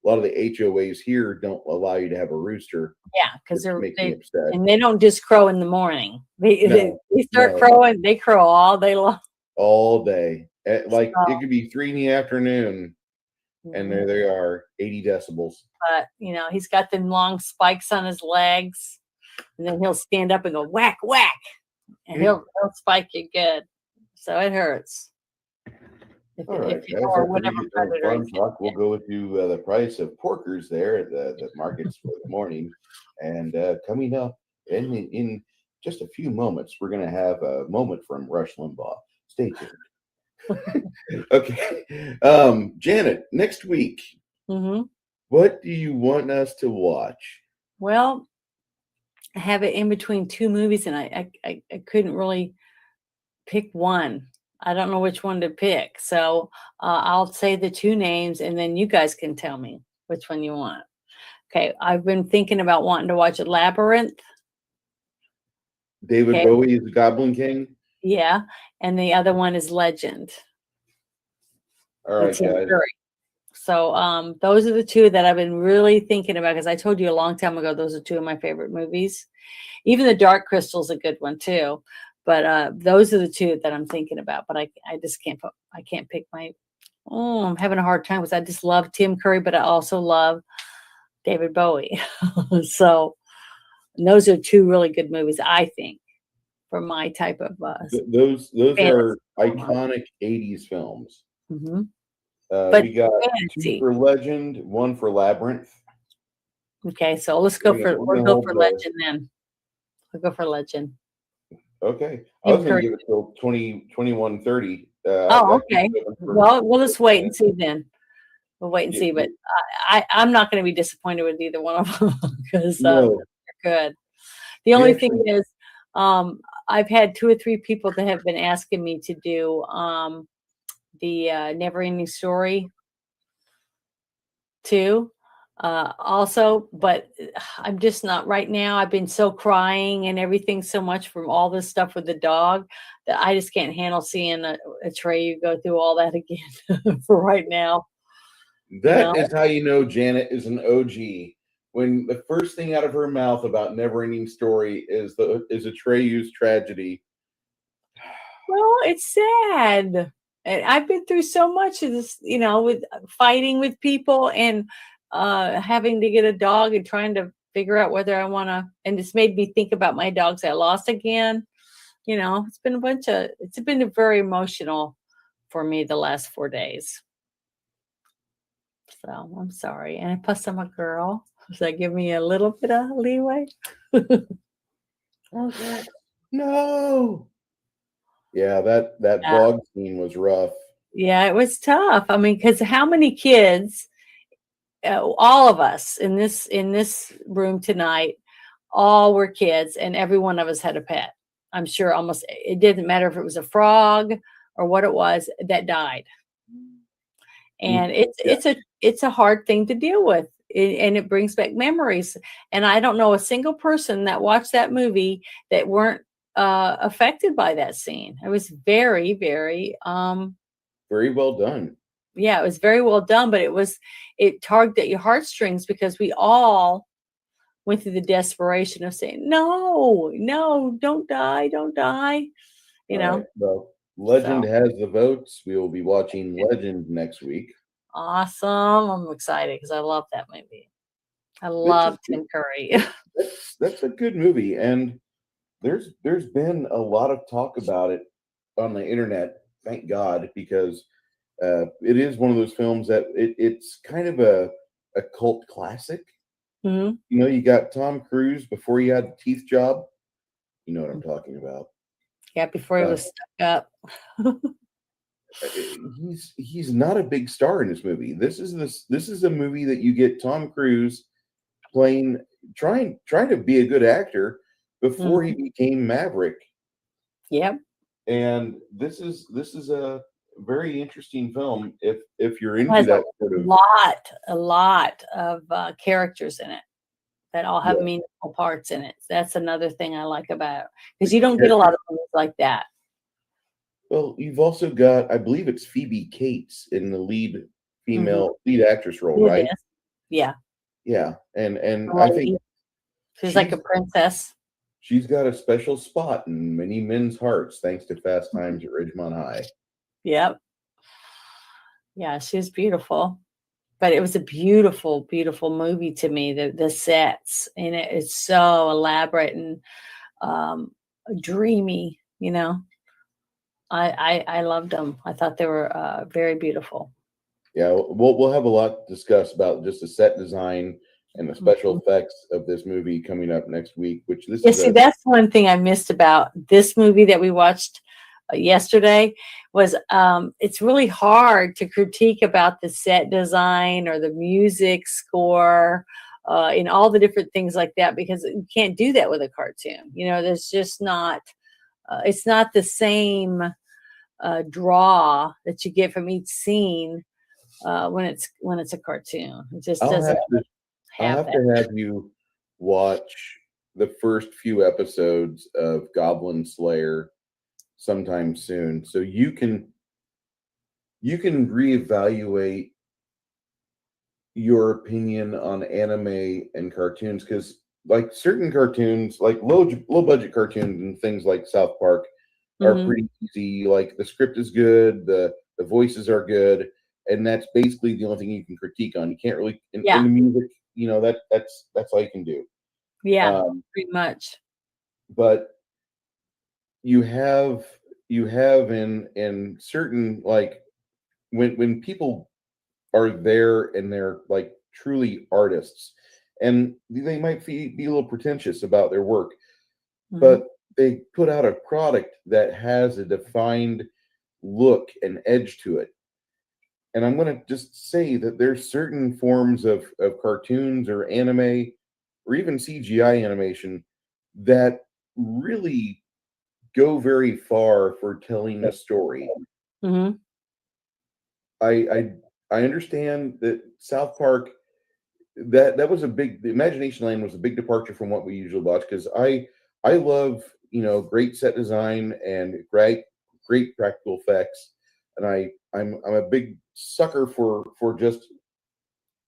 Speaker 5: a lot of the HOAs here don't allow you to have a rooster.
Speaker 3: Yeah, because
Speaker 5: Me upset.
Speaker 3: and they don't just crow in the morning. They start
Speaker 5: no.
Speaker 3: crowing. They crow all day long.
Speaker 5: All day. Like
Speaker 3: So,
Speaker 5: it could be 3 in the afternoon, and there they are, 80 decibels.
Speaker 3: but he's got them long spikes on his legs, and then he'll stand up and go whack whack, and he'll spike you good, so it hurts.
Speaker 5: All right,
Speaker 3: if or whatever predator.
Speaker 5: We'll go to the price of porkers there at the markets for the morning, and coming up in just a few moments, we're going to have a moment from Rush Limbaugh. Stay tuned. Okay, Janet, next week, what do you want us to watch?
Speaker 3: Well, I have it in between two movies, and I couldn't really pick one. I don't know which one to pick, so I'll say the two names, and then you guys can tell me which one you want. Okay, I've been thinking about wanting to watch Labyrinth.
Speaker 5: David Bowie is the Goblin King.
Speaker 3: Yeah, and the other one is Legend.
Speaker 5: All right, guys.
Speaker 3: So those are the two that I've been really thinking about, because I told you a long time ago those are two of my favorite movies. Even The Dark Crystal's a good one too. But those are the two that I'm thinking about. But I just can't pick my. Oh, I'm having a hard time because I just love Tim Curry, but I also love David Bowie. So those are two really good movies, I think, for my type of.
Speaker 5: Those are iconic 80s films.
Speaker 3: But
Speaker 5: we got two for Legend, one for Labyrinth.
Speaker 3: Okay, so let's go we'll go for Legend then. We'll go for Legend.
Speaker 5: Okay. I was going to give it till 21:30.
Speaker 3: Okay. Well, we'll just wait and see then. We'll wait and see. But I'm not going to be disappointed with either one of them because they're good. The only thing is, I've had 2 or 3 people that have been asking me to do the Never Ending Story too. Also, but I'm just not right now. I've been so crying and everything so much from all this stuff with the dog that I just can't handle seeing a Trey go through all that again for right now.
Speaker 5: That is how you know Janet is an OG. When the first thing out of her mouth about Never Ending Story is Atreyu's tragedy.
Speaker 3: Well, it's sad. And I've been through so much of this, with fighting with people and having to get a dog and trying to figure out whether I want to, and it's made me think about my dogs I lost again. It's been very emotional for me the last 4 days. So I'm sorry. And plus I'm a girl. Does that give me a little bit of leeway?
Speaker 5: Okay. No. Yeah, that dog scene was rough.
Speaker 3: Yeah, it was tough. I mean, because how many kids, all of us in this room tonight, all were kids, and every one of us had a pet. I'm sure almost it didn't matter if it was a frog or what it was that died. And it's a hard thing to deal with, and it brings back memories. And I don't know a single person that watched that movie that weren't affected by that scene. It was very, very
Speaker 5: very well done.
Speaker 3: Yeah, it was very well done, but it tugged at your heartstrings because we all went through the desperation of saying, no, don't die.
Speaker 5: Right. Well, Legend has the votes. We will be watching Legend next week.
Speaker 3: Awesome. I'm excited because I love that movie. I love Tim Curry.
Speaker 5: That's a good movie. And there's been a lot of talk about it on the internet, thank God, because it is one of those films that it's kind of a cult classic.
Speaker 3: Mm-hmm.
Speaker 5: You got Tom Cruise before he had the teeth job. You know what I'm talking about.
Speaker 3: Yeah, before he was stuck up.
Speaker 5: He's not a big star in this movie. This is a movie that you get Tom Cruise trying to be a good actor before he became Maverick.
Speaker 3: Yep.
Speaker 5: And this is a very interesting film if you're into that sort of
Speaker 3: a lot of characters in it that all have meaningful parts in it. That's another thing I like about it, because you don't get a lot of movies like that.
Speaker 5: Well, you've also got, I believe it's Phoebe Cates in the lead actress role, right?
Speaker 3: Yeah.
Speaker 5: Yeah, and I think
Speaker 3: she's like a princess.
Speaker 5: she's got a special spot in many men's hearts thanks to Fast Times at Ridgemont High.
Speaker 3: Yep. Yeah, she's beautiful. But it was a beautiful, beautiful movie to me. The sets and it's so elaborate and dreamy. I loved them. I thought they were very beautiful.
Speaker 5: Yeah, we'll have a lot to discuss about just the set design and the special effects of this movie coming up next week. Which this is
Speaker 3: that's one thing I missed about this movie that we watched yesterday was it's really hard to critique about the set design or the music score and all the different things like that, because you can't do that with a cartoon. There's just not it's not the same draw that you get from each scene when it's a cartoon. It just doesn't
Speaker 5: I'll have to have you watch the first few episodes of Goblin Slayer sometime soon, so you can reevaluate your opinion on anime and cartoons, because like certain cartoons, like low budget cartoons and things like South Park are pretty easy. Like the script is good, the voices are good, and that's basically the only thing you can critique on. You can't really in the music, that's all you can do.
Speaker 3: Yeah, pretty much.
Speaker 5: But you have in certain, like when people are there and they're like truly artists, and they might be a little pretentious about their work, but they put out a product that has a defined look and edge to it. And I'm going to just say that there's certain forms of cartoons or anime or even CGI animation that really go very far for telling a story. I understand that South Park, that was the Imagination-Land was a big departure from what we usually watch, because I love great set design and great practical effects, and I'm a big sucker for just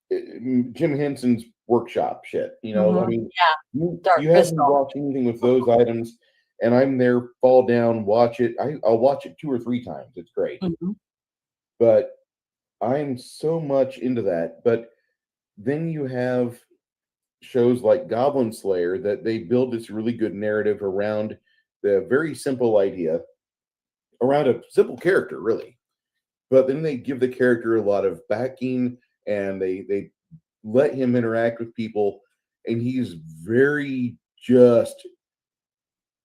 Speaker 5: Jim Henson's workshop shit. I mean, you have me watch anything with those items, and I'm there, fall down, watch it. I'll watch it 2 or 3 times. It's great, but I'm so much into that. But then you have shows like Goblin Slayer that they build this really good narrative around the very simple idea, around a simple character, really. But then they give the character a lot of backing, and they let him interact with people, and he's very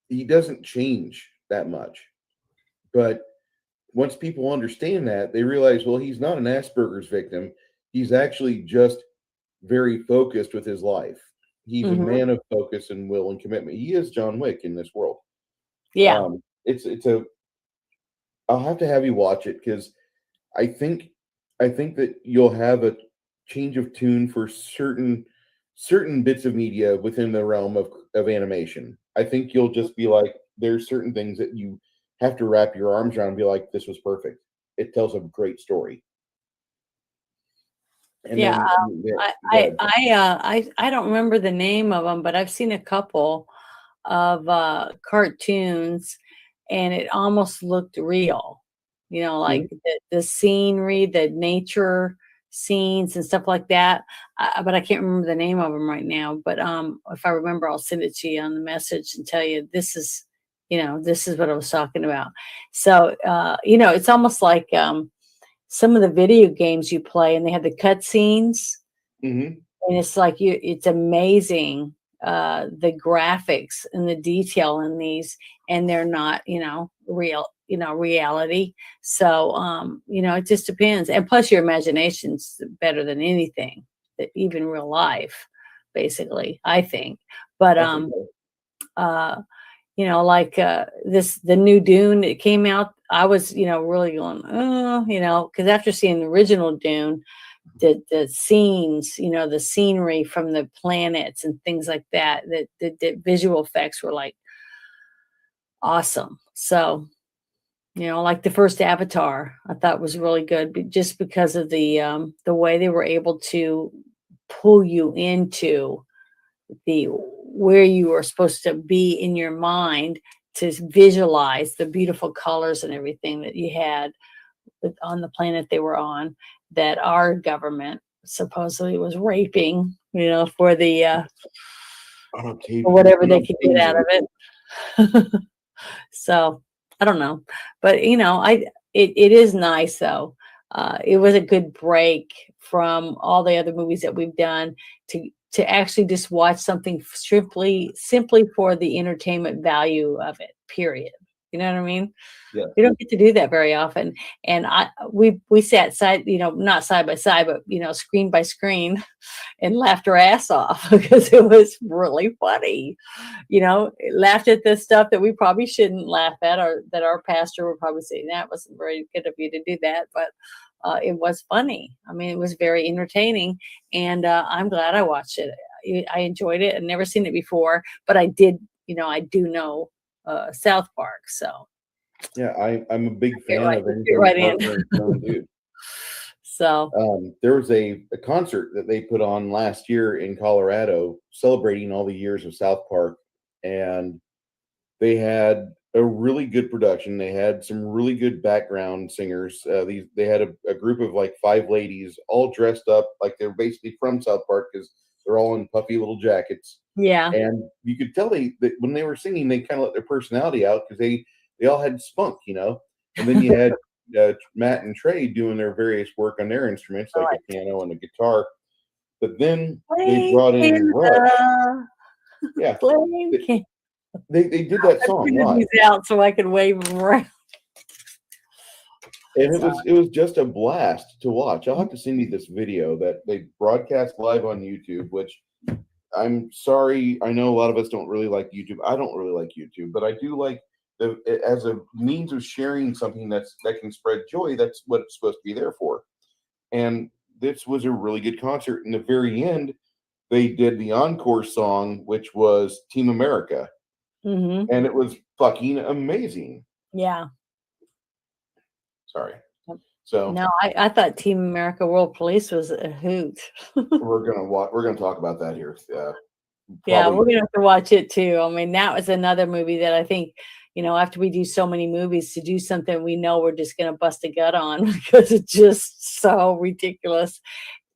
Speaker 5: he doesn't change that much. But once people understand that, they realize, well, he's not an Asperger's victim. He's actually just very focused with his life. He's a man of focus and will and commitment. He is John Wick in this world.
Speaker 3: Yeah.
Speaker 5: I'll have to have you watch it, because I think that you'll have a change of tune for certain bits of media within the realm of animation. I think you'll just be like, there's certain things that you have to wrap your arms around and be like, this was perfect. It tells a great story. And
Speaker 3: I don't remember the name of them, but I've seen a couple of cartoons, and it almost looked real. Like the scenery, the nature scenes and stuff like that. But I can't remember the name of them right now. But if I remember, I'll send it to you on the message and tell you this is what I was talking about. So it's almost like some of the video games you play, and they have the cut scenes, and it's like it's amazing the graphics and the detail in these, and they're not real reality. So it just depends, and plus your imagination's better than anything, even real life, basically, I think. But like the new Dune that came out, I was really going, because after seeing the original Dune, the scenes, the scenery from the planets and things like that, the visual effects were like awesome. So like the first Avatar, I thought was really good, just because of the way they were able to pull you into where you are supposed to be in your mind to visualize the beautiful colors and everything that you had on the planet they were on, that our government supposedly was raping, for the for whatever they could get out of it. So I don't know, but it is nice though. It was a good break from all the other movies that we've done to actually just watch something simply for the entertainment value of it, period. You know what I mean?
Speaker 5: Yeah.
Speaker 3: We don't get to do that very often. And we sat not side by side, but screen by screen and laughed our ass off because it was really funny. Laughed at the stuff that we probably shouldn't laugh at, or that our pastor would probably say, that wasn't very good of you to do that. But it was funny. I mean, it was very entertaining, and I'm glad I watched it. I enjoyed it. I'd never seen it before, but I did, I do know South Park. So
Speaker 5: yeah, I'm a big fan of anything
Speaker 3: right
Speaker 5: Parker and Stone do.
Speaker 3: So
Speaker 5: there was a concert that they put on last year in Colorado celebrating all the years of South Park, and they had a really good production. They had some really good background singers. They had a group of like 5 ladies all dressed up like they're basically from South Park, because they're all in puffy little jackets.
Speaker 3: yeah,
Speaker 5: And you could tell that when they were singing, they kind of let their personality out, because they all had spunk, And then you had Matt and Trey doing their various work on their instruments, like a piano and a guitar. But then they brought in Rush. Yeah, they did that song live.
Speaker 3: Out so I could wave them around.
Speaker 5: And it was just a blast to watch. I'll have to send you this video that they broadcast live on YouTube, which I'm sorry, I know a lot of us don't really like YouTube. I don't really like YouTube, but I do like as a means of sharing something that can spread joy. That's what it's supposed to be there for. And this was a really good concert. In the very end, they did the encore song, which was Team America.
Speaker 3: Mm-hmm.
Speaker 5: And it was fucking amazing.
Speaker 3: Yeah.
Speaker 5: Sorry. So
Speaker 3: no, I thought Team America World Police was a hoot.
Speaker 5: we're gonna talk about that here.
Speaker 3: Yeah, we're gonna have to watch it too. I mean, that was another movie that I think, after we do so many movies, to do something we know we're just gonna bust a gut on because it's just so ridiculous.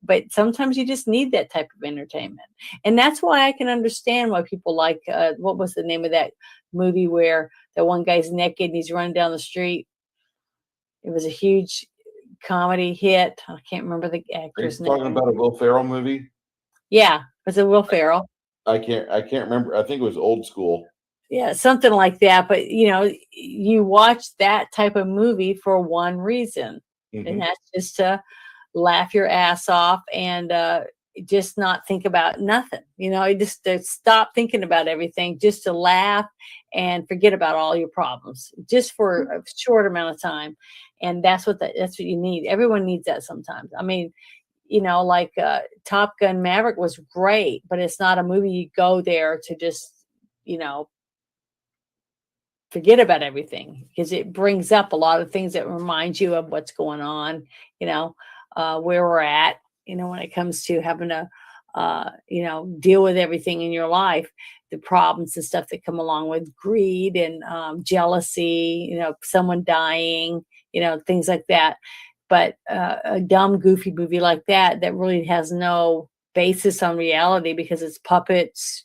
Speaker 3: But sometimes you just need that type of entertainment, and that's why I can understand why people like what was the name of that movie where the one guy's naked and he's running down the street. It was a huge comedy hit. I can't remember the actor's name.
Speaker 5: Talking about a Will Ferrell movie?
Speaker 3: Yeah, was it Will Ferrell?
Speaker 5: I can't remember. I think it was Old School.
Speaker 3: Yeah, something like that. But you watch that type of movie for one reason, and that's just to laugh your ass off and just not think about nothing. Just to stop thinking about everything, just to laugh and forget about all your problems, just for a short amount of time. And that's what you need. Everyone needs that sometimes. I mean, like Top Gun Maverick was great, but it's not a movie you go there to just, forget about everything, because it brings up a lot of things that remind you of what's going on, where we're at, when it comes to having to, deal with everything in your life, the problems and stuff that come along with greed and jealousy, someone dying, things like that. But a dumb, goofy movie like that really has no basis on reality, because it's puppets,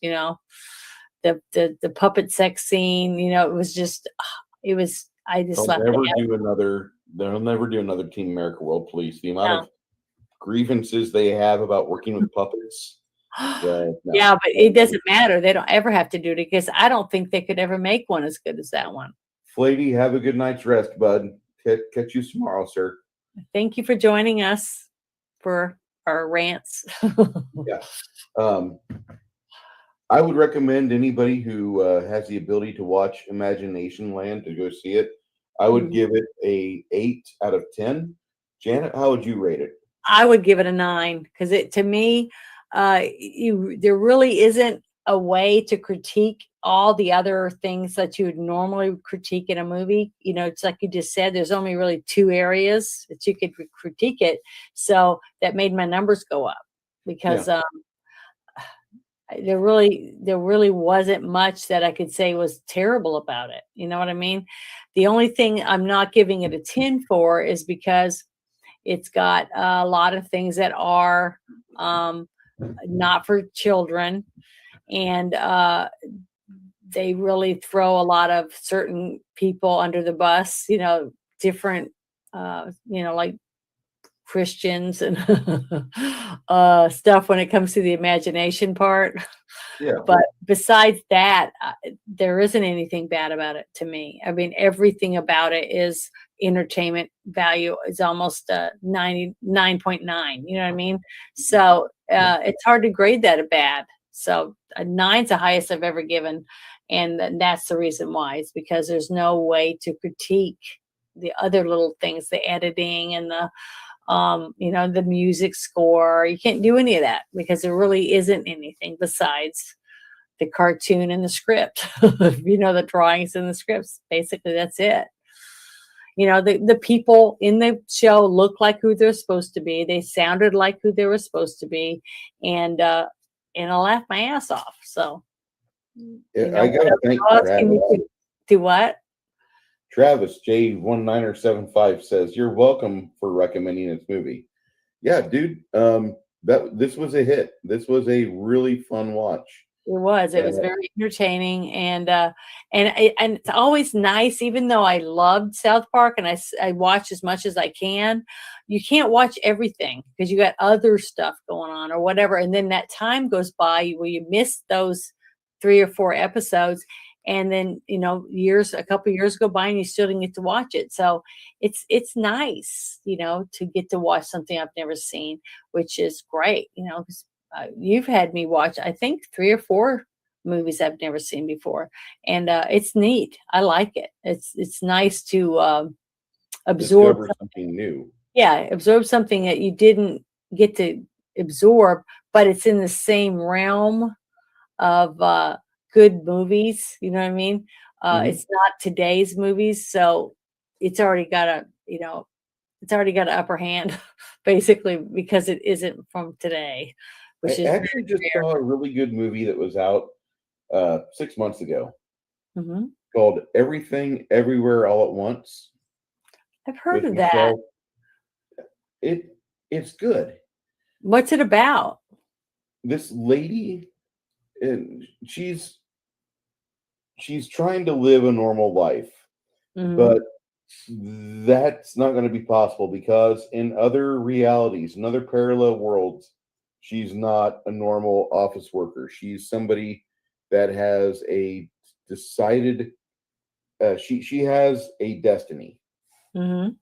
Speaker 3: the puppet sex scene, it was just, I just
Speaker 5: They'll never do another Team America World Police. The amount of grievances they have about working with puppets. No.
Speaker 3: Yeah, but it doesn't matter. They don't ever have to do it, because I don't think they could ever make one as good as that one.
Speaker 5: Flavy, have a good night's rest, bud. Catch you tomorrow, sir.
Speaker 3: Thank you for joining us for our rants.
Speaker 5: Yeah. I would recommend anybody who has the ability to watch Imaginationland to go see it. I would give it a 8 out of 10. Janet, how would you rate it?
Speaker 3: I would give it a 9, because to me, there really isn't a way to critique all the other things that you would normally critique in a movie. It's like you just said, there's only really 2 areas that you could critique it. So that made my numbers go up, because there really wasn't much that I could say was terrible about it. You know what I mean? The only thing I'm not giving it a 10 for is because it's got a lot of things that are not for children, and they really throw a lot of certain people under the bus, different, like Christians and stuff when it comes to the imagination part.
Speaker 5: Yeah.
Speaker 3: But besides that, there isn't anything bad about it to me. I mean, everything about it is entertainment value. Is almost 99.9. You know what I mean? So it's hard to grade that a bad. So a 9's the highest I've ever given. And that's the reason why. It's because there's no way to critique the other little things, the editing and the music score. You can't do any of that because there really isn't anything besides the cartoon and the script. The drawings and the scripts. Basically, that's it. The people in the show look like who they're supposed to be. They sounded like who they were supposed to be, and I laughed my ass off. So,
Speaker 5: I gotta thank Travis.
Speaker 3: Do what?
Speaker 5: Travis J1975 says, "You're welcome for recommending this movie." Yeah, dude. This was a hit. This was a really fun watch.
Speaker 3: It was very entertaining, and it's always nice, even though I loved South Park and I watch as much as I can. You can't watch everything because you got other stuff going on or whatever, and then that time goes by where you miss those 3 or 4 episodes, and then a couple years go by and you still didn't get to watch it. So it's nice, to get to watch something I've never seen, which is great, because you've had me watch, I think, 3 or 4 movies I've never seen before, and it's neat. I like it. It's nice to absorb
Speaker 5: something new.
Speaker 3: Yeah, absorb something that you didn't get to absorb, but it's in the same realm of good movies. You know what I mean? It's not today's movies, so it's already got an upper hand, basically, because it isn't from today.
Speaker 5: I actually just saw a really good movie that was out 6 months ago called Everything Everywhere All at Once.
Speaker 3: I've heard of that.
Speaker 5: It's good.
Speaker 3: What's it about?
Speaker 5: This lady, and she's trying to live a normal life, but that's not going to be possible because in other realities, in other parallel worlds, she's not a normal office worker. She's somebody that has a decided, she has a destiny. And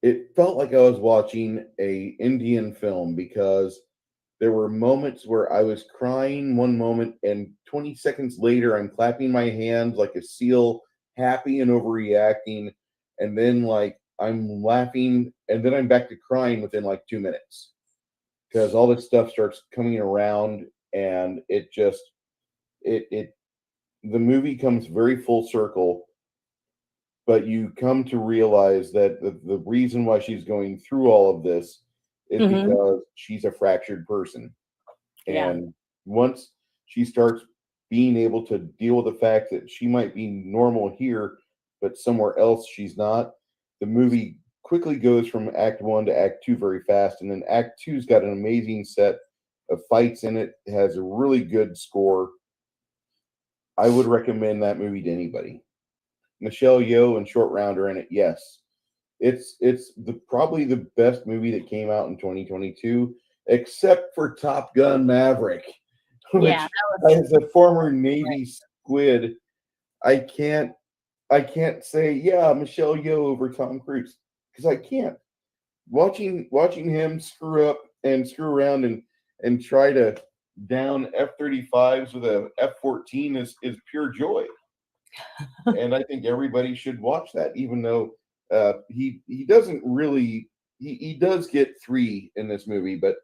Speaker 5: it felt like I was watching a Indian film because there were moments where I was crying one moment and 20 seconds later I'm clapping my hands like a seal, happy and overreacting. And then I'm laughing and then I'm back to crying within 2 minutes because all this stuff starts coming around, and the movie comes very full circle, but you come to realize that the reason why she's going through all of this is because she's a fractured person. And once she starts being able to deal with the fact that she might be normal here, but somewhere else she's not, the movie quickly goes from Act 1 to Act 2 very fast. And then Act 2's got an amazing set of fights in it. It has a really good score. I would recommend that movie to anybody. Michelle Yeoh and Short Round are in it. Yes, it's probably the best movie that came out in 2022, except for Top Gun Maverick. Which, as a former Navy squid, I can't say Michelle Yeoh over Tom Cruise because I can't. Watching him screw up and screw around and try to down F-35s with a F-14 is pure joy. And I think everybody should watch that, even though he doesn't really, he does get 3 in this movie, but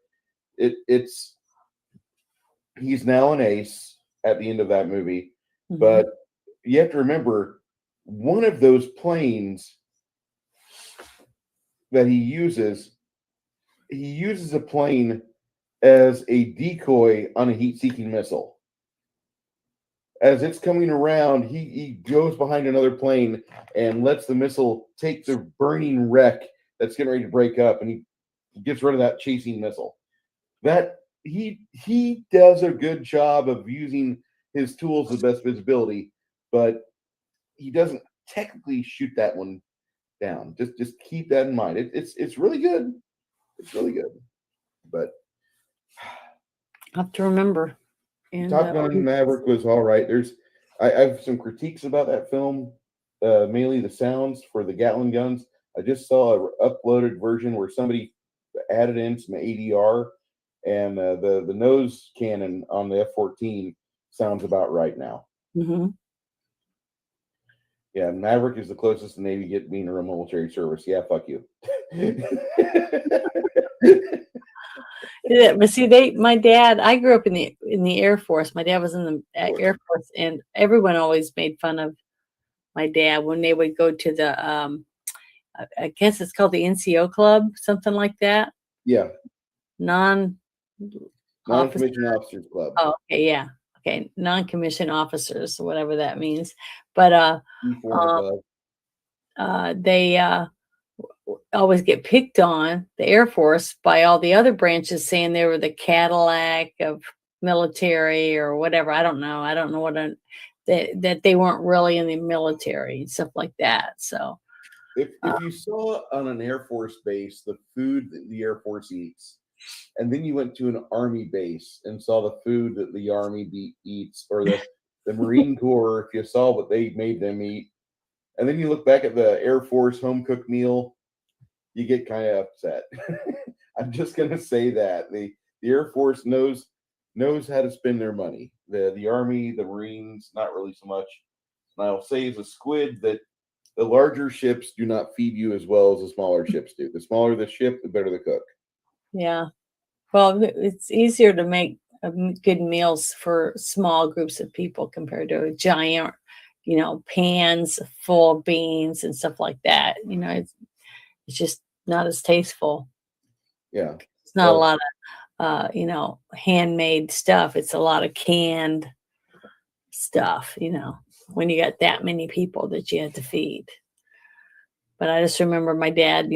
Speaker 5: he's now an ace at the end of that movie. But you have to remember, one of those planes that he uses he uses a plane as a decoy on a heat-seeking missile. As it's coming around, he goes behind another plane and lets the missile take the burning wreck that's getting ready to break up, and he gets rid of that chasing missile. That he does a good job of using his tools to best visibility, but he doesn't technically shoot that one down. Just keep that in mind. It's really good. It's really good. But
Speaker 3: I have to remember. And
Speaker 5: Top Gun Maverick was all right. I have some critiques about that film, mainly the sounds for the Gatling guns. I just saw an uploaded version where somebody added in some ADR, and the nose cannon on the F-14 sounds about right now.
Speaker 3: Mm-hmm.
Speaker 5: Yeah, Maverick is the closest the Navy get being a real military service. Yeah, fuck you.
Speaker 3: Yeah, but see, my dad. I grew up in the Air Force. My dad was in the Air Force, and everyone always made fun of my dad when they would go to the. I guess it's called the NCO club, something like that.
Speaker 5: Yeah,
Speaker 3: Non-commissioned
Speaker 5: officers club.
Speaker 3: Oh, okay, yeah, okay, non-commissioned officers, whatever that means. But they always get picked on, the Air Force, by all the other branches, saying they were the Cadillac of military or whatever. I don't know what that they weren't really in the military and stuff like that. So
Speaker 5: if you saw on an Air Force base the food that the Air Force eats, and then you went to an Army base and saw the food that the Army eats, or the Marine Corps, if you saw what they made them eat, and then you look back at the Air Force home cooked meal, you get kind of upset. I'm just gonna say that the Air Force knows how to spend their money. The Army, the Marines, not really so much. And I'll say as a squid that the larger ships do not feed you as well as the smaller ships do. The smaller the ship, the better the cook.
Speaker 3: yeah, well, it's easier to make good meals for small groups of people compared to a giant, pans full of beans and stuff like that. It's just not as tasteful.
Speaker 5: Yeah,
Speaker 3: it's not a lot of handmade stuff. It's a lot of canned stuff, when you got that many people that you had to feed. But I just remember my dad,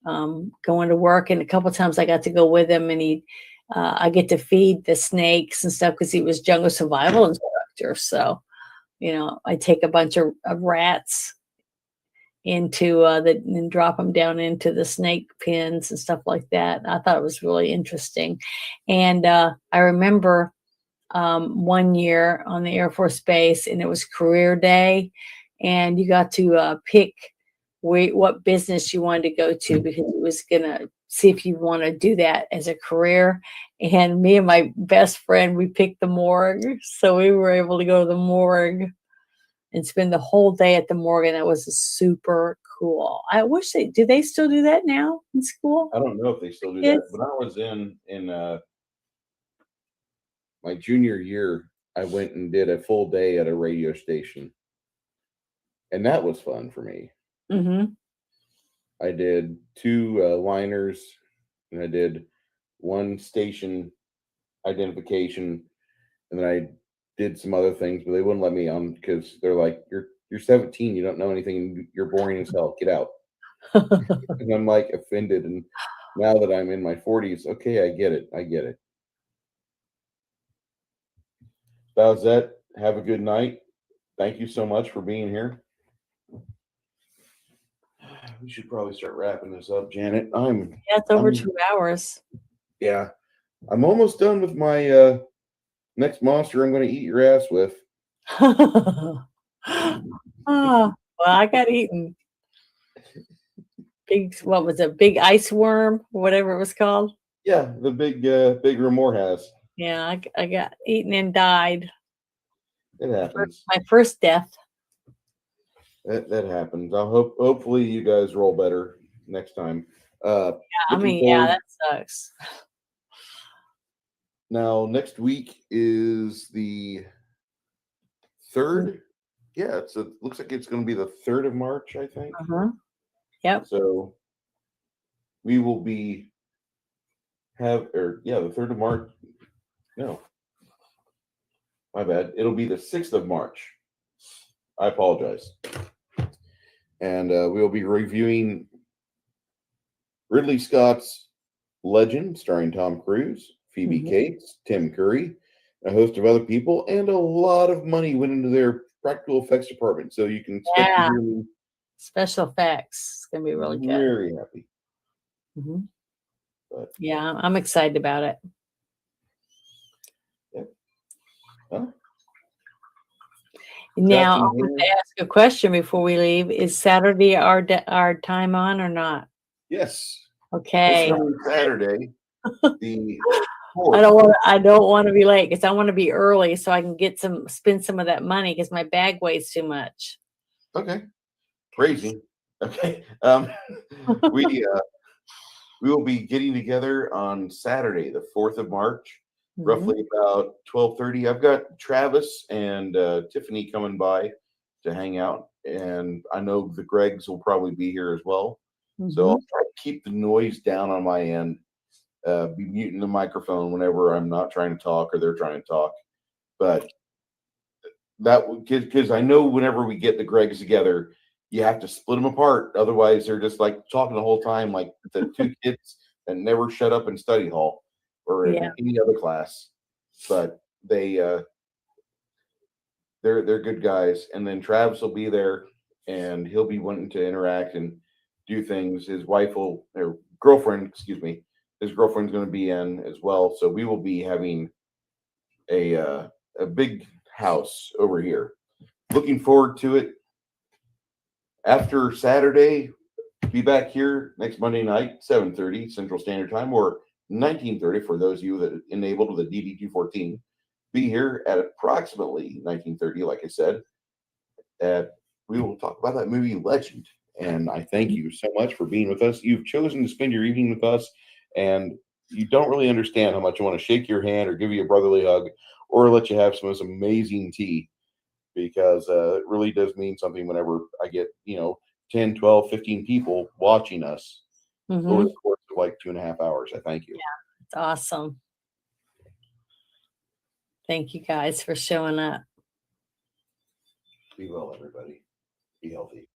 Speaker 3: going to work, and a couple of times I got to go with him, and I get to feed the snakes and stuff because he was jungle survival instructor. So, I take a bunch of rats into and drop them down into the snake pens and stuff like that. I thought it was really interesting. And I remember one year on the Air Force Base, and it was career day, and you got to pick what business you wanted to go to, because it was going to see if you want to do that as a career. And me and my best friend, we picked the morgue. So we were able to go to the morgue and spend the whole day at the morgue. And that was super cool. I wish do they still do that now in school?
Speaker 5: I don't know if they still do that. When I was in my junior year, I went and did a full day at a radio station. And that was fun for me.
Speaker 3: Mm-hmm.
Speaker 5: I did 2 liners, and I did 1 station identification, and then I did some other things, but they wouldn't let me on because they're like, you're 17, you don't know anything, you're boring as hell, get out. And I'm like offended. And now that I'm in my 40s, okay, I get it. That's that. Have a good night. Thank you so much for being here. We should probably start wrapping this up, Janet.
Speaker 3: It's over 2 hours.
Speaker 5: Yeah. I'm almost done with my next monster I'm going to eat your ass with.
Speaker 3: Well, I got eaten. What was it? Big ice worm, whatever it was called.
Speaker 5: Yeah, the big remor has.
Speaker 3: Yeah, I got eaten and died.
Speaker 5: It happens.
Speaker 3: My first death.
Speaker 5: That happens. Hopefully you guys roll better next time.
Speaker 3: Yeah, that sucks.
Speaker 5: Now next week is the 3rd. Yeah, looks like it's going to be the 3rd of March, I think.
Speaker 3: Uh-huh. Yep.
Speaker 5: So we will be have, or yeah, the 3rd of March. No, my bad. It'll be the 6th of March. I apologize. And we'll be reviewing Ridley Scott's Legend, starring Tom Cruise, Phoebe Cates, Tim Curry, a host of other people, and a lot of money went into their practical effects department. So you can expect to hear me
Speaker 3: special effects. It's gonna be really good.
Speaker 5: very happy. But,
Speaker 3: yeah, I'm excited about it.
Speaker 5: Yeah. Huh?
Speaker 3: Now, I want to ask a question before we leave. Is Saturday our time on or not?
Speaker 5: Yes.
Speaker 3: Okay.
Speaker 5: This coming Saturday, the
Speaker 3: I don't want to be late because I want to be early so I can spend some of that money because my bag weighs too much.
Speaker 5: Okay. Crazy. Okay. We will be getting together on Saturday, the 4th of March, roughly about 12:30. I've got Travis and Tiffany coming by to hang out, and I know the Gregs will probably be here as well. So I'll try to keep the noise down on my end, be muting the microphone whenever I'm not trying to talk or they're trying to talk. But that because I know whenever we get the Gregs together, you have to split them apart. Otherwise, they're just like talking the whole time, like the 2 kids that never shut up in study hall or in any other class. But they're good guys. And then Travis will be there, and he'll be wanting to interact and do things. His girlfriend, his girlfriend's going to be in as well. So we will be having a big house over here. Looking forward to it. After Saturday, be back here next Monday night, 7:30 Central Standard Time, or 19:30 for those of you that enabled with a DD214. Be here at approximately 19:30, like I said. We will talk about that movie Legend. And I thank you so much for being with us. You've chosen to spend your evening with us, and you don't really understand how much I want to shake your hand or give you a brotherly hug or let you have some of this amazing tea, because it really does mean something whenever I get, 10, 12, 15 people watching us over the course of like 2.5 hours. I thank you.
Speaker 3: Yeah, it's awesome. Thank you guys for showing up.
Speaker 5: Be well, everybody. Be healthy.